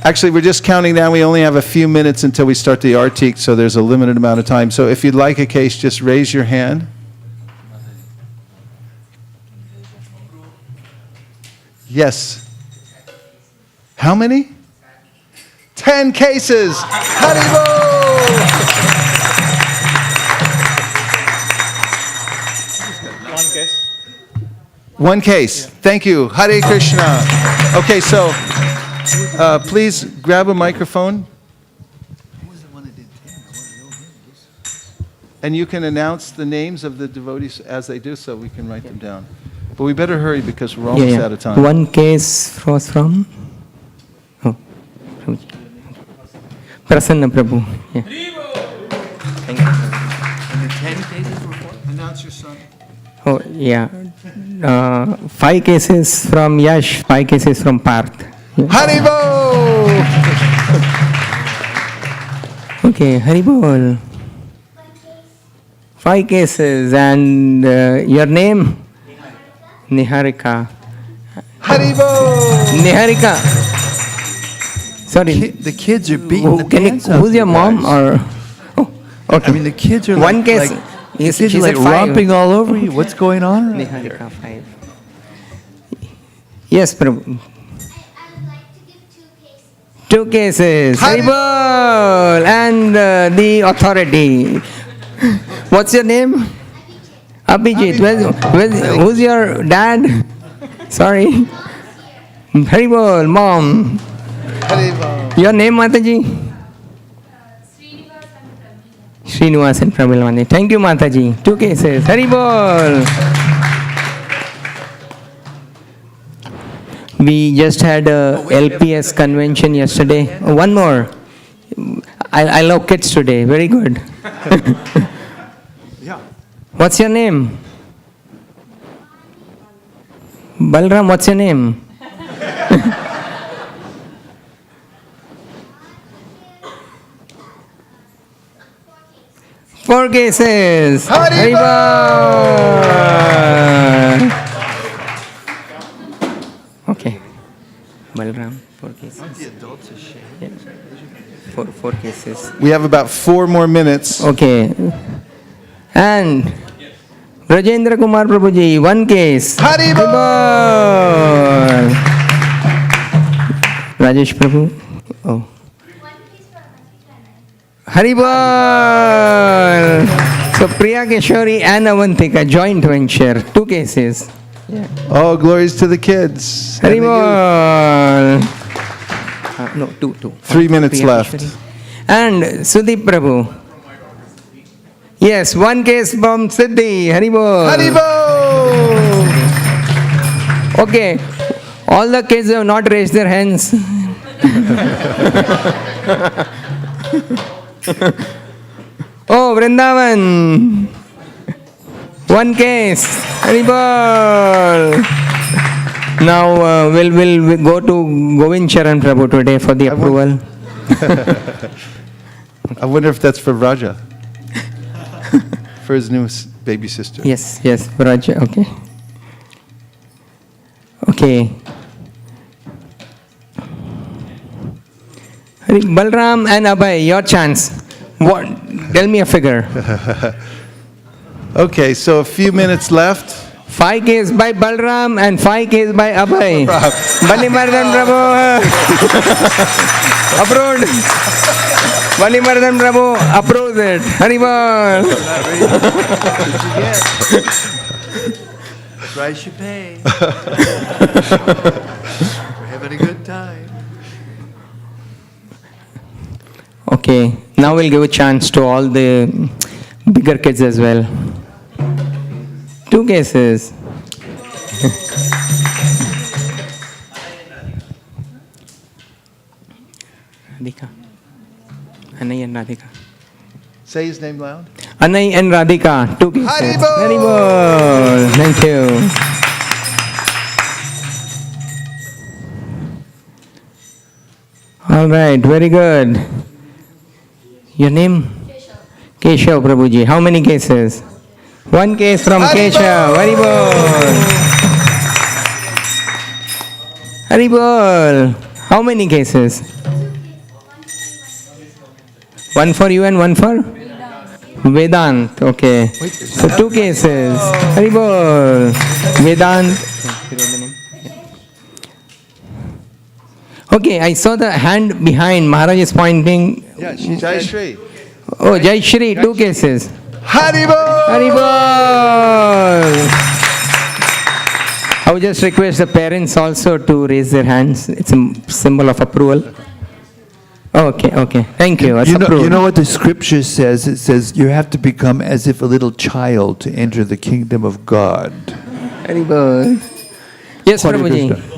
Actually, we're just counting down. We only have a few minutes until we start the artik, so there's a limited amount of time. So if you'd like a case, just raise your hand. Yes. How many? 10 cases. Haribol! One case. Thank you. Hare Krishna. Okay, so please grab a microphone. And you can announce the names of the devotees as they do so we can write them down. But we better hurry because we're almost out of time. One case was from Prasanna Prabhu. Yeah. Thank you. And the 10 cases were for? Announce your son. Oh, yeah. 5 cases from Yash, 5 cases from Parth. Yeah. Haribol! Okay, Haribol. 5 cases. And your name? Niharika. Haribol! Niharika. Sorry. The kids are beating the pants out Who's of your you mom? guys. Or okay. I mean, the kids are One like, case. like He the kids she are like said 5. romping all over you. What's going on? around here? Niharika 5. Yes, Prabhu. I would like to give 2 cases. 2 cases. Haribol! And the authority. What's your name? Abhijit. Who's your dad? Sorry. Haribol, mom. Haribol. Your name, Mataji? Srinivas and Pramilwani. Thank you, Mataji. 2 cases. Haribol. We just had a LPS convention yesterday. One more. I love kids today. Very good. Yeah. What's your name? Balaram, what's your name? Four cases. Haribol. Okay. Balaram, 4 cases. The adults are shaking. Yeah. Four cases. We have about 4 more minutes. Okay. And Rajendra Kumar Prabhuji, 1 case. Haribol! Rajesh Prabhu. Oh. 1 case for Avantika. Haribol! So Priya Keshwari and Avantika, joint venture, 2 cases. Oh, glories to the kids. and the youth. Haribol! No, two. 3 minutes Priya left. Keshwari. And Sudeep Prabhu. Yes, 1 case from Siddhi. Haribol! Haribol! Okay, all the kids have not raised their hands. Oh, Vrindavan. 1 case. Haribol. Now we'll go to Govind Charan Prabhu today for the approval. I wonder if that's for Raja. For his new baby sister. Yes, Raja. Okay. Balram and Abhay, your chance. What? Tell me a figure. Okay, so a few minutes left. 5 case by Balram and 5 case by Abhay. Balimardan Prabhu. Approved. Balimardan Prabhu approves it. Haribol. Price you pay. We're having a good time. Okay, now we'll give a chance to all the bigger kids as well. 2 cases. Radhika. Anay and Radhika. Say his name loud. Anay and Radhika. 2 cases. Haribol! Haribol. Thank you. All right, very good. Your name? Keshav Prabhuji. How many cases? 1 case from Keshav. Haribol. Haribol. How many cases? 1 for you and 1 for? Vedant. Okay. So 2 cases. Haribol. Vedant. Okay, I saw the hand behind. Maharaj is pointing. Yeah, Jai Shri. Oh, Jai Shri, 2 cases. Haribol! Haribol! I would just request the parents also to raise their hands. It's a symbol of approval. Okay. Thank you. That's You approved. know what the scripture says? It says you have to become as if a little child to enter the kingdom of God. Haribol. Yes, Hare Prabhuji. Krishna.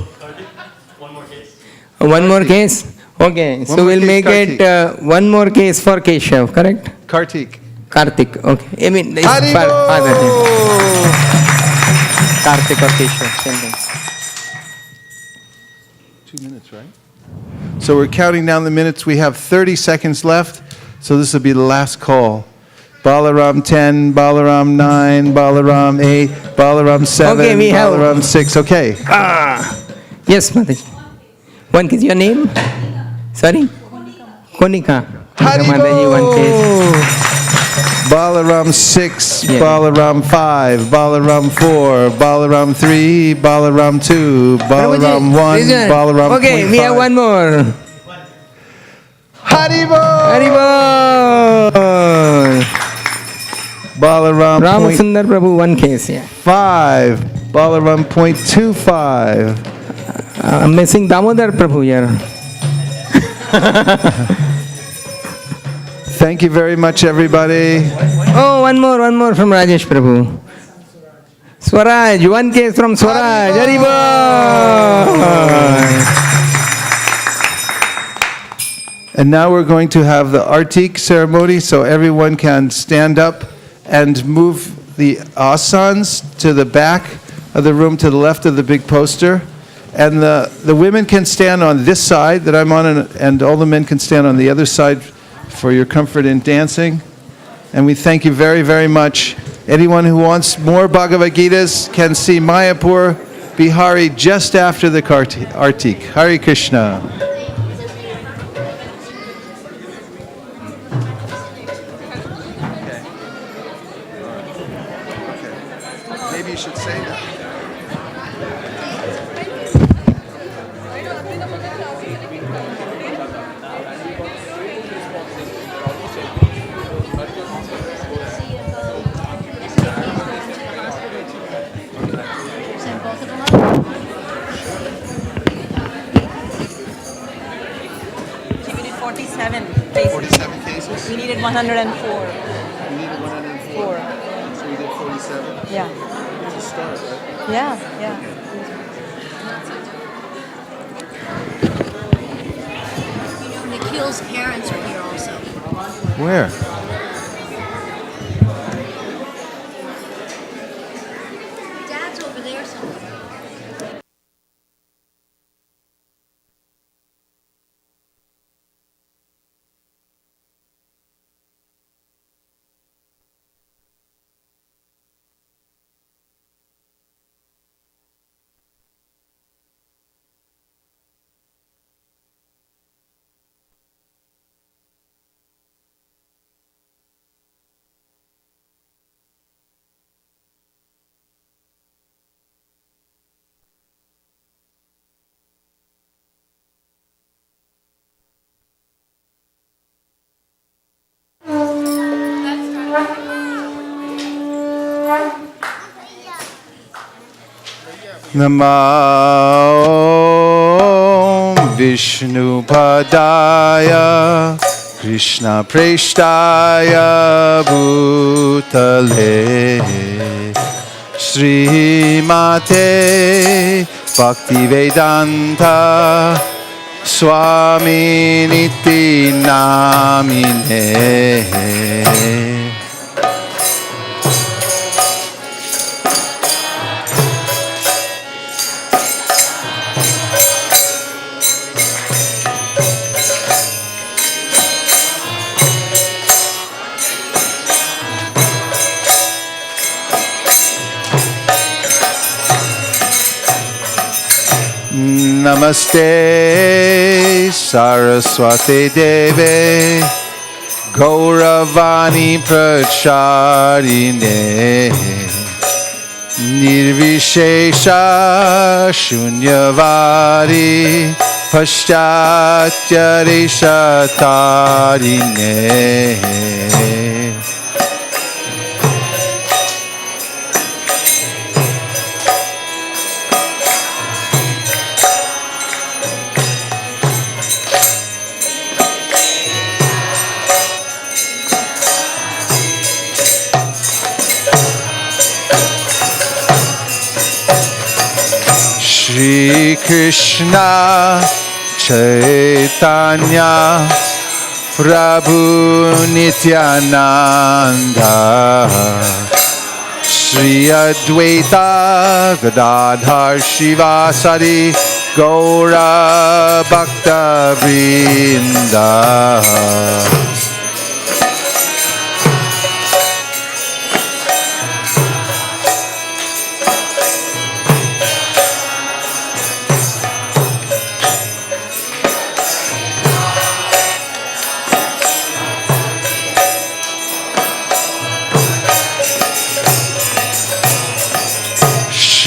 One more case? Okay, so more we'll case, make it one more case for Keshav, correct? Kartik. Kartik, okay. I mean, it's Haribol! father name. Kartik or Keshav, same thing. 2 minutes, right? So we're counting down the minutes. We have 30 seconds left. So this will be the last call. Balaram 10, Balaram 9, Balaram 8, Balaram 7, Okay, we have- Balaram 6. Okay. Yes, Mataji. One case, your name? Sorry? Konika. Mataji, one case. Balaram 6, Yeah. Balaram 5, Balaram 4, Balaram 3, Balaram 2, Balaram 1, Reason. Balaram Okay, we have 0.5. one more. Haribol! Haribol! Balaram Ramasundar Prabhu, one case, yeah. 5, Balaram 0.25. I'm missing Damodar Prabhu here. Thank you very much, everybody. Oh, one more from Rajesh Prabhu. Swaraj, one case from Swaraj. Haribol! And now we're going to have the Artik ceremony, so everyone can stand up and move the asanas to the back of the room to the left of the big poster. And the women can stand on this side that I'm on, and all the men can stand on the other side for your comfort in dancing. And we thank you very, very much. Anyone who wants more Bhagavad Gitas can see Mayapur Bihari just after the Artik. Hare Krishna. Maybe you should say that. Send both of them up. We did 47 cases. 47 cases? We needed 104. We needed 104. So we did 47. Yeah. It's a start, right? Yeah. Nikhil's parents are here also. Where? Dad's over there somewhere. Namo Vishnu Padaya Krishna Preshtaya Bhutale Sri Mate Bhaktivedanta Swami Niti Namine. Namaste Saraswati Deve Gauravani Pracharine Nirvishesha Shunyavadi Paschatyarishatarine Shri Krishna Chaitanya Prabhu Nityananda Shri Advaita Gadadhar Shivasari Gaura Bhakta Vrinda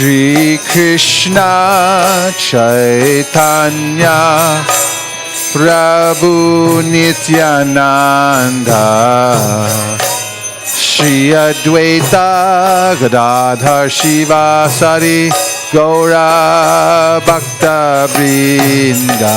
Shri Krishna Chaitanya Prabhu Nityananda Shri Advaita Gadadhar Shivasari Gaura Bhakta Vrinda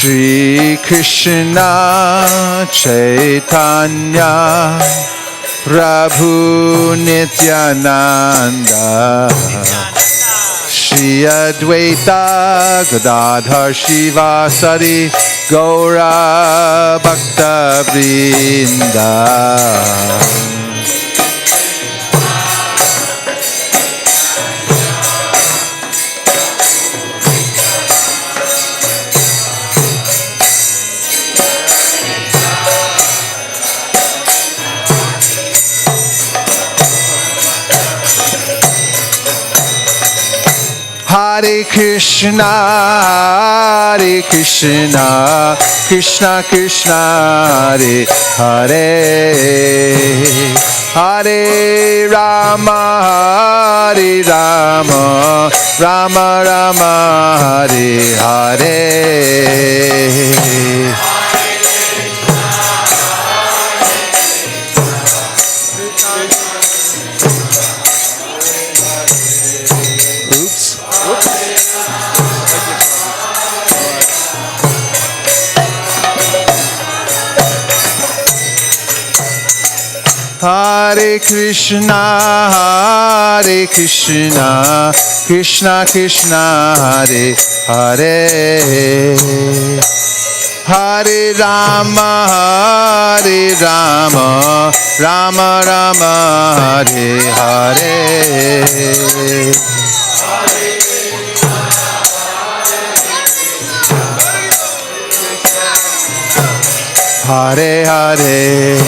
Shri Krishna Chaitanya Prabhu Nityananda Shri Advaita Gadadhar Shivasari Gaura Bhakta Vrinda Hare Krishna, Krishna Krishna, Hare Hare, Hare Rama, Rama Rama, Hare Hare. Hare Krishna, Krishna Krishna, Hare Hare, Hare Rama, Rama Rama, Hare Hare. Hare Hare,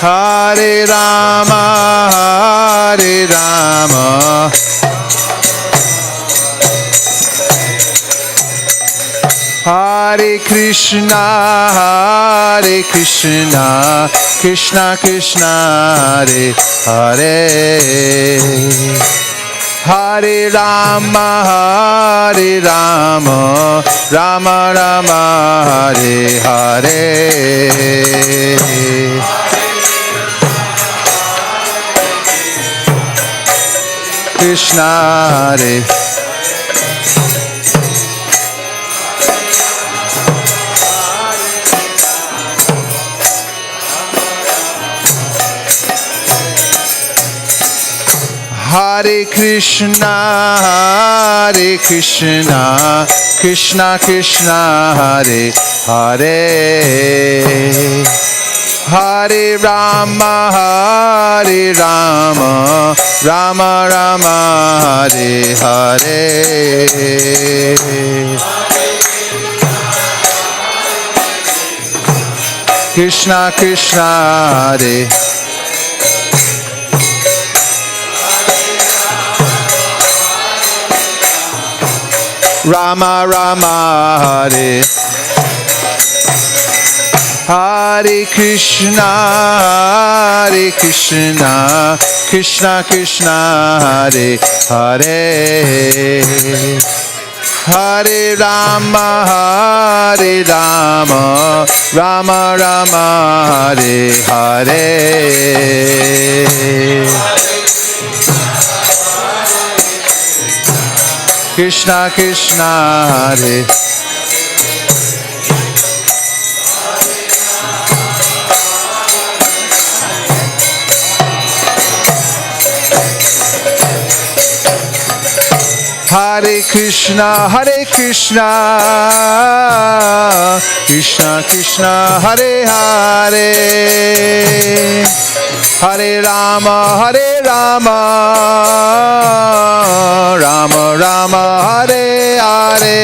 Hare Rama, Hare Krishna, Krishna Krishna, Hare Hare, Hare Rama, Rama Rama, Hare Hare. Krishna Hare. Hare Krishna, Krishna Krishna, Hare Hare, Hare Rama, Rama Rama, Hare Hare. Krishna Krishna, Hare. Rama Rama Hare Hare Krishna Krishna Krishna Hare Hare Hare Rama Rama Rama Hare Hare Krishna Krishna Hare Hare Krishna Krishna Krishna Hare Hare Hare Rama Rama Rama Hare Hare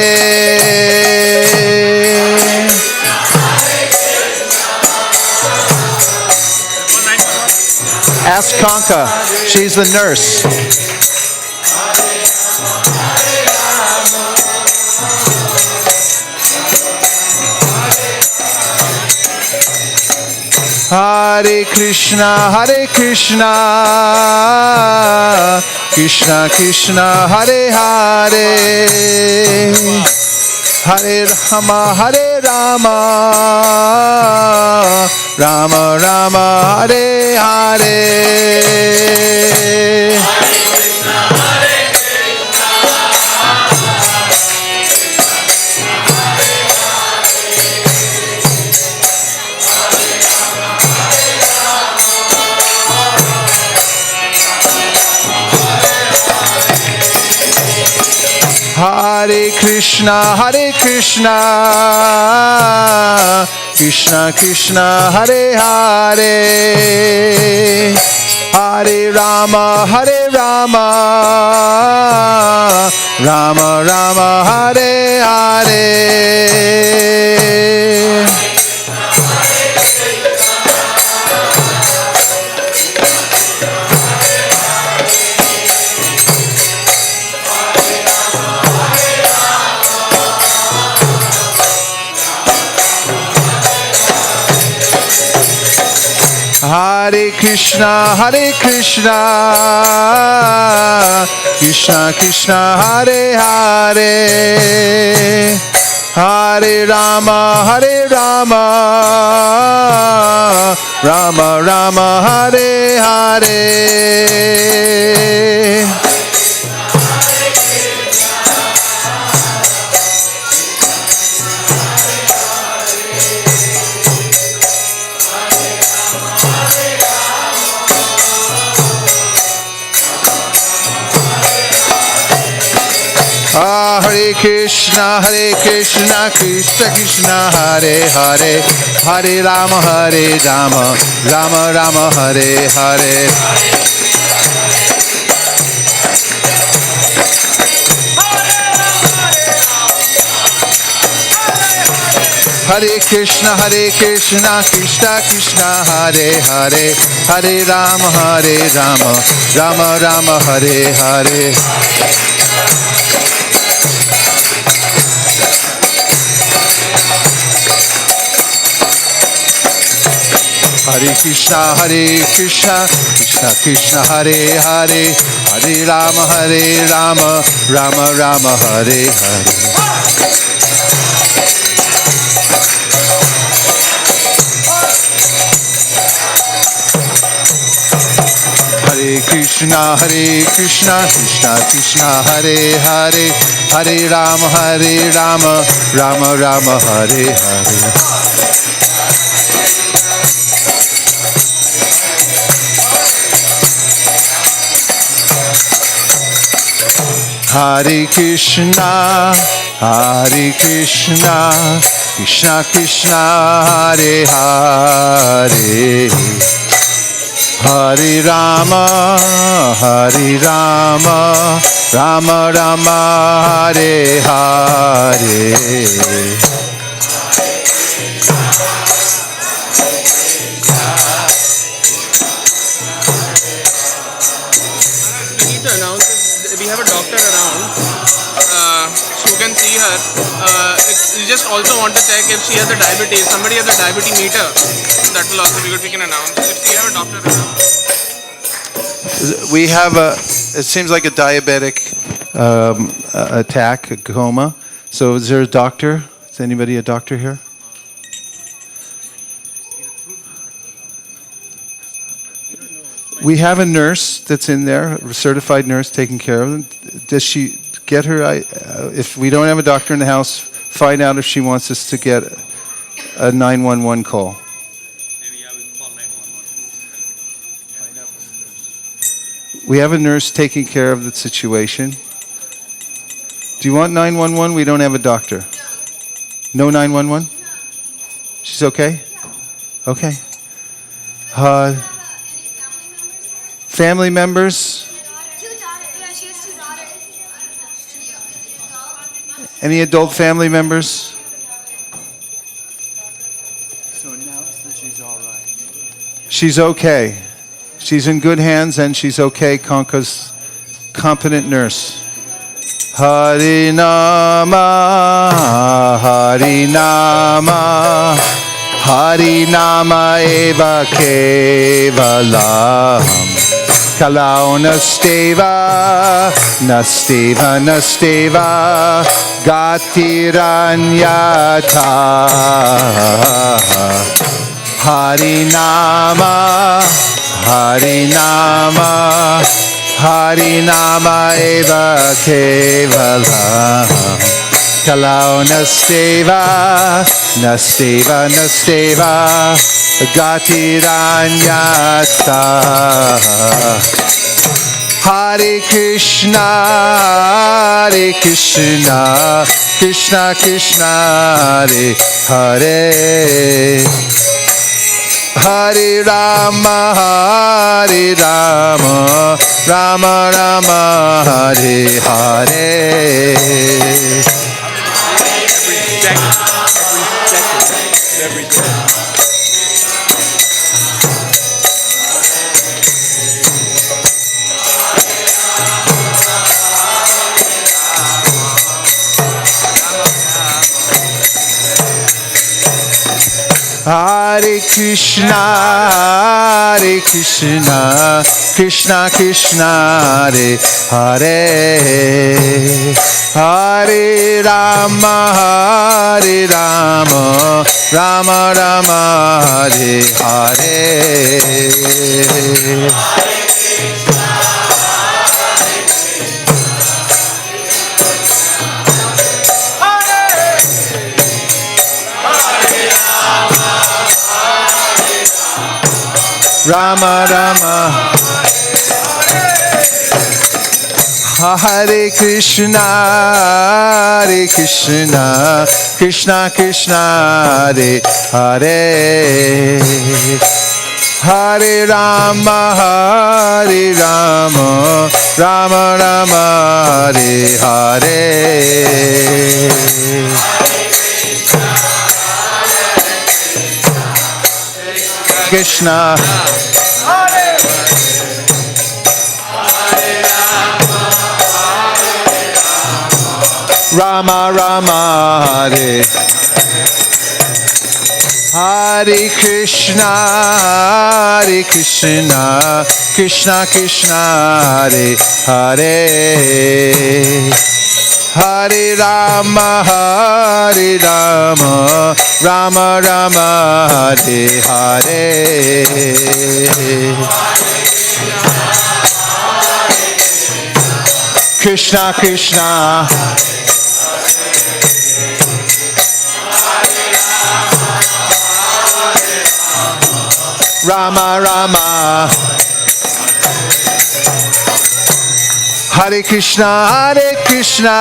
Ask Kanka, she's the nurse. Hare Krishna Krishna Krishna Hare Hare Hare Rama Rama Rama Hare Hare Hare Krishna Krishna Krishna Hare Hare Hare Rama Rama Rama Hare Hare Hare Krishna Krishna Krishna Hare Hare Hare Rama Rama Rama Hare Hare Hare Krishna Krishna Krishna Hare Hare Hare Rama Rama Rama Hare Hare Hare Krishna Krishna Krishna Hare Hare Hare Rama Rama Rama Hare Hare Hare Krishna Krishna Krishna Hare Hare Hare Rama Rama Rama Hare Hare Hare Krishna Krishna Krishna Hare Hare Hare Rama Rama Rama Hare Hare Hare Krishna Krishna Krishna Hare Hare Hare Rama Rama Rama Hare Hare We need to announce if we have a doctor around who can see her, we just also want to check if she has a diabetes. Somebody has a diabetes meter. That will also be good. We can announce. If we have a doctor around. We have it seems like a diabetic attack, a coma. So is there a doctor? Is anybody a doctor here? We have a nurse that's in there, a certified nurse taking care of them. Does she get her, if we don't have a doctor in the house, find out if she wants us to get a 911 call. We have a nurse taking care of the situation. Do you want 911? We don't have a doctor. No 911? She's okay? Okay. Family members? Two daughters. Yeah, she has two daughters. Any adult family members? So announce that she's all right. She's okay. She's in good hands and she's okay, Kanka's competent nurse. Harinama, Harinama, Harinama eva kevalam. Kalau nasteva, nasteva, nasteva, gatiranyata. Harinama, Harinama, Harinama eva kevalam. Kalau nasteva, nasteva, nasteva, gatiranyata. Hare Krishna, Hare Krishna, Krishna Krishna, Hare Hare. Hare Rama, Hare Rama, Rama Rama, Hare Hare. Hare Krishna, Hare Krishna, Krishna Krishna, Hare Hare. Hare Rama, Hare Rama, Rama Rama, Hare Hare. Rama Rama, Hare Krishna, Hare Krishna, Krishna Krishna, Hare Hare. Hare Rama, Hare Rama, Rama Rama, Hare Hare. Krishna, Rama Rama, Hare Hare Krishna, Hare Krishna, Krishna Krishna, Hare Hare. Hare Rama, Hare Rama, Rama Rama, Hare Hare. Krishna Krishna, Rama Rama. Hare Krishna, Hare Krishna,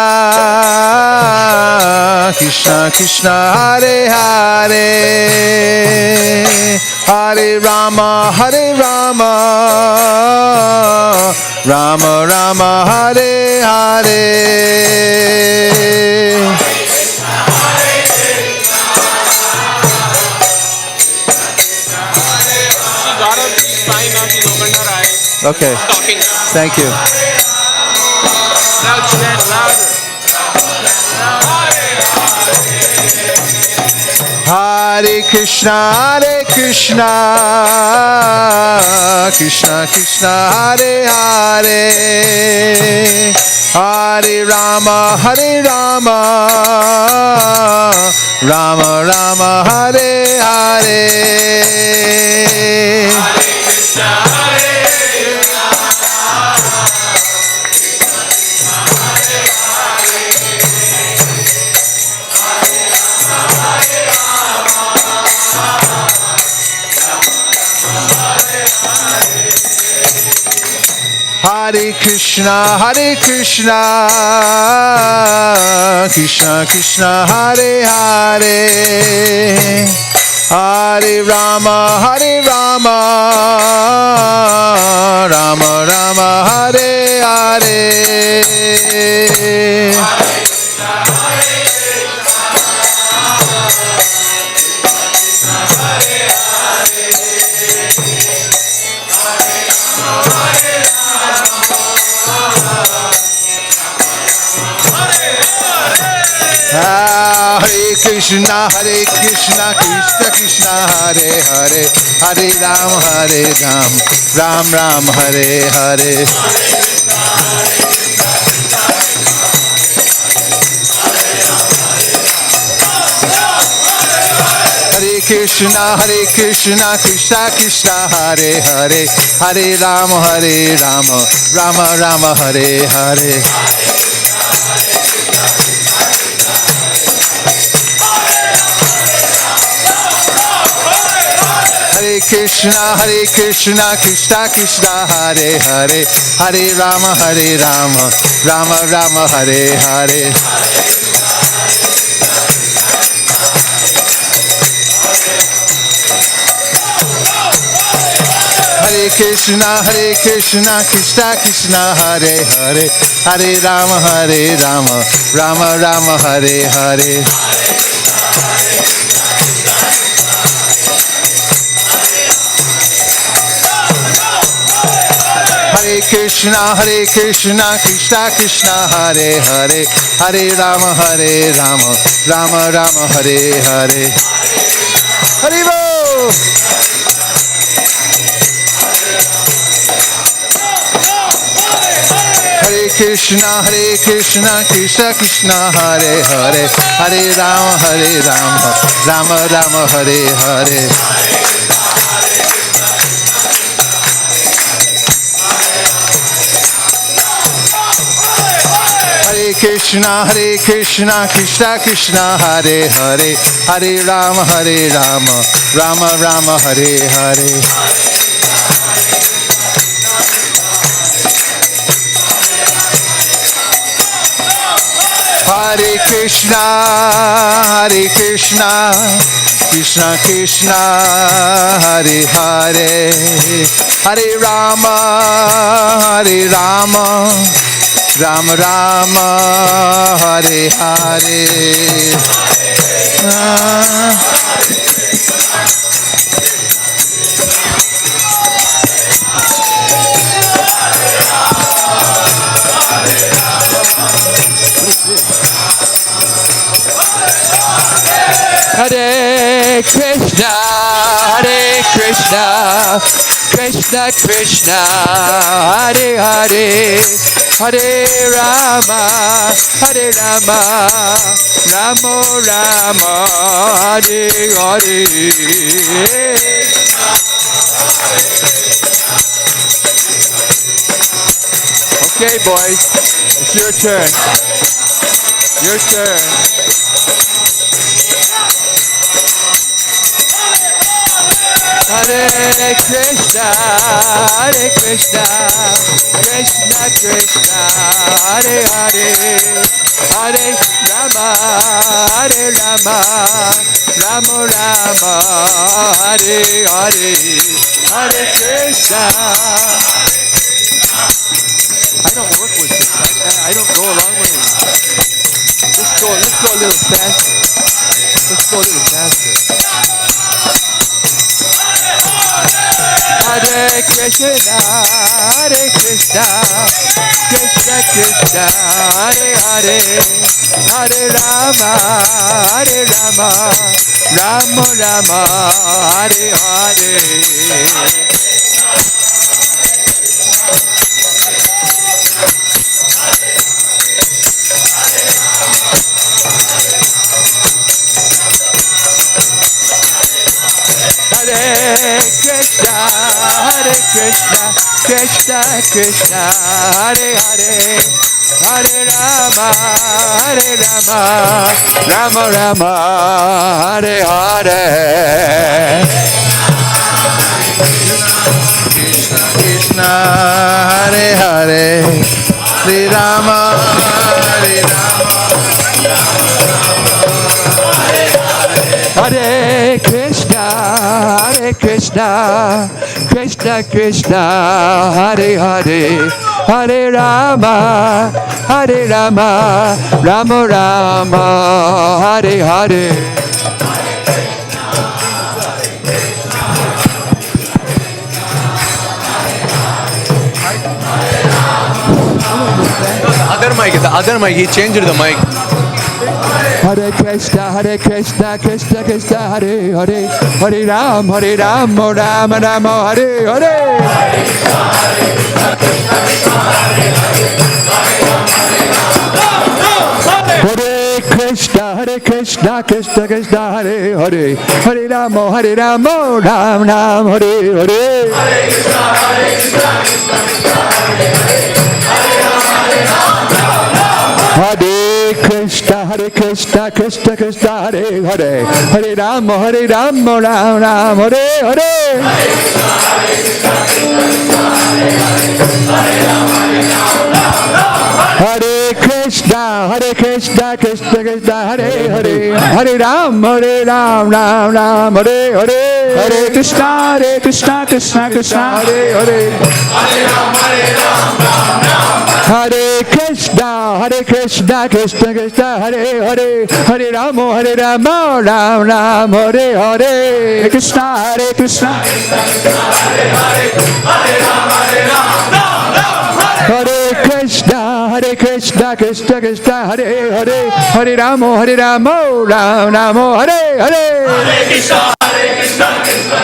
Krishna Krishna, Hare Hare. Hare Rama, Hare Rama, Rama Rama, Hare Hare. She got up, she's fine now, she's opened her eyes. Okay, Talking now. thank you. Now chant louder. Hare Krishna, Krishna Krishna, Hare Hare, Hare Rama, Rama Rama, Hare Hare. Hare Krishna, Krishna Krishna, Hare Hare, Hare Rama, Rama Rama, Hare Hare. Hare Krishna, Krishna Krishna, Hare Hare, Hare Ram, Ram Ram, Hare Hare. Hare Krishna, Krishna Krishna, Hare Hare, Hare Ram, Rama Rama, Hare Hare. Hare Krishna, Krishna Krishna, Hare Hare, Hare Rama, Rama Rama, Hare Hare. Hare Krishna, Krishna Krishna, Hare Hare, Hare Rama, Rama Rama, Hare Hare. Hare Krishna, Krishna Krishna, Hare Hare, Hare Rama, Rama Rama, Hare Hare. Haribo! Hare Krishna, Krishna Krishna, Hare Hare, Hare Rama, Rama Rama, Hare Hare. Hare Krishna, Krishna, Hare Hare, Hare Rama, Rama Rama, Hare Hare. Hare Krishna, Krishna Krishna, Hare Hare, Hare Rama, Rama Rama, Hare Hare. Hare Krishna, Krishna Krishna, Hare Hare, Hare Rama, Rama Rama, Hare Hare. Okay, boys, it's your turn. Your turn. Hare Krishna, Krishna Krishna, Hare Hare, Hare Rama, Rama Rama, Hare Hare, Hare Krishna. I don't work with this. I don't go along with it. Let's go a little faster. Let's go a little faster. Hare Krishna, Krishna Krishna, Hare Hare, Hare Rama, Rama Rama, Hare Hare. Hare Krishna, Krishna Krishna, Hare Hare, Hare Rama, Rama Rama, Hare Hare. Krishna, Hare Hare, Sri Rama, Hare Rama. Hare Krishna, Krishna Krishna, Hare Hare, Hare Rama, Rama Rama, Hare Hare. The other mic, he changed the mic. Hare Krishna, Krishna Krishna, Hare Hare, Hare Ram, Rama Rama, Hare Hare. Hare Krishna, Krishna Krishna, Hare Hare, Hare Rama, Ram Ram, Hare Hare. Hare Krishna, Krishna Krishna, Hare Hare, Hare Rama, Ram Ram, Hare Hare. Hare Krishna, Krishna Krishna, Hare Hare, Hare Rama, Ram Hare Hare. Hare Krishna, Krishna Krishna, Hare Hare. Hare Krishna, Krishna Krishna, Hare Hare, Hare Rama, Ram Hare Hare. Hare Krishna, Krishna. Hare Krishna, Krishna Krishna, Hare Hare, Hare Rama, Ram Hare Hare. Hare Krishna, Krishna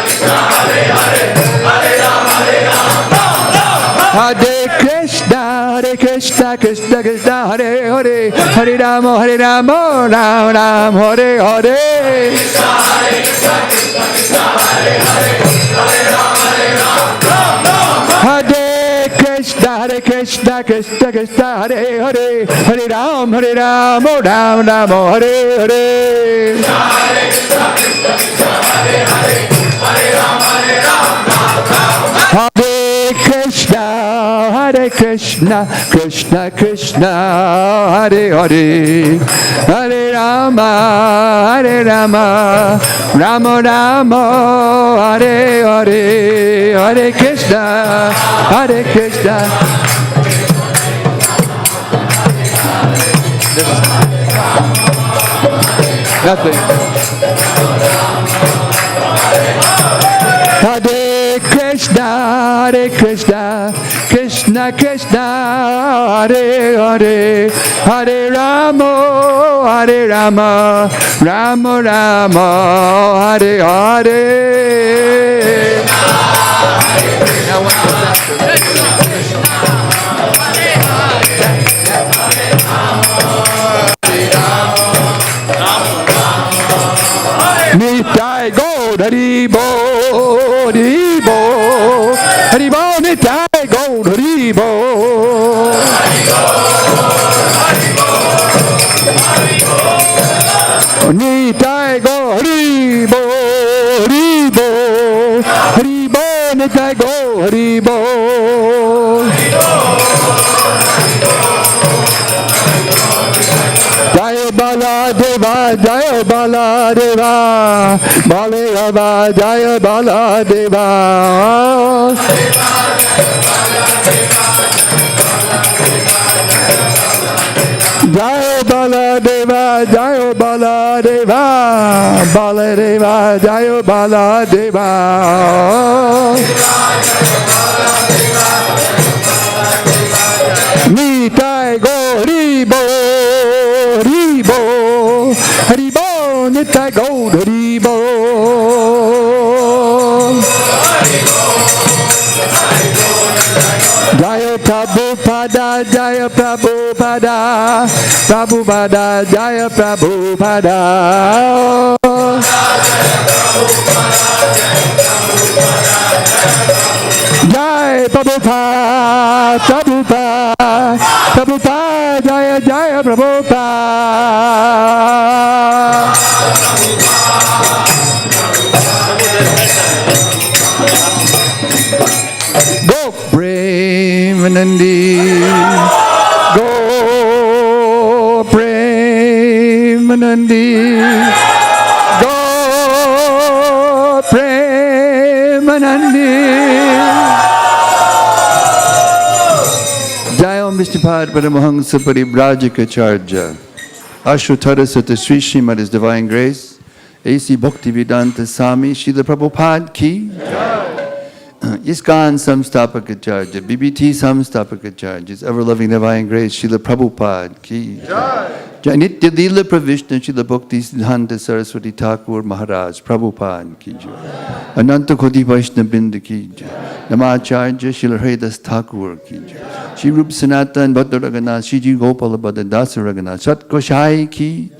Krishna, Hare Hare, Hare Rama, Hare Krishna, Krishna Krishna, Hare Hare, Hare Rama, Ram Hare Hare. Hare Krishna, Krishna Krishna, Hare Hare, Hare Ram, Ram Hare Hare. Hare Krishna, Krishna Krishna, Hare Hare, Hare Rama, Rama Hare Hare. Hare Krishna, Krishna. Nothing. Hare Krishna, Krishna Krishna, Hare Hare, Hare Rama, Rama Hare Hare. Now one more Nitai Gaur Hari Bo, Hari Bo, Hari Bo, Nitai Gaur Hari Bo. Nitai Gaur Hari Bo, Hari Bo, Hari Bo, Nitai Gaur Hari Bo. Jaya Baladeva, Jaya Baladeva, Baladeva, Jaya Baladeva. Jaya Baladeva, Jaya Baladeva, Baladeva, Jaya Baladeva. Nitai Gauri Bo, Hari Bo, Hari Bo, Nitai Gaur Hari Bol. Jaya Prabhupada, Jaya Prabhupada, Prabhupada, Jaya Prabhupada. Jai Prabhupada, Prabhupada, Prabhupada, Jaya Jaya Prabhupada. Go Premanandi, go Premanandi, go Premanandi. Jayam Vishnupad Paramahansa Paribrajikacharya Ashutara Sata Sri Srimad His Divine Grace A.C. Bhaktivedanta Swami Srila Prabhupada Ki ISKCON Samstapakacharya BBT Samstapakacharya His Ever-Loving Divine Grace Srila Prabhupada Ki Nitya Leela Pravishna Srila Bhakti Siddhanta Saraswati Thakur Maharaj Prabhupada Ki Ananta Koti Vaishnava Binda Ki Namacharya Srila Haridas Thakur Ki Shri Rup Sanatan Bhatta Raghunath Shiji Gopala Bhatta Dasa Raghunath Sat Goshai Ki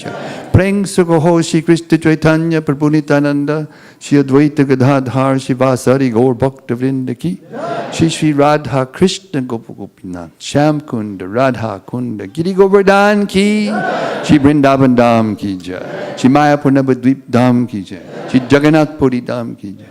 Preng Sukoho Shri Krishna Chaitanya Prabhu Nityananda Shri Advaita Gadadhar Shivasari Gaur Bhakta Vrinda Ki Shri Radha Krishna Gopinath Sham Kunda Radha Kunda Giri Govardhan Ki Shri Vrindavan Dham Ki Jai Shri Mayapur Navadvip Dham Ki Jai Shri Jagannath Puri Dham Ki Jai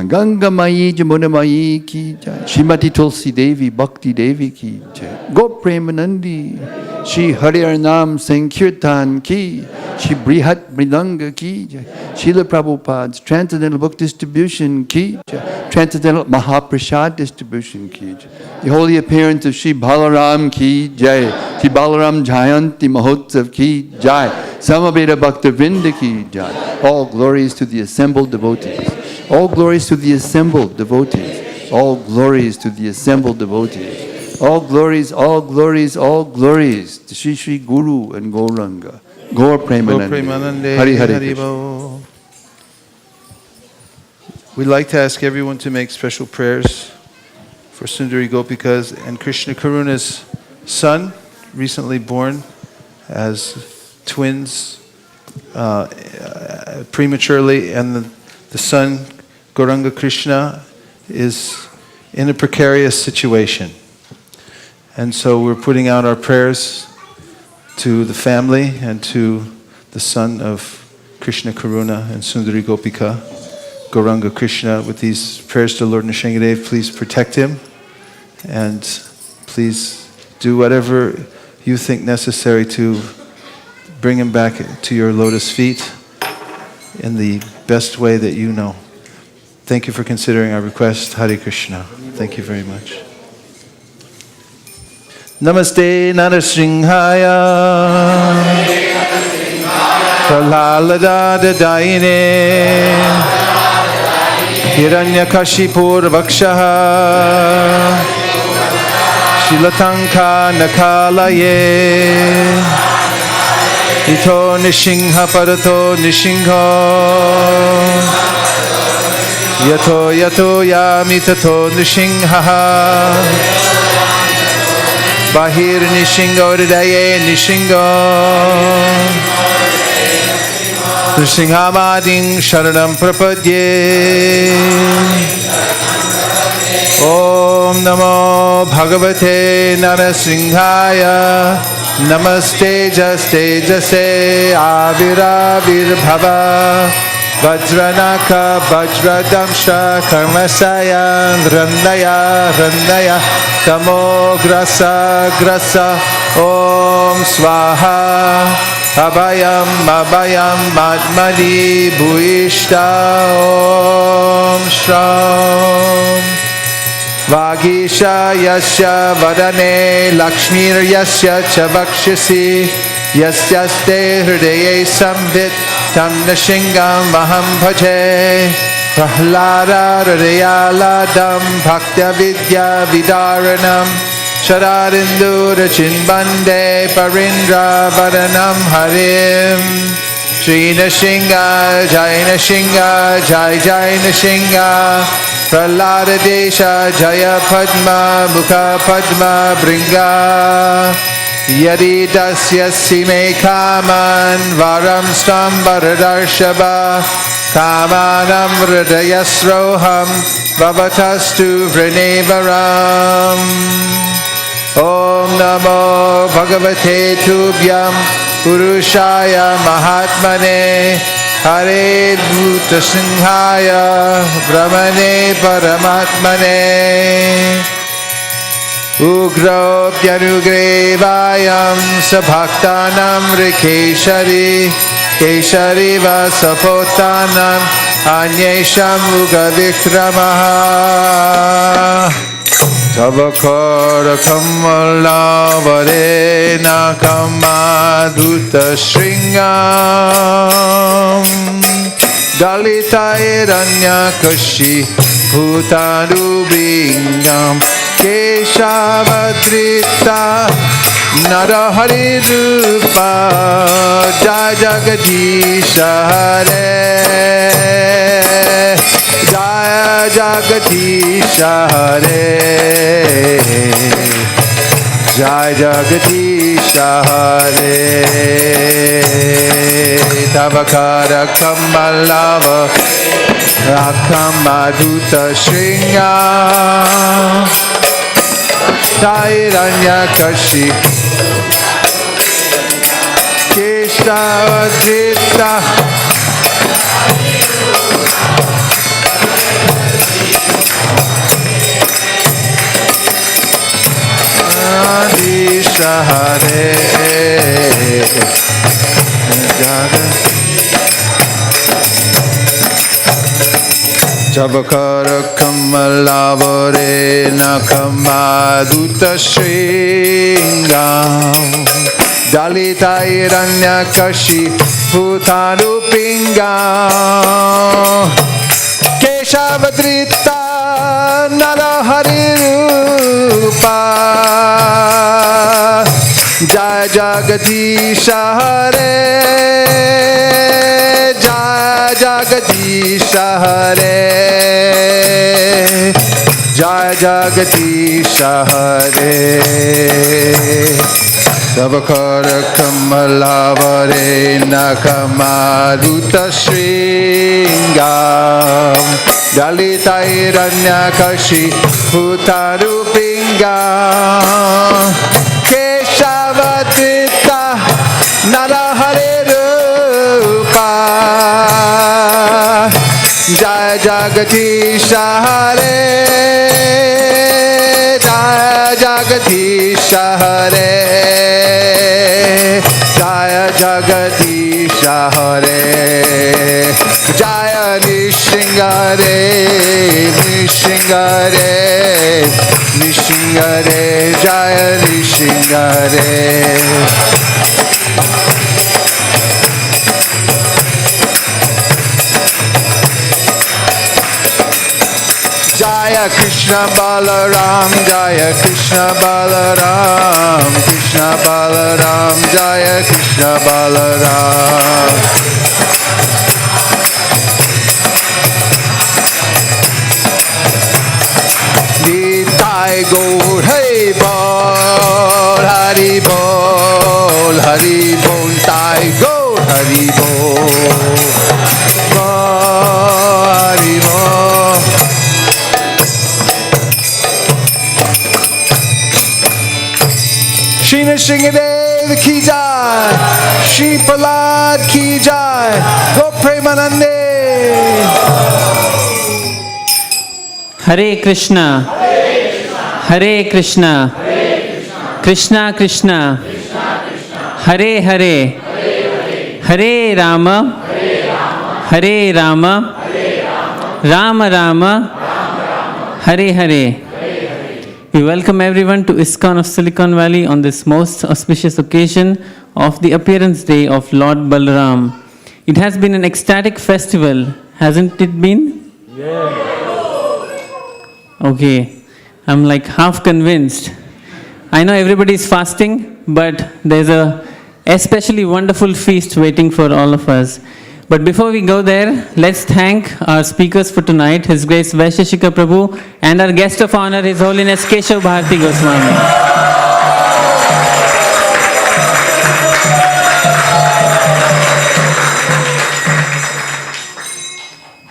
Ganga Mayi Jamuna Mayi Ki Jai Shrimati Tulsi Devi Bhakti Devi Ki Jai Go Premanandi Shri Hari Arnam Sankirtan Ki Shri Brihat Mridanga Ki Jai Srila Prabhupada's Transcendental Book Distribution Ki Jai Transcendental Mahaprasad Distribution Ki Jai The Holy Appearance of Shri Balaram Ki Jai Shri Balaram Jayanti Mahotsav Ki Jai Samaveda Bhakta Vrinda Ki Jai All glories to the assembled devotees. All glories to the assembled devotees. All glories to the assembled devotees. All glories, all glories, all glories to Shri Shri Guru and Gauranga. Gaur Premanande. Hari Hari Krishna. Haribo. We'd like to ask everyone to make special prayers for Sundari Gopikas and Krishna Karuna's son, recently born as twins prematurely, and the son, Gauranga Krishna, is in a precarious situation. And so we're putting out our prayers to the family and to the son of Krishna Karuna and Sundari Gopika, Gauranga Krishna, with these prayers to Lord Nrsingadev. Please protect him and please do whatever you think necessary to bring him back to your lotus feet in the best way that you know. Thank you for considering our request. Hare Krishna. Thank you very much. Namaste Narasringhaya Prahlada Dadayine Hiranyakashipur Vakshaha Shilatanka Nakalaye Ito Nishingha Parato Nishingha Yato Yato Yamitato Nishingha Bahir Nishingo Ridaye Nishingo Nrsingamading Sharanam Prapadye Om Namo Bhagavate Narasringhaya Namaste Jaste Jase Aviravir Bhava Vajranaka Vajradamsha Karmasaya Randaya Randaya Tamo Grasa Grasa Om Swaha Abhayam Abhayam Madmadi Bhuishta Om Shram Vagisha Yasya Vadane Lakshmir Yasya Chavakshasi Yasyaste Hridaye Samvit Tam Nashingam Maham Bhaje Prahlada Hridayaladam Bhaktya Vidya Vidaranam Shararindu Rachinbande Parindra Varanam Harim Shri Nrsinga, Jai Nrsinga, Jai Jai Nrsinga, Prahlada Desha, Jaya Padma, Mukha Padma, Bringa, Yadi Dasyasi Me Kaman, Varam Stam Varadarshaba, Kamanam Hridayasroham, Bhavatastu Vrinevaram. Om Namo Bhagavate Tubhyam, Purushaya Mahatmane, Hare Bhuta Singhaya, Brahmane Paramatmane. Ugro Pyanugrevayam Sabhaktanam Rikeshari, Keshari Vasapotanam, Anyesham Uga Vikramaha. Tavakara Kamala Varena Kamaduta Shringam, Dalita Iranya Kashi Bhutanu Bingam, Keshavadrita Narahari Rupa, Jai Jagadisha Hare, Jai Jagadisha Hare, Jai Jagadisha Hare. Tavakara Kamalava Rakamaduta Shringa, Tairanya Kashi Keshavadrita Adisha Hare, Javakara Kamalavare Nakamaduta Shringam, Dalita Iranya Kashi Bhutanu Pingam, Keshavadrita Narahari Rupa, Jai Jagadisha Hare, Jai Jagadisha Hare, Jai Jagadisha Hare. Tavakara Kamalavare Nakamaduta Shringam, Dalita Iranya Kashi Bhutanu Pingam, Keshavadrita Narahare Rupa, Jai Jagadisha Hare, Jai Jagadisha Hare, Jaya Jagadisha Hare, Jaya Nishingare, Nishingare, Nishingare, Jaya Nishingare. Jaya Krishna Balaram, Jaya Krishna Balaram, Krishna Balaram, Jaya Krishna Balaram. Nitai Gaur, Hey Bol, Hari Bol, Hari Bol, Tai Gaur, Hari Bol, Hari Bol. Shri Nrsingadev ki jai, Shri Prahlad ki jai, Go Premanande. Hare Krishna, Hare Krishna, Krishna Krishna, Hare Hare, Hare Rama, Hare Rama, Rama Rama, Hare Hare. We welcome everyone to ISKCON of Silicon Valley on this most auspicious occasion of the appearance day of Lord Balaram. It has been an ecstatic festival, hasn't it been? Yeah. Okay, I'm like half convinced. I know everybody is fasting, but there's a especially wonderful feast waiting for all of us. But before we go there, let's thank our speakers for tonight, His Grace Vaisesika Prabhu, and our guest of honor, His Holiness Kesava Bharati Goswami.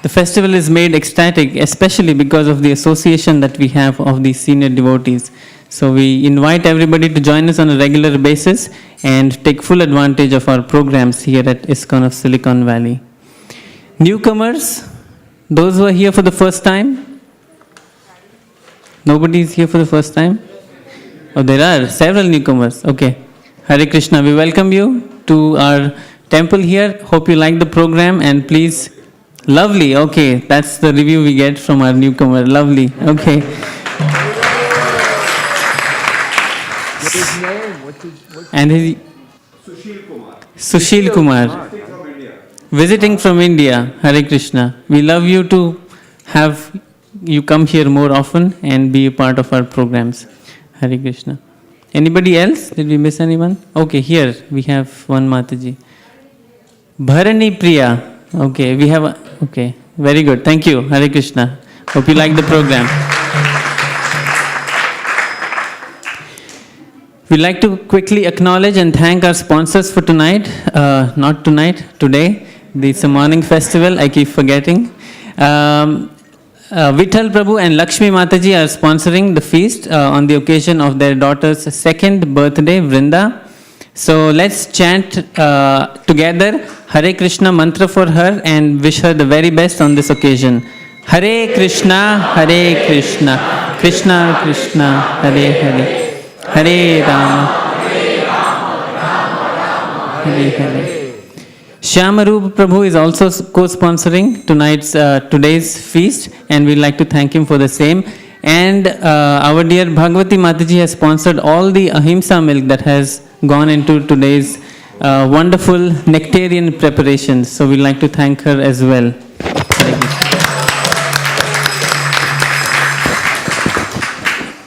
The festival is made ecstatic, especially because of the association that we have of these senior devotees. So we invite everybody to join us on a regular basis and take full advantage of our programs here at ISKCON of Silicon Valley. Newcomers, those who are here for the first time? Nobody is here for the first time? Oh, there are several newcomers. Okay. Hare Krishna, we welcome you to our temple here. Hope you like the program and please. Lovely, okay, that's the review we get from our newcomer. Lovely, okay. What's his name? And his Sushil Kumar. Visiting from India. Hare Krishna. We love you to have you come here more often and be a part of our programs. Hare Krishna. Anybody else? Did we miss anyone? Okay, here we have one Mataji. Bharani Priya. Okay, we have okay, very good. Thank you. Hare Krishna. Hope you like the program. We'd like to quickly acknowledge and thank our sponsors for tonight. Not tonight, today. It's a morning festival, I keep forgetting. Vithal Prabhu and Lakshmi Mataji are sponsoring the feast on the occasion of their daughter's second birthday, Vrinda. So let's chant together Hare Krishna mantra for her and wish her the very best on this occasion. Hare Krishna, Hare Krishna, Krishna Krishna, Hare Hare, Hare Rama, Hare Hare. Shyamarup Prabhu is also co-sponsoring today's feast, and we'd like to thank him for the same. And our dear Bhagavati Mataji has sponsored all the ahimsa milk that has gone into today's wonderful nectarian preparations. So we'd like to thank her as well.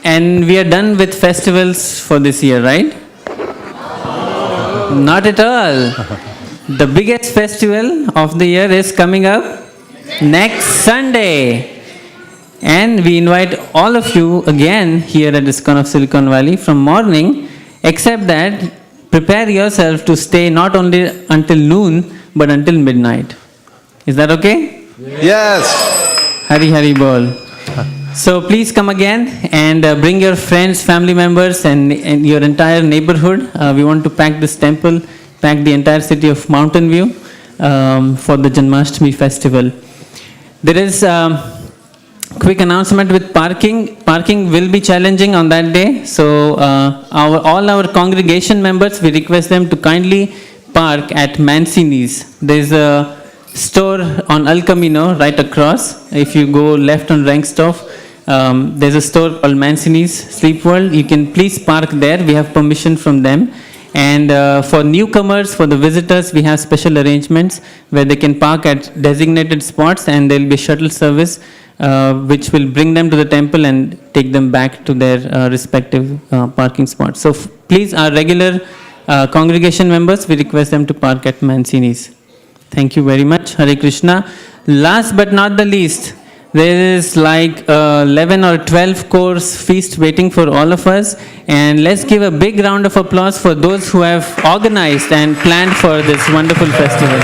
And we are done with festivals for this year, right? Not at all. The biggest festival of the year is coming up next Sunday. And we invite all of you again here at ISKCON of Silicon Valley from morning, except that prepare yourself to stay not only until noon, but until midnight. Is that okay? Yes. Hari Hari Bol. So please come again and bring your friends, family members and your entire neighborhood. We want to pack this temple, pack the entire city of Mountain View for the Janmashtami festival. There is quick announcement with parking. Parking will be challenging on that day. So all our congregation members, we request them to kindly park at Mancini's. There's a store on El Camino right across. If you go left on Rankstoff, there's a store called Mancini's Sleep World. You can please park there. We have permission from them. And for newcomers, for the visitors, we have special arrangements where they can park at designated spots, and there will be shuttle service which will bring them to the temple and take them back to their respective parking spots. So please, our regular congregation members, we request them to park at Mancini's. Thank you very much. Hare Krishna. Last but not the least, there is like 11 or 12 course feast waiting for all of us. And let's give a big round of applause for those who have organized and planned for this wonderful festival.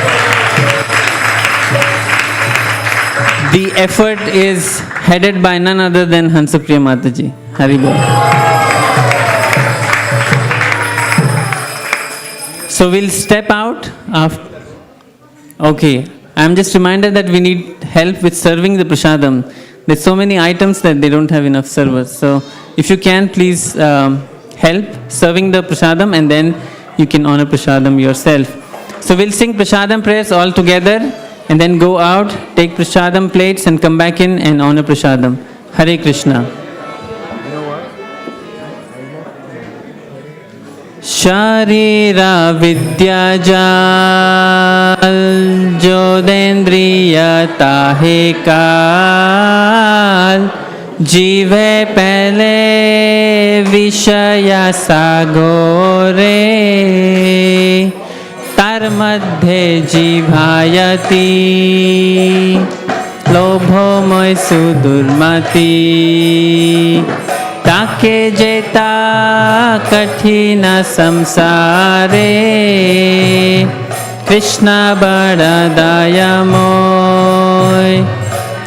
The effort is headed by none other than Hansapriya Mataji. Haribol. So we'll step out after. Okay, I'm just reminded that we need help with serving the prasadam. There's so many items that they don't have enough servers. So if you can, please help serving the prasadam, and then you can honor prasadam yourself. So we'll sing prasadam prayers all together, and then go out, take prasadam plates, and come back in and honor prasadam. Hare Krishna. शारीरा विद्या जाल जोदेंद्रिय ताहे काल जीवे पहले विषय सागोरे तार मध्ये जिभायति लोभमय सुदुर्मति ताके जेता कठिन संसारे कृष्ण बड़ा दयामय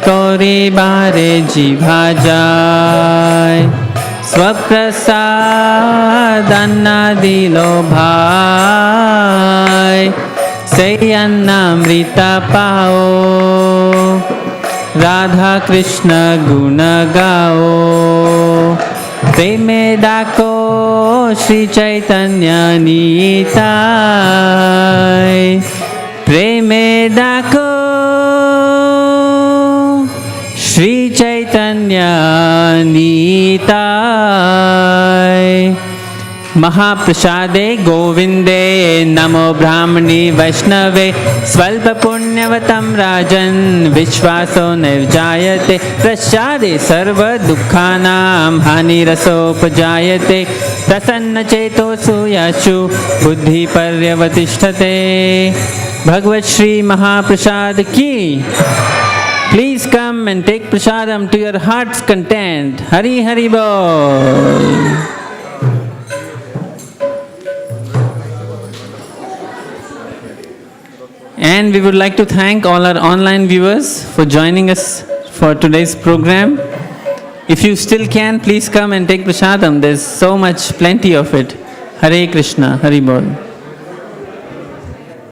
कोरी बारे जिभा जाय स्वप्रसाद अन्ना दिलो भाई से अन्नामृत पाओ राधा कृष्ण गुण गाओ प्रेमे डाको श्री चैतन्य नीताय प्रेमे डाको श्री चैतन्य नीताय महाप्रसादे गोविंदे नमो ब्राह्मणे वैष्णवे स्वल्प पुण्यवतं राजन् विश्वासो निर्जायते प्रसादे सर्व दुःखानां हानिरसोपजायते प्रसन्नचेतो सुयशु बुद्धि पर्यवतिष्ठते भगवत श्री महाप्रसाद की Please come and take prasadam to your heart's content. Hari Hari Bol. And we would like to thank all our online viewers for joining us for today's program. If you still can, please come and take prasadam. There's so much, plenty of it. Hare Krishna, Hari Bol.